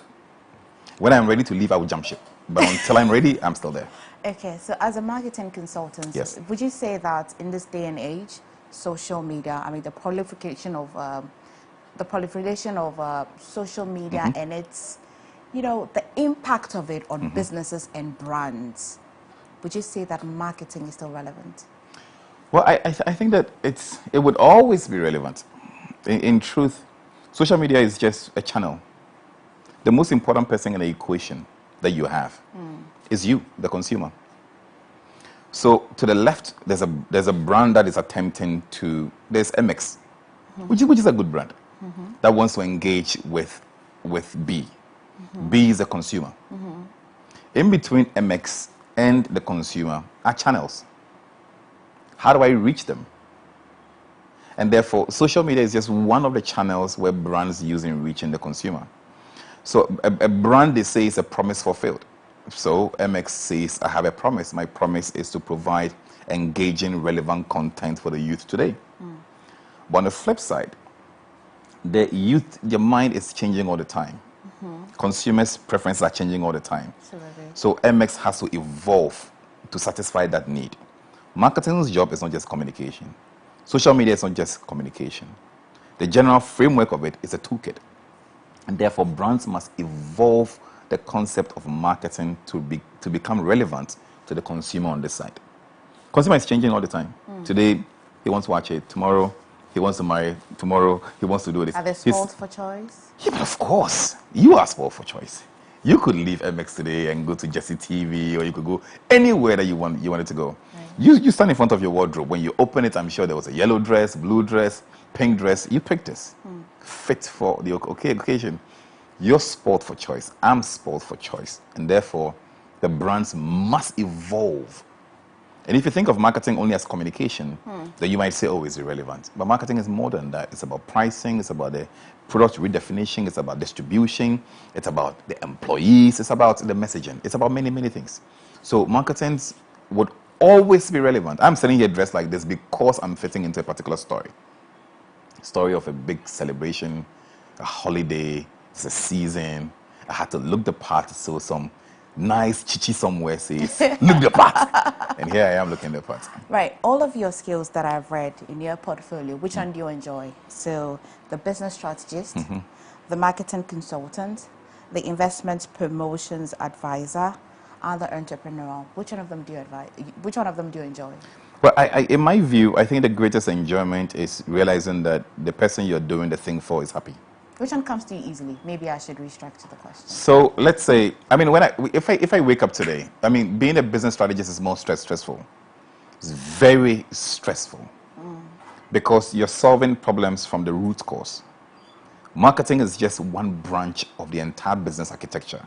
When I'm ready to leave, I will jump ship. But until I'm ready, I'm still there. Okay, so as a marketing consultant, Yes. would you say that in this day and age, social media, I mean the proliferation of social media and its, the impact of it on businesses and brands, would you say that marketing is still relevant? Well, I think that it would always be relevant. In truth, social media is just a channel. The most important person in the equation that you have is you, the consumer. So to the left, there's a brand that is attempting to, there's MX, which is a good brand, that wants to engage with B. B is a consumer. In between MX and the consumer are channels. How do I reach them? And therefore, social media is just one of the channels where brands use in reaching the consumer. So a brand, they say, is a promise fulfilled. So MX says, I have a promise. My promise is to provide engaging, relevant content for the youth today. But on the flip side, the youth, their mind is changing all the time. Consumers' preferences are changing all the time. Absolutely. So MX has to evolve to satisfy that need. Marketing's job is not just communication. Social media is not just communication. The general framework of it is a toolkit. And therefore, brands must evolve the concept of marketing to become relevant to the consumer on this side. Consumer is changing all the time. Today, he wants to watch it. Tomorrow, he wants to marry. Tomorrow, he wants to do this. Are they spoiled for choice? Yeah, but of course. You are spoiled for choice. You could leave MX today and go to Jesse TV, or you could go anywhere that you wanted to go. Right. You stand in front of your wardrobe. When you open it, I'm sure there was a yellow dress, blue dress, pink dress. You picked this. Fit for the occasion. You're spoiled for choice. I'm spoiled for choice. And therefore, the brands must evolve. And if you think of marketing only as communication, then you might say, oh, it's irrelevant. But marketing is more than that. It's about pricing. It's about the product redefinition. It's about distribution. It's about the employees. It's about the messaging. It's about many, many things. So marketing would always be relevant. I'm sitting here dressed like this because I'm fitting into a particular story. Story of a big celebration, a holiday, it's a season. I had to look the part, so some nice chichi somewhere says, look the part. And here I am looking the part. Right. All of your skills that I've read in your portfolio, which one do you enjoy? So the business strategist, the marketing consultant, the investment promotions advisor, and the entrepreneur. Which one of them do you enjoy? Well, in my view, I think the greatest enjoyment is realizing that the person you're doing the thing for is happy. Which one comes to you easily? Maybe I should restructure the question. So let's say, I mean, if I wake up today, I mean, being a business strategist is more stressful. It's very stressful because you're solving problems from the root cause. Marketing is just one branch of the entire business architecture.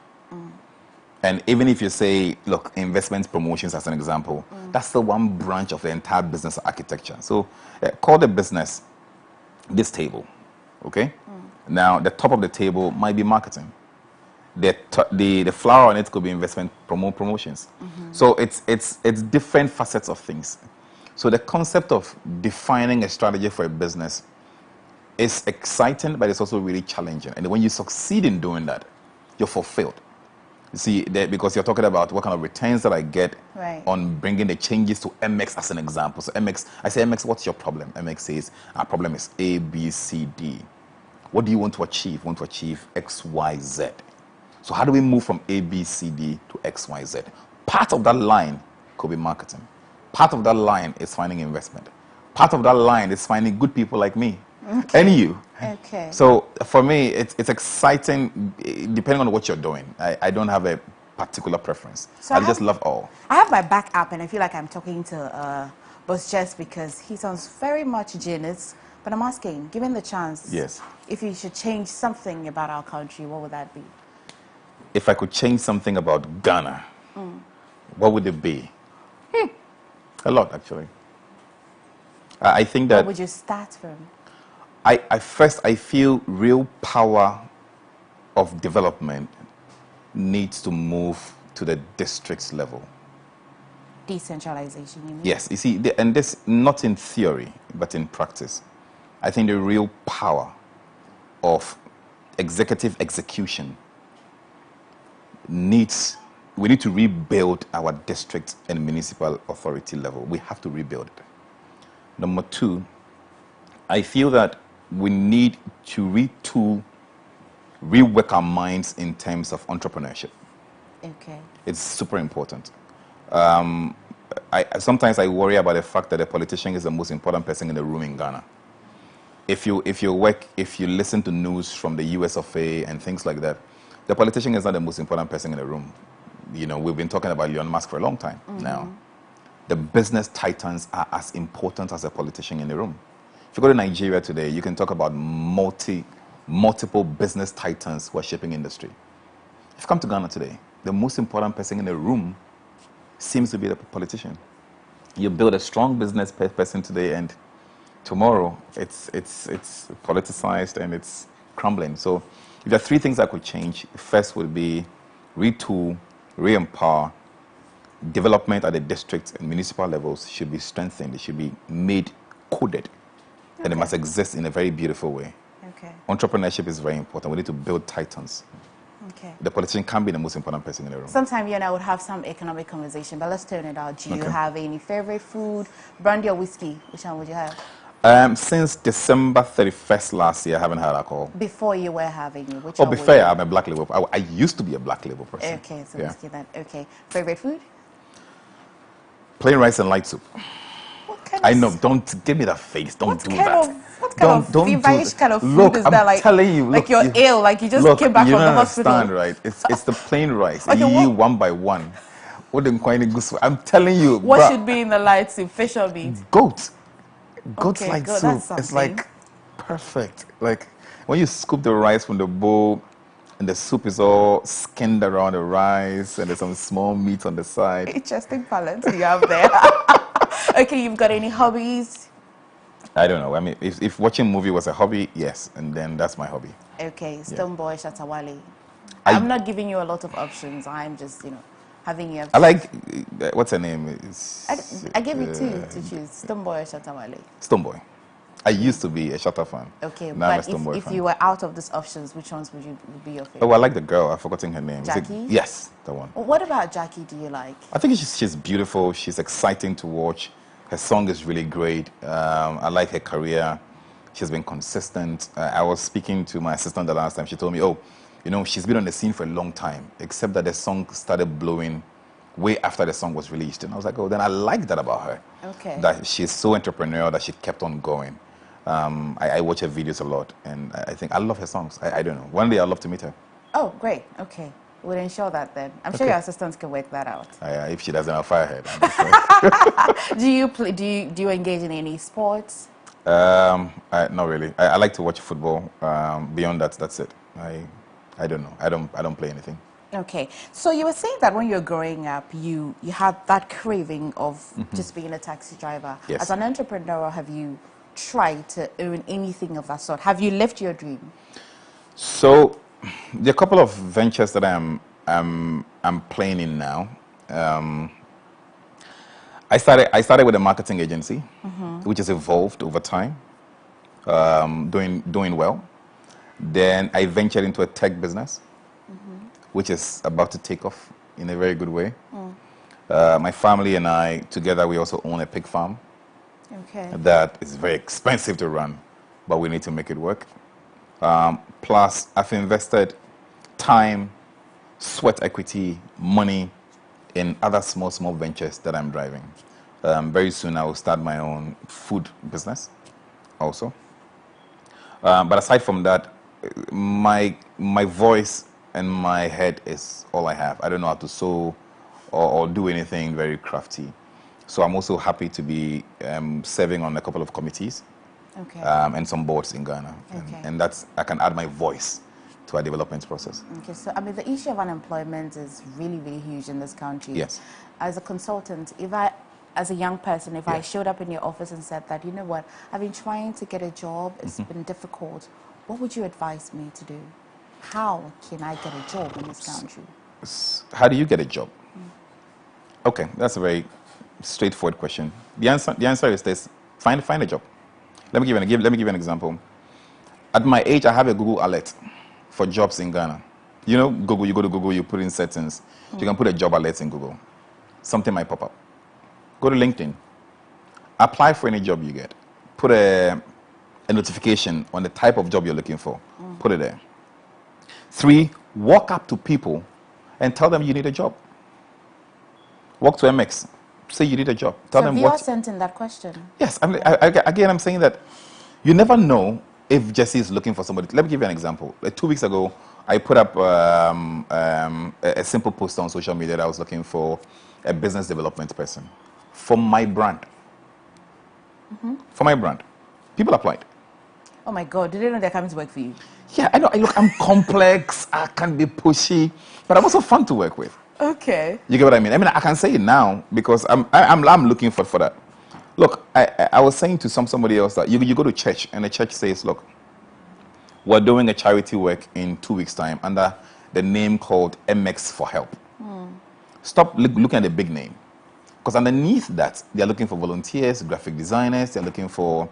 And even if you say, look, investment promotions as an example, that's the one branch of the entire business architecture. So call the business this table, okay? Now, the top of the table might be marketing. The flower on it could be investment promotions. So it's different facets of things. So the concept of defining a strategy for a business It's exciting, but it's also really challenging. And when you succeed in doing that, you're fulfilled. You see, because you're talking about what kind of returns that I get on bringing the changes to MX as an example. So MX, I say, MX, what's your problem? MX says, our problem is A, B, C, D. What do you want to achieve? You want to achieve X, Y, Z. So how do we move from A, B, C, D to X, Y, Z? Part of that line could be marketing. Part of that line is finding investment. Part of that line is finding good people like me and you. Okay. So for me, it's exciting depending on what you're doing. I don't have a particular preference. So I just love all. I have my back up and I feel like I'm talking to Boss Jess because he sounds very much genius. But I'm asking, given the chance, Yes. if you should change something about our country, what would that be? If I could change something about Ghana, what would it be? A lot, actually. I think that... Where would you start from? First, I feel real power of development needs to move to the districts level. Decentralization, you mean? Yes, you see, and this not in theory, but in practice. I think the real power of executive execution we need to rebuild our district and municipal authority level. We have to rebuild it. Number two, I feel that we need to rework our minds in terms of entrepreneurship. Okay. It's super important. Sometimes I worry about the fact that the politician is the most important person in the room in Ghana. If you listen to news from the US of A and things like that, the politician is not the most important person in the room. You know, we've been talking about Elon Musk for a long time now. The business titans are as important as a politician in the room. If you go to Nigeria today, you can talk about multiple business titans who are shaping industry. If you come to Ghana today, the most important person in the room seems to be the politician. You build a strong business person today, and tomorrow it's politicized and it's crumbling. So if there are three things I could change, first would be retool, re-empower. Development at the district and municipal levels should be strengthened. It should be made coded. And it must exist in a very beautiful way. Okay. Entrepreneurship is very important. We need to build titans. Okay. The politician can be the most important person in the room. Sometime you and I would have some economic conversation, but let's turn it out. Do you have any favorite food, brandy or whiskey? Which one would you have? Since December 31st last year, I haven't had alcohol. Before you were having it, which Oh, one be would fair, you? I'm a black label. I used to be a black label person. Okay, so Yeah. whiskey then. Okay. Favorite food? Plain rice and light soup. I know. Don't give me that face. Don't do that. What kind of feverish kind of food look, is I'm that? Like, telling you. like Look, you're ill, like you just look, came back you from the don't hospital. understand, right? It's the plain rice. Okay, You eat one by one. I'm telling you. What bruh, should be in the light soup? Fish or meat? Goat. Goat's Okay, like goat, soup. that's It's something. like perfect. Like when you scoop the rice from the bowl and the soup is all skinned around the rice and there's some small meat on the side. Interesting balance you have there. Okay, you've got any hobbies? I don't know. I mean, if watching movie was a hobby, yes, and then that's my hobby. Okay, Stoneboy, Shatawale. I'm not giving you a lot of options. I'm just, having you. I like, what's her name? I gave you two to choose, Stoneboy or Shatawale. Stoneboy. I used to be a Shatta fan. Okay, now I'm a but Stoneboy if fan. you were out of these options, which ones would be your favorite? Oh, I like the girl. I've forgotten her name. Is it- Jackie? yes, the one. What about Jackie do you like? I think she's beautiful. She's exciting to watch. Her song is really great. I like her career. She's been consistent. I was speaking to my assistant the last time. She told me, she's been on the scene for a long time, except that the song started blowing way after the song was released. And I was like, then I like that about her. Okay. That she's so entrepreneurial that she kept on going. I watch her videos a lot, and I think I love her songs. I don't know. One day I'd love to meet her. Oh, great. Okay. We'll ensure that then. I'm sure Okay. your assistants can work that out. If she doesn't, I'll fire her. Do you engage in any sports? Not really. I like to watch football. Beyond that, that's it. I don't know. I don't play anything. Okay. So you were saying that when you were growing up, you had that craving of just being a taxi driver. Yes. As an entrepreneur, have you tried to earn anything of that sort? Have you lived your dream? So, there are a couple of ventures that I'm playing in now. I started with a marketing agency, which has evolved over time. doing well. Then I ventured into a tech business, which is about to take off in a very good way. My family and I, together, we also own a pig farm. Okay. That is very expensive to run, but we need to make it work. Plus, I've invested time, sweat equity, money in other small ventures that I'm driving. Very soon, I will start my own food business also. But aside from that, my voice and my head is all I have. I don't know how to sew or do anything very crafty. So I'm also happy to be serving on a couple of committees and some boards in Ghana. And that's, I can add my voice to our development process. Okay, so I mean, the issue of unemployment is really, really huge in this country. Yes. As a consultant, as a young person, if I showed up in your office and said that, you know what, I've been trying to get a job, it's been difficult, what would you advise me to do? How can I get a job in this country? How do you get a job? Okay, that's a very straightforward question. The answer is this: find a job. Let me give you an example. At my age, I have a Google alert for jobs in Ghana. You know, Google. You go to Google, you put in settings. You can put a job alert in Google. Something might pop up. Go to LinkedIn. Apply for any job you get. Put a notification on the type of job you're looking for. Put it there. 3, walk up to people and tell them you need a job. Walk to MX. Say you need a job. Tell them what. So you are sent in that question. Yes. Again, I'm saying that you never know if Jesse is looking for somebody. Let me give you an example. 2 weeks ago, I put up a simple post on social media that I was looking for a business development person for my brand. For my brand. People applied. Oh my God, did they know they're coming to work for you? Yeah, I know. Look, I'm complex, I can be pushy, but I'm also fun to work with. Okay. You get what I mean? I mean, I can say it now because I'm looking for that. Look, I was saying to somebody else that you go to church and the church says, look, we're doing a charity work in 2 weeks' time under the name called MX for Help. Stop looking at the big name. Because underneath that, they're looking for volunteers, graphic designers, they're looking for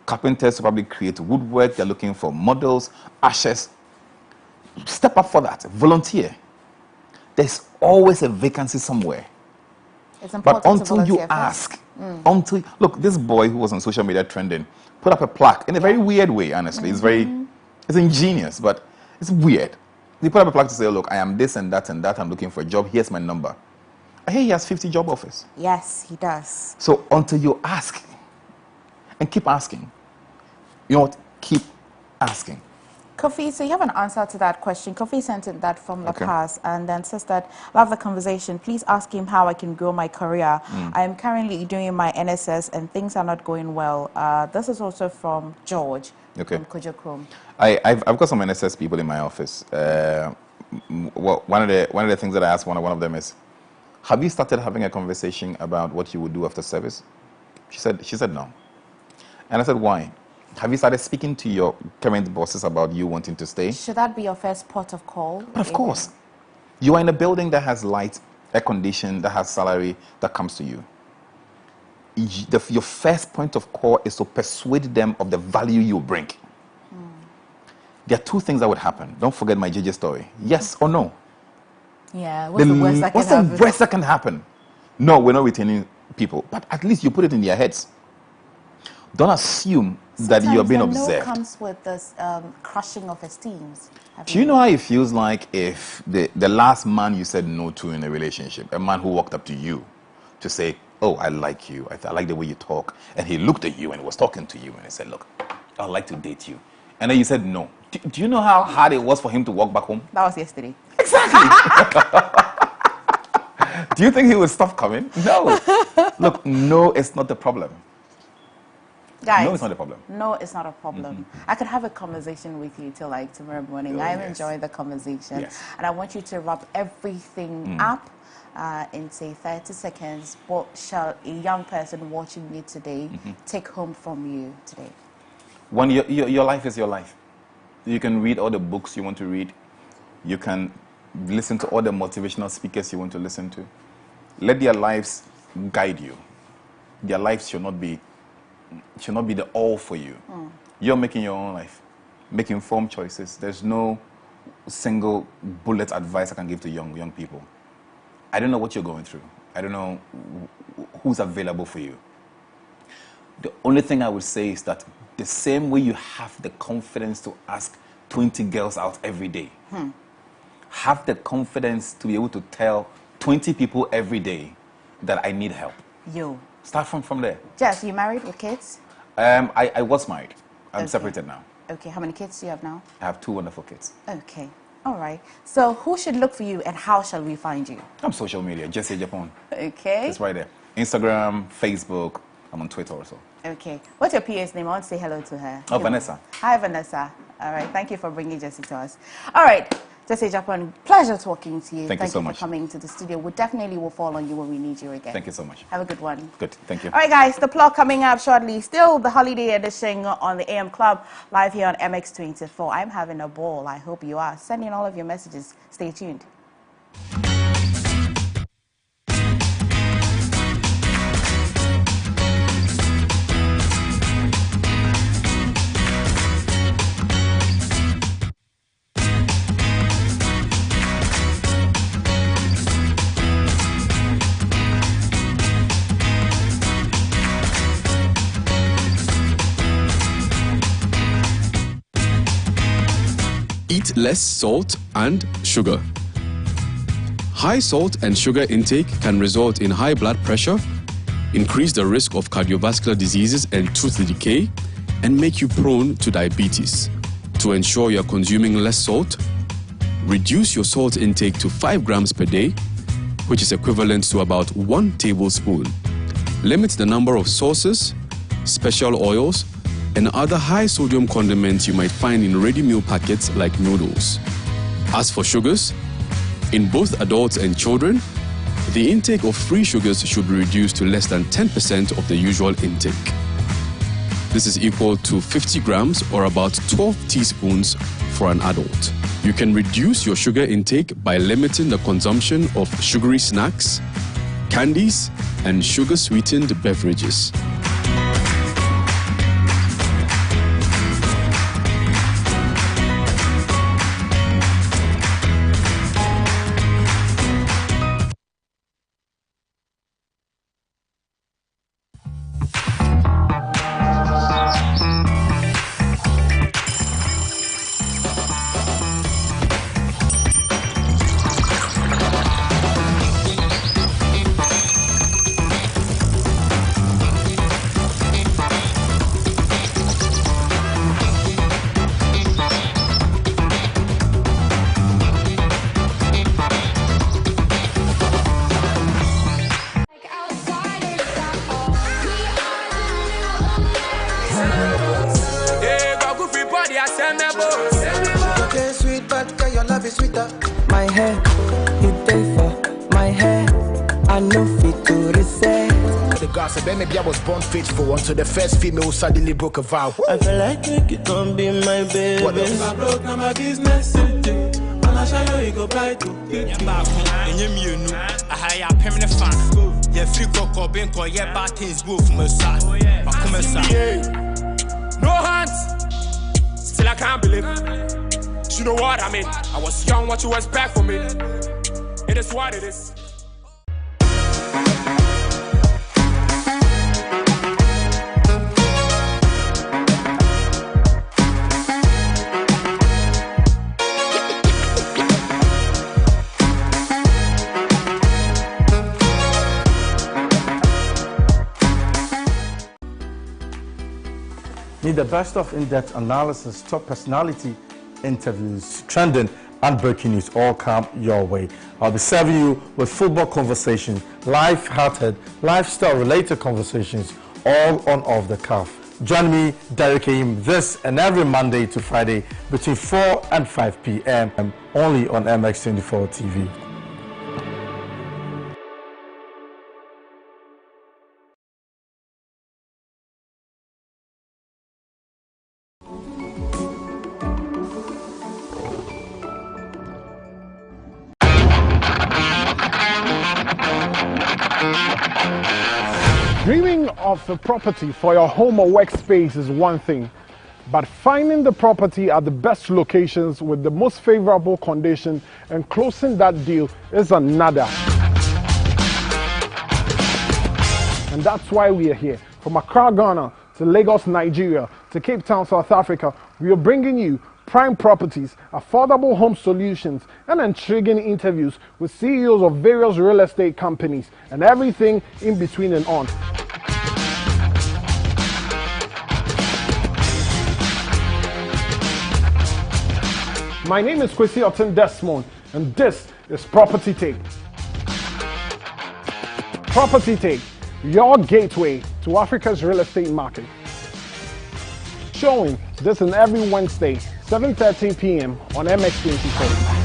carpenters to probably create woodwork, they're looking for models, ushers. Step up for that. Volunteer. There's always a vacancy somewhere. It's important but until you first. ask, look, this boy who was on social media trending put up a plaque in a very weird way, honestly. It's ingenious, but it's weird. He put up a plaque to say, look, I am this and that, I'm looking for a job, here's my number. I hear he has 50 job offers. Yes, he does. So until you ask, and keep asking, you know what, keep asking. Kofi, so you have an answer to that question. Kofi sent in that from La Paz and then says that, love the conversation. Please ask him how I can grow my career. I am currently doing my NSS and things are not going well. This is also from George from Kojo Krom. I've got some NSS people in my office. One of the things that I asked one of them is, have you started having a conversation about what you would do after service? She said no. And I said, why? Have you started speaking to your current bosses about you wanting to stay? Should that be your first port of call? But of course. You are in a building that has light, air condition, that has salary, that comes to you. Your first point of call is to persuade them of the value you bring. There are 2 things that would happen. Don't forget my JJ story. Yes or no? Yeah, what's the worst that can happen? What's the worst that can happen? No, we're not retaining people. But at least you put it in their heads. Don't assume that you're being observed. No comes with this crushing of esteem. Do you know how it feels like if the last man you said no to in a relationship, a man who walked up to you to say, oh, I like you, I like the way you talk, and he looked at you and was talking to you and he said, look, I'd like to date you. And then you said no. Do you know how hard it was for him to walk back home? That was yesterday. Exactly. Do you think he would stop coming? No. Look, no, it's not the problem. Guys, no, it's not a problem. No, it's not a problem. I could have a conversation with you till like tomorrow morning. I'm enjoying the conversation. And I want you to wrap everything up in, say, 30 seconds. What shall a young person watching you today take home from you today? When your life is your life. You can read all the books you want to read. You can listen to all the motivational speakers you want to listen to. Let their lives guide you. Their lives should not be the all for you. You're making your own life, make informed choices. There's no single bullet advice I can give to young people. I don't know what you're going through. I don't know who's available for you. The only thing I would say is that the same way you have the confidence to ask 20 girls out every day, have the confidence to be able to tell 20 people every day that I need help. You. Start from there. Jess, you married with kids? I was married. I'm separated now. Okay, how many kids do you have now? I have 2 wonderful kids. Okay, all right. So who should look for you and how shall we find you? I'm social media, Jesse Japan. Okay. It's right there. Instagram, Facebook, I'm on Twitter also. Okay. What's your PA's name? I want to say hello to her. Oh, Vanessa. Hi, Vanessa. All right, thank you for bringing Jesse to us. All right. Jesse Japan, pleasure talking to you. Thank you so much for coming to the studio. We definitely will fall on you when we need you again. Thank you so much. Have a good one. Good, thank you. All right, guys, the plot coming up shortly. Still the holiday edition on the AM Club, live here on MX24. I'm having a ball. I hope you are. Send in all of your messages. Stay tuned. Eat less salt and sugar. High salt and sugar intake can result in high blood pressure, increase the risk of cardiovascular diseases and tooth decay, and make you prone to diabetes. To ensure you're consuming less salt, reduce your salt intake to 5 grams per day, which is equivalent to about 1 tablespoon. Limit the number of sauces, special oils, and other high-sodium condiments you might find in ready meal packets like noodles. As for sugars, in both adults and children, the intake of free sugars should be reduced to less than 10% of the usual intake. This is equal to 50 grams or about 12 teaspoons for an adult. You can reduce your sugar intake by limiting the consumption of sugary snacks, candies, and sugar-sweetened beverages. My hair, you pay for my hair. I know fit to reset. The gossip, maybe I was born faithful until the first female suddenly broke a vow. I feel like you can be my baby. What else? I broke now my business. I shall know you go buy to. I hire a permanent fan. Yeah, free cocoa, bingo, yeah, bad things go from a side. No hands, still I can't believe. You know what I mean? I was young, what you expect from me? It is what it is. Need the best of in-depth analysis, top personality interviews, trending and breaking news all come your way. I'll be serving you with football conversation, life-hearted, lifestyle-related conversations, all on Off the Cuff. Join me, Derek Aim, this and every Monday to Friday between 4 and 5 p.m. only on MX24 TV. Dreaming of a property for your home or workspace is one thing. But finding the property at the best locations with the most favorable condition and closing that deal is another. And that's why we are here. From Accra, Ghana, to Lagos, Nigeria, to Cape Town, South Africa, we are bringing you prime properties, affordable home solutions, and intriguing interviews with CEOs of various real estate companies and everything in between and on. My name is Kwesi Otten Desmond, and this is Property Take. Property Take, your gateway to Africa's real estate market. Showing this and every Wednesday, 7:13 p.m. on MX24.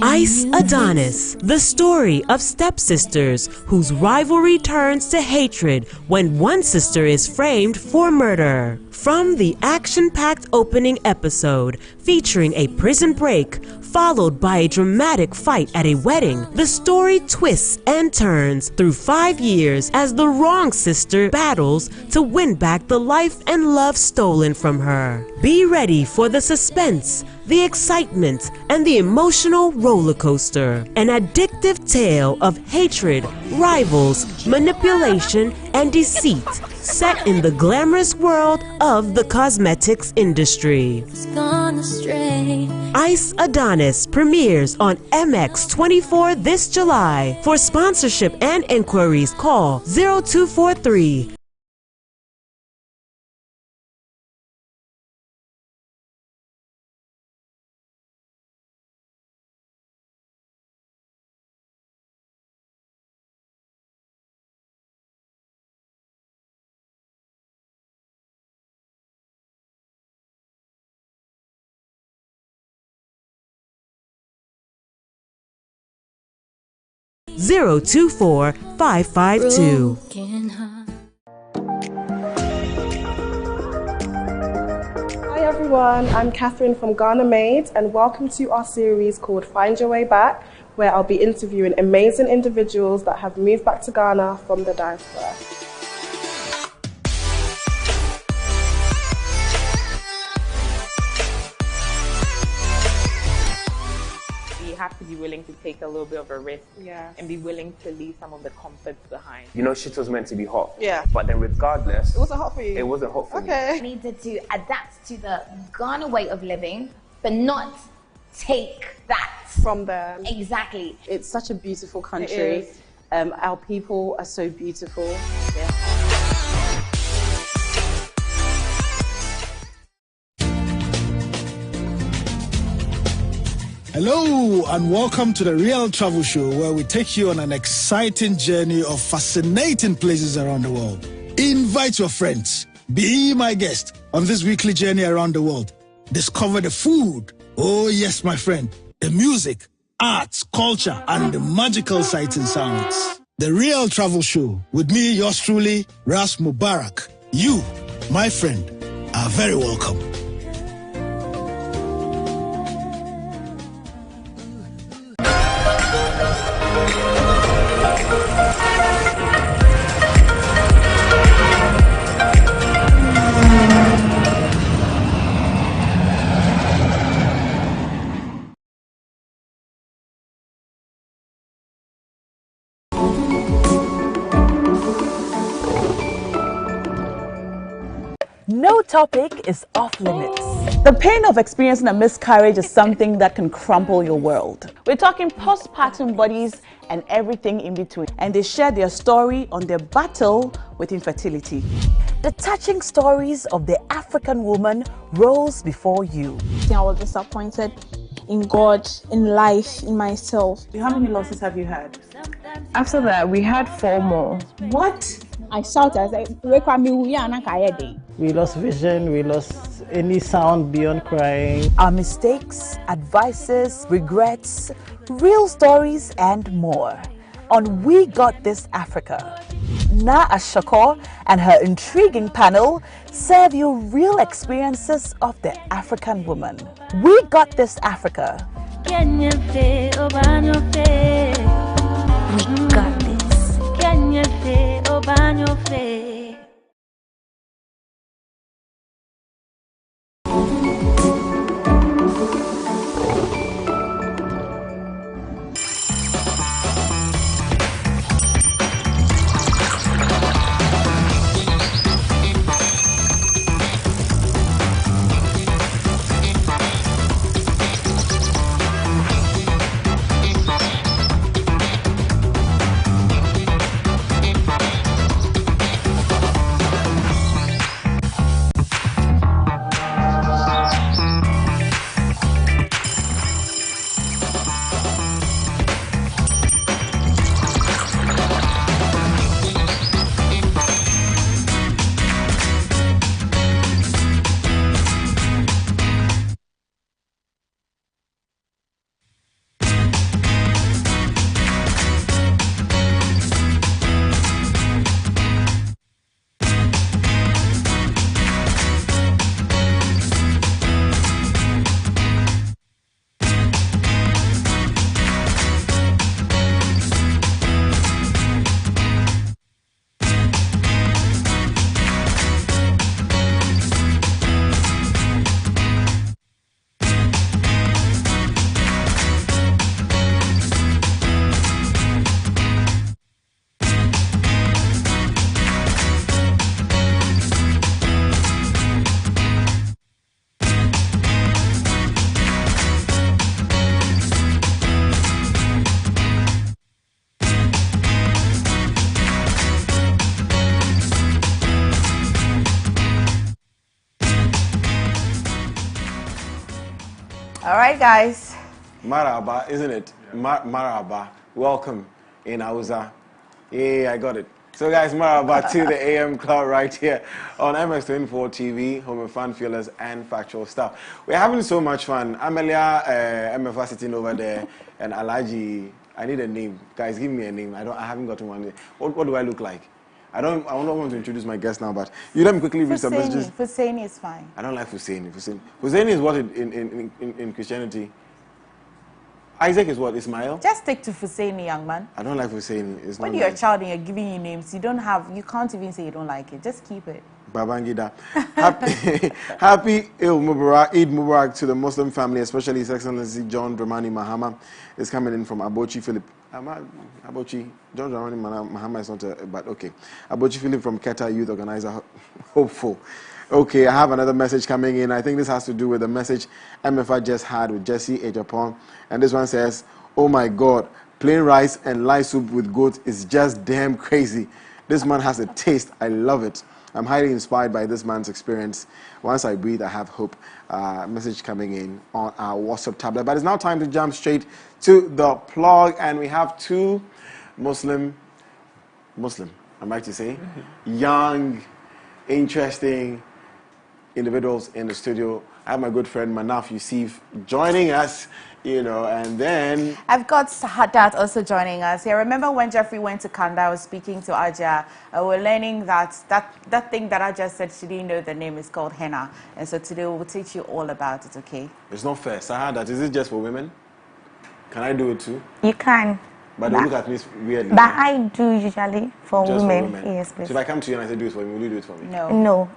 Ice Adonis, the story of stepsisters whose rivalry turns to hatred when one sister is framed for murder. From the action-packed opening episode featuring a prison break followed by a dramatic fight at a wedding, the story twists and turns through 5 years as the wrong sister battles to win back the life and love stolen from her. Be ready for the suspense, the excitement, and the emotional roller coaster. An addictive tale of hatred, rivals, manipulation, and deceit, set in the glamorous world of the cosmetics industry. Ice Adonis premieres on MX24 this July. For sponsorship and inquiries, call 0243 024 552. Hi everyone, I'm Catherine from Ghana Made, and welcome to our series called Find Your Way Back, where I'll be interviewing amazing individuals that have moved back to Ghana from the diaspora. You have to be willing to take a little bit of a risk and be willing to leave some of the comforts behind. You know, shit was meant to be hot. Yeah. But then regardless... It wasn't hot for you? It wasn't hot for me. Okay. I needed to adapt to the Ghana way of living, but not take that from them. Exactly. It's such a beautiful country. It is. Our people are so beautiful. Yeah. Hello and welcome to the Real Travel Show, where we take you on an exciting journey of fascinating places around the world. Invite your friends. Be my guest on this weekly journey around the world. Discover the food. Oh yes, my friend. The music, arts, culture, and the magical sights and sounds. The Real Travel Show with me, yours truly, Ras Mubarak. You, my friend, are very welcome. No topic is off limits. The pain of experiencing a miscarriage is something that can crumple your world. We're talking postpartum bodies and everything in between. And they share their story on their battle with infertility. The touching stories of the African woman rolls before you. I was disappointed in God, in life, in myself. How many losses have you had? After that, we had 4 more. What? I shouted, I said, we lost vision, we lost any sound beyond crying. Our mistakes, advices, regrets, real stories, and more on We Got This Africa. Na Ashakor and her intriguing panel serve you real experiences of the African woman. We Got This Africa, Can you feel over your face? We got this. Can you feel over your face? All right, guys. Maraba, isn't it? Maraba. Welcome in Hausa. Yeah, I got it. So, guys, Maraba to the AM Club right here on MX24 TV, home of fun, fearless, and factual stuff. We're having so much fun. Amelia, MFA sitting over there, and Alaji. I need a name, guys. Give me a name. I haven't gotten one. What do I look like? I don't want to introduce my guest now, but you let me quickly read some messages. Husseini is fine. I don't like Husseini. Husseini is what in Christianity? Isaac is what? Ismail? Just stick to Husseini, young man. I don't like Husseini. It's when not you're nice. a child and you're giving you names, you can't even say you don't like it. Just keep it. Babangida. Happy Eid Mubarak to the Muslim family, especially His Excellency John Dramani Mahama is coming in from Abochi Philip. Abochi, John Dramani Mahama is not but okay. Abochi Philip from Keta Youth Organizer, hopeful. Okay, I have another message coming in. I think this has to do with the message MFA just had with Jesse Ejapon. And this one says, oh my God, plain rice and light soup with goat is just damn crazy. This man has a taste. I love it. I'm highly inspired by this man's experience. Once I breathe, I have hope. Message coming in on our WhatsApp tablet. But it's now time to jump straight to the plug. And we have two Muslim, I'm right to say, young, interesting individuals in the studio. I have my good friend Manaf Yusuf joining us, and then I've got Hadat also joining us here. Remember when Jeffrey went to Kanda, I was speaking to Aja. We're learning that thing that Aja said she didn't know the name is called henna. And so today we'll teach you all about it, okay? It's not fair. Sahadat, is it just for women? Can I do it too? You can. But they look at me weirdly. But I do usually for Just women. for women. Yes, please. So if I come to you and I say do it for me, will you do it for me? No.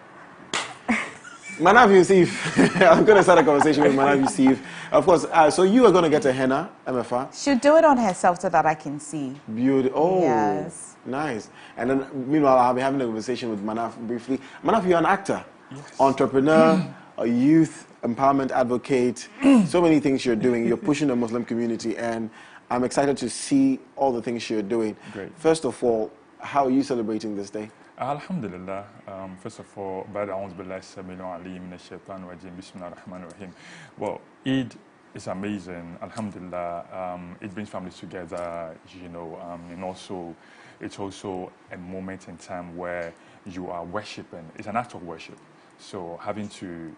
Manaf Yusuf, I'm going to start a conversation with Manaf Yusuf. Of course, so you are going to get a henna, MFA? She'll do it on herself so that I can see. Beautiful. Oh, yes. Nice. And then, meanwhile, I'll be having a conversation with Manaf briefly. Manaf, you're an actor, entrepreneur, a youth empowerment advocate, so many things you're doing. You're pushing the Muslim community, and I'm excited to see all the things you're doing. Great. First of all, how are you celebrating this day? Alhamdulillah. First of all, بعد أعوذ بالله السميع العليم من الشيطان الرجيم بسم الله الرحمن الرحيم. Well, Eid is amazing. Alhamdulillah. It brings families together, and also it's also a moment in time where you are worshiping. It's an act of worship. So having to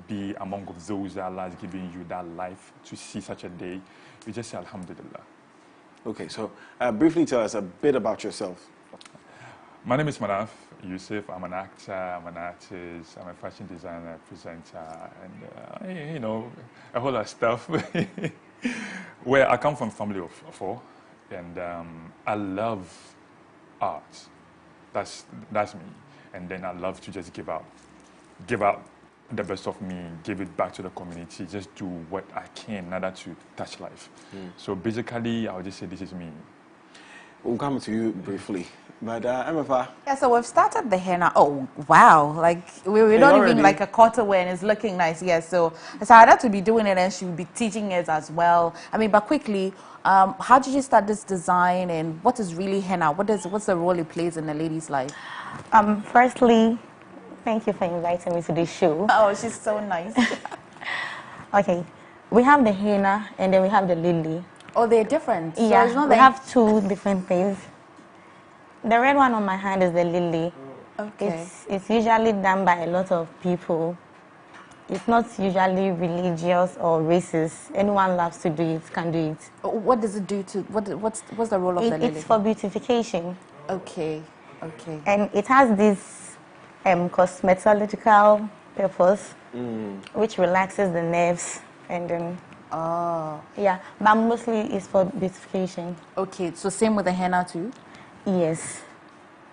be among those that Allah is giving you that life to see such a day, you just say Alhamdulillah. Okay, so briefly tell us a bit about yourself. My name is Manaf Yusuf. I'm an actor, I'm an artist, I'm a fashion designer, presenter, and, a whole lot of stuff. Well, I come from a family of 4, and I love art. That's me. And then I love to just give out the best of me, give it back to the community, just do what I can in order to touch life. So basically, I would just say this is me. We'll come to you briefly. But MFA. Yeah, so we've started the henna. Oh, wow. Like, we're not even like a quarter way and it's looking nice. Yes, so Sarah to be doing it and she will be teaching us as well. I mean, but quickly, how did you start this design and what is really henna? What's the role it plays in a lady's life? Firstly, thank you for inviting me to this show. Oh, she's so nice. Okay, we have the henna and then we have the lily. Oh, they're different? Yeah, so it's not we have 2 different things. The red one on my hand is the lily. Okay. It's usually done by a lot of people. It's not usually religious or racist. Anyone loves to do it, can do it. What does it do to, what's the role of the lily? It's for beautification. Okay, okay. And it has this cosmetological purpose, which relaxes the nerves and then... Oh. Yeah, but mostly it's for beautification. Okay, so same with the henna too? Yes.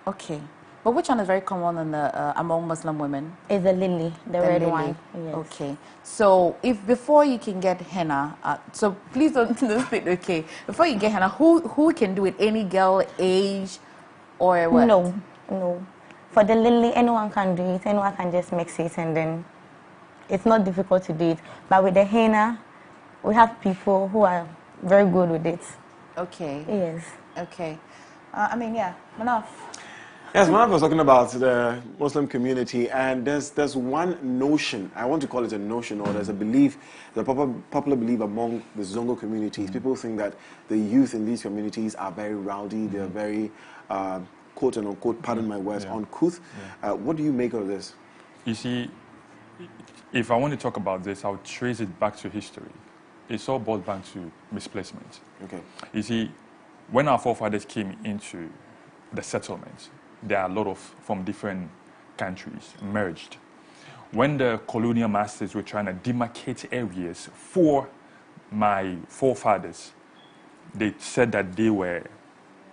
Okay. But which one is very common in the, among Muslim women? It's the lily, the red lily. one. Yes. Okay. So if before you can get henna, so please don't think, okay, before you get henna, who can do it? Any girl, age, or what? No, no. For the lily, anyone can do it. Anyone can just mix it and then it's not difficult to do it. But with the henna, we have people who are very good with it. Okay. Yes. Okay. I mean, yeah, enough. Yes, Manaf was talking about the Muslim community, and there's one notion, I want to call it a notion, or there's a belief, the popular belief among the Zongo communities. People think that the youth in these communities are very rowdy, they're very, quote and unquote, pardon my words, uncouth. What do you make of this? You see, if I want to talk about this, I'll trace it back to history. It's all boiled back to misplacement. Okay. You see, when our forefathers came into the settlements, there are a lot of, from different countries, merged. When the colonial masters were trying to demarcate areas for my forefathers, they said that they were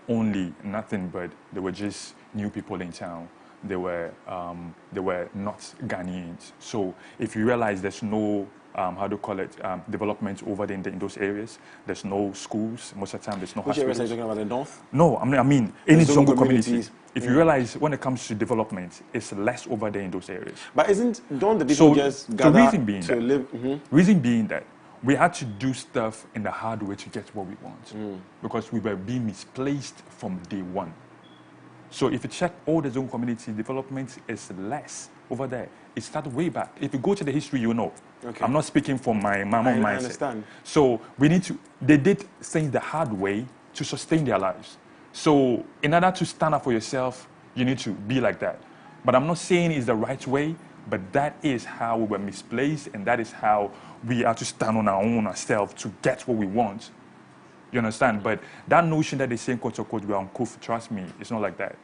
only nothing but, they were just new people in town. They were not Ghanaians. So if you realize there's no, how do you call it, development over there in those areas, there's no schools, most of the time there's no Which hospitals. areas are you talking about, the north? No, I mean any Zongo Zongo community. If Yeah. you realize when it comes to development, it's less over there in those areas. But don't the people just gather reason being to that, live? Reason being that we had to do stuff in the hard way to get what we want because we were being misplaced from day one. So if you check all the Zongo community, development is less over there. It started way back. If you go to the history, you know. Okay. I'm not speaking from my mama mindset. I understand. So we need to, they did things the hard way to sustain their lives. So in order to stand up for yourself, you need to be like that. But I'm not saying it's the right way, but that is how we were misplaced, and that is how we have to stand on our own ourselves to get what we want. You understand? But that notion that they say, quote unquote, we're uncouth, trust me, it's not like that.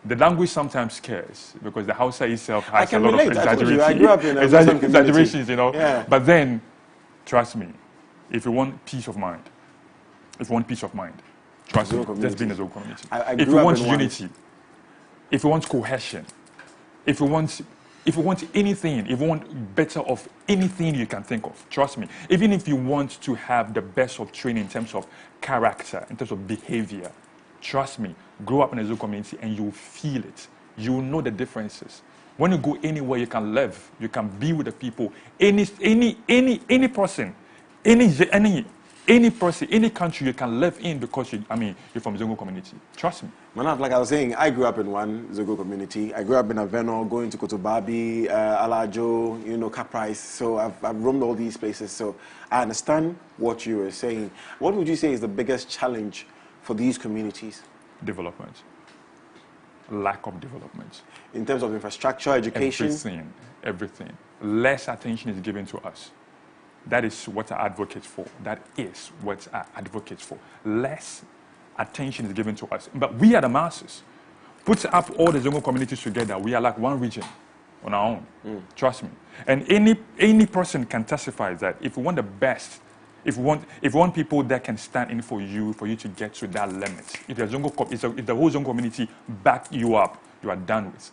The language sometimes scares because the Hausa itself has a lot of exaggeration. I grew up in a Muslim community. Exaggerations, you know. Yeah. But then, trust me, if you want peace of mind, trust me, just be in the Zongo community. If you want unity, if you want cohesion, if you want anything, if you want better of anything you can think of, trust me. Even if you want to have the best of training in terms of character, in terms of behavior, trust me, grow up in a Zongo community and you'll feel it. You'll know the differences. When you go anywhere, you can live, you can be with the people. Any person, any person, any country you can live in because you're from Zongo community. Trust me. Manaf, like I was saying, I grew up in one Zongo community. I grew up in Aveno, going to Kotobabi, Alajo, Caprice. So I've roamed all these places. So I understand what you were saying. What would you say is the biggest challenge for these communities? Development. Lack of development. In terms of infrastructure, education? Everything. Less attention is given to us. That is what I advocate for. Less attention is given to us. But we are the masses. Put up all the Zongo communities together, we are like one region on our own. Trust me. And any person can testify that if we want the best If you want people that can stand in for you to get to that limit. If the whole Zongo community back you up, you are done with.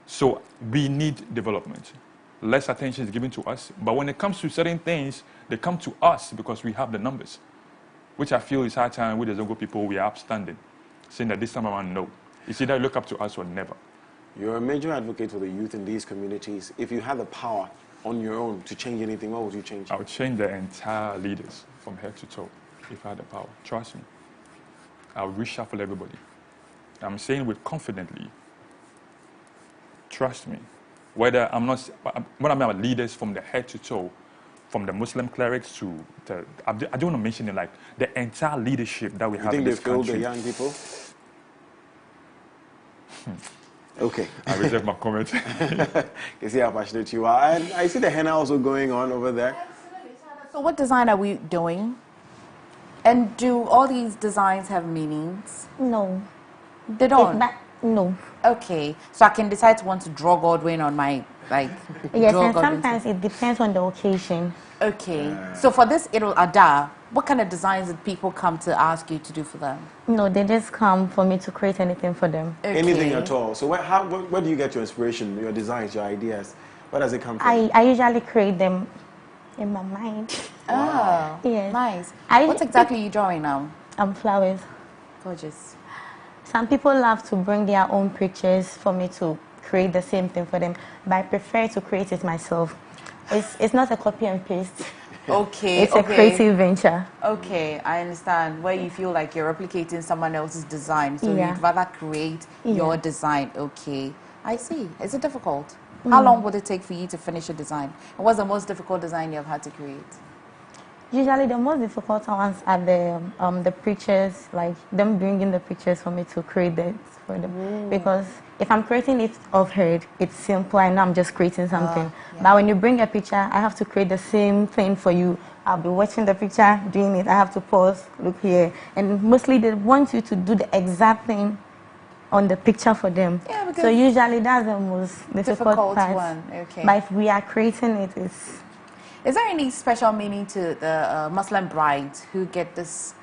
So we need development. Less attention is given to us, but when it comes to certain things, they come to us because we have the numbers, which I feel is high time with the Zongo people, we are upstanding, saying that this time around, no. It's either look up to us or never. You're a major advocate for the youth in these communities. If you had the power on your own to change anything, what would you change? I would change the entire leaders from head to toe if I had the power. Trust me. I would reshuffle everybody. I'm saying with confidently. Trust me. Whether I'm not, when I mean about leaders from the head to toe, from the Muslim clerics to the, I don't want to mention it, like the entire leadership that we have in this country. You think they feel the young people? Okay. I reserve my comment. You see how passionate you are. And I see the henna also going on over there. So what design are we doing? And do all these designs have meanings? No. They don't? No. Okay. So I can decide to want to draw Godwin on my, like... Yes, and sometimes it depends on the occasion. Okay. So for this Idul Adha, what kind of designs did people come to ask you to do for them? No, they just come for me to create anything for them. Okay. Anything at all. So where do you get your inspiration, your designs, your ideas? Where does it come from? I usually create them in my mind. Wow. Oh, yes. Nice. What exactly are you drawing now? Flowers. Gorgeous. Some people love to bring their own pictures for me to create the same thing for them, but I prefer to create it myself. It's not a copy and paste. Okay. It's a creative venture. Okay, I understand. Where you feel like you're replicating someone else's design, so Yeah. you'd rather create your design. Okay, I see. Is it difficult? How long would it take for you to finish a design? And what's the most difficult design you've had to create? Usually the most difficult ones are the pictures, like them bringing the pictures for me to create it for them. Because if I'm creating it of her, it's simple. I know I'm just creating something. But when you bring a picture, I have to create the same thing for you. I'll be watching the picture, doing it. I have to pause, look here. And mostly they want you to do the exact thing on the picture for them. Yeah, so usually that's the most difficult part. one. Okay. But if we are creating it, it's... Is there any special meaning to the Muslim brides who get this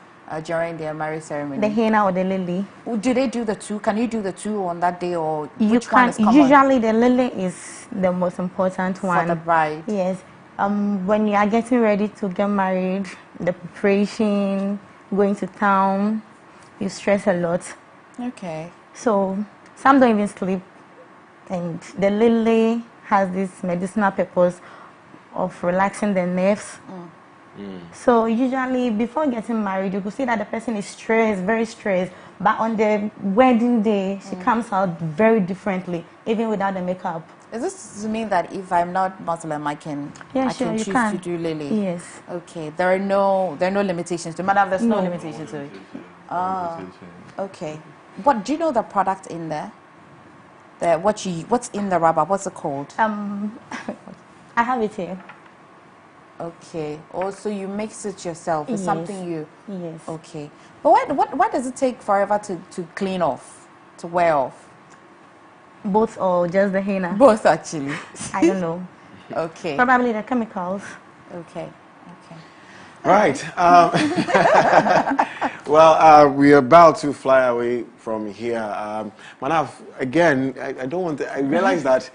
during their marriage ceremony? The henna or the lily. Do they do the two? Can you do the two on that day, or You which one can. is common? Usually the lily is the most important one. For the bride. Yes. When you are getting ready to get married, the preparation, going to town, you stress a lot. Okay. So some don't even sleep. And the lily has this medicinal purpose of relaxing the nerves. So usually before getting married, you could see that the person is stressed, very stressed. But on the wedding day, she comes out very differently, even without the makeup. Is this to mean that if I'm not Muslim, I can choose to do lily? Yes. Okay. There are no limitations to Madam. There's no limitation to it. Okay. What do you know the product in there? What's in the rubber? What's it called? I have it here. Okay. Also, you mix it yourself. It's Yes. something you... Yes. Okay. But why does it take forever to clean off, to wear off? Both or just the henna? Both, actually. I don't know. Okay. Probably the chemicals. Okay. Right. Well, we're about to fly away from here. Manav, again, I don't want to... I realize that...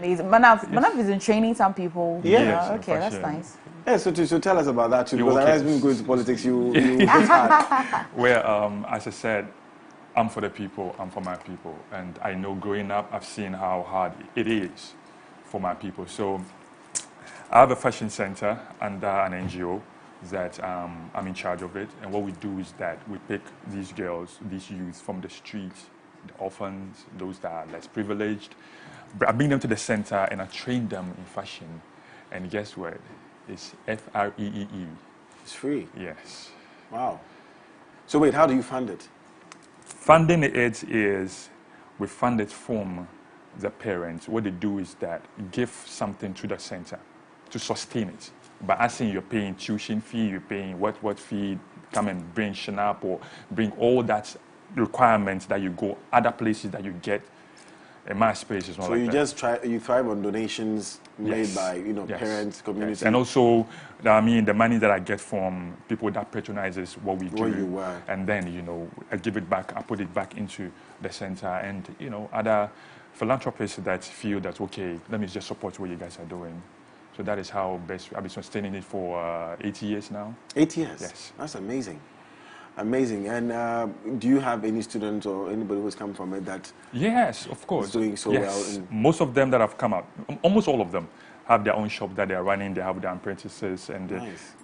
Manav is in training some people. Yeah. Okay, that's nice. Yeah, so tell us about that too, because I realize when you go into politics, you Where, as I said, I'm for the people, I'm for my people. And I know growing up, I've seen how hard it is for my people. So I have a fashion center under an NGO that I'm in charge of it. And what we do is that we pick these girls, these youths from the streets, the orphans, those that are less privileged. I bring them to the center and I train them in fashion. And guess what? It's FREEE. It's free? Yes. Wow. So wait, how do you fund it? Funding it is, we fund it from the parents. What they do is that give something to the center to sustain it. By asking you're paying tuition fee, you're paying what fee, come and bring Shanap or bring all that requirements that you go, other places that you get in my space is not so like you that. just you thrive on donations made by Yes. parents, community, and also I mean the money that I get from people that patronizes what we do, What you were. and then I give it back, I put it back into the center, and other philanthropists that feel that okay, let me just support what you guys are doing. So that is how best I've been sustaining it for 8 years now. 8 years. Yes, that's amazing. Amazing. And do you have any students or anybody who's come from it that? Yes, of course. Is doing so yes. well. Most of them that have come out, almost all of them, have their own shop that they're running. They have their apprentices, and Nice.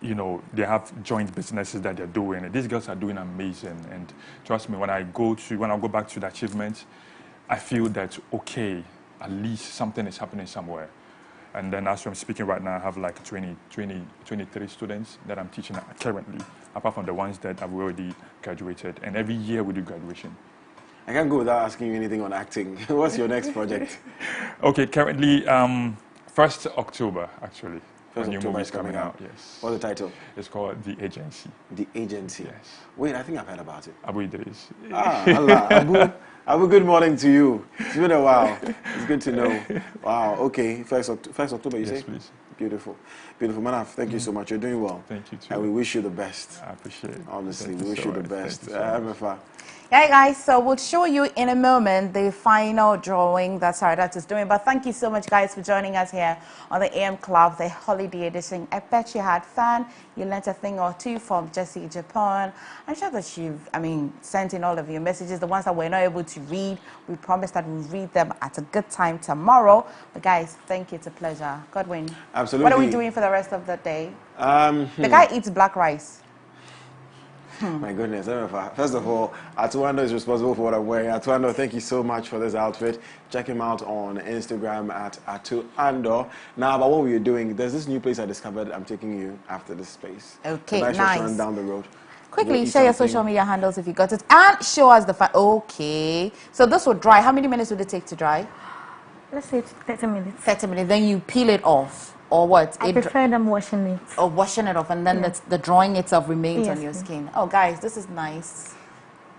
they have joint businesses that they're doing. And these girls are doing amazing. And trust me, when I go back to the achievements, I feel that okay, at least something is happening somewhere. And then as I'm speaking right now, I have like 23 students that I'm teaching currently, apart from the ones that have already graduated. And every year we do graduation. I can't go without asking you anything on acting. What's your next project? Okay, currently, 1st October, actually. 1st a new October movie is coming out. Yes. What's the title? It's called The Agency. The Agency. Yes. Wait, I think I've heard about it. Abu Idris. Allah. Abu, good morning to you. It's been a while. It's good to know. Wow, okay. 1st October, you say? Yes, please. Beautiful. Beautiful. Manaf, thank you so much. You're doing well. Thank you, too. And we wish you the best. I appreciate it. Honestly, Thank we you wish so you the much. best. Thank you so much. MFA. Yeah, guys, so we'll show you in a moment the final drawing that Saradat is doing. But thank you so much, guys, for joining us here on the AM Club, the holiday edition. I bet you had fun. You learned a thing or two from Jessie Japan. I'm sure that you've, sent in all of your messages, the ones that we're not able to read. We promise that we'll read them at a good time tomorrow. But, guys, thank you. It's a pleasure. Godwin. Absolutely. What are we doing for the rest of the day? The guy eats black rice. My goodness, first of all, Atuando is responsible for what I'm wearing. Atuando, thank you so much for this outfit. Check him out on Instagram at Atuando. Now, about what we are doing, there's this new place I discovered. I'm taking you after this space. Okay, a nice. nice. Restaurant down the road. Quickly, share your social media handles if you got it. And show us the Okay. So this will dry. How many minutes would it take to dry? Let's say 30 minutes. 30 minutes. Then you peel it off. Or what? I prefer them washing it. Or washing it off, and then the drawing itself remains Yes, on your yes. skin. Oh, guys, this is nice.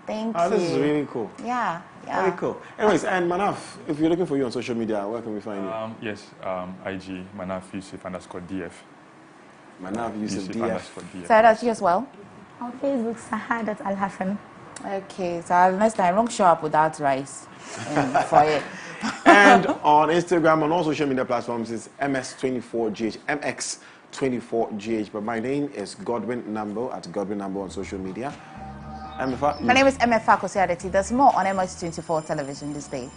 Thank you. This is really cool. Yeah. Very cool. Anyways, and Manaf, if we're looking for you on social media, where can we find you? Yes, IG, Manaf Yusuf _DF. Manaf Yusuf DF. Saradat, you as well? On Facebook, Sahadat Al Hassan. Okay, so next time, don't show up without rice for it. And on Instagram, on all social media platforms, it's MS24GH, MX24GH. But my name is Godwin Nambo, at Godwin Nambo on social media. My name is MFA Kosiadeti. There's more on MS24 television this day.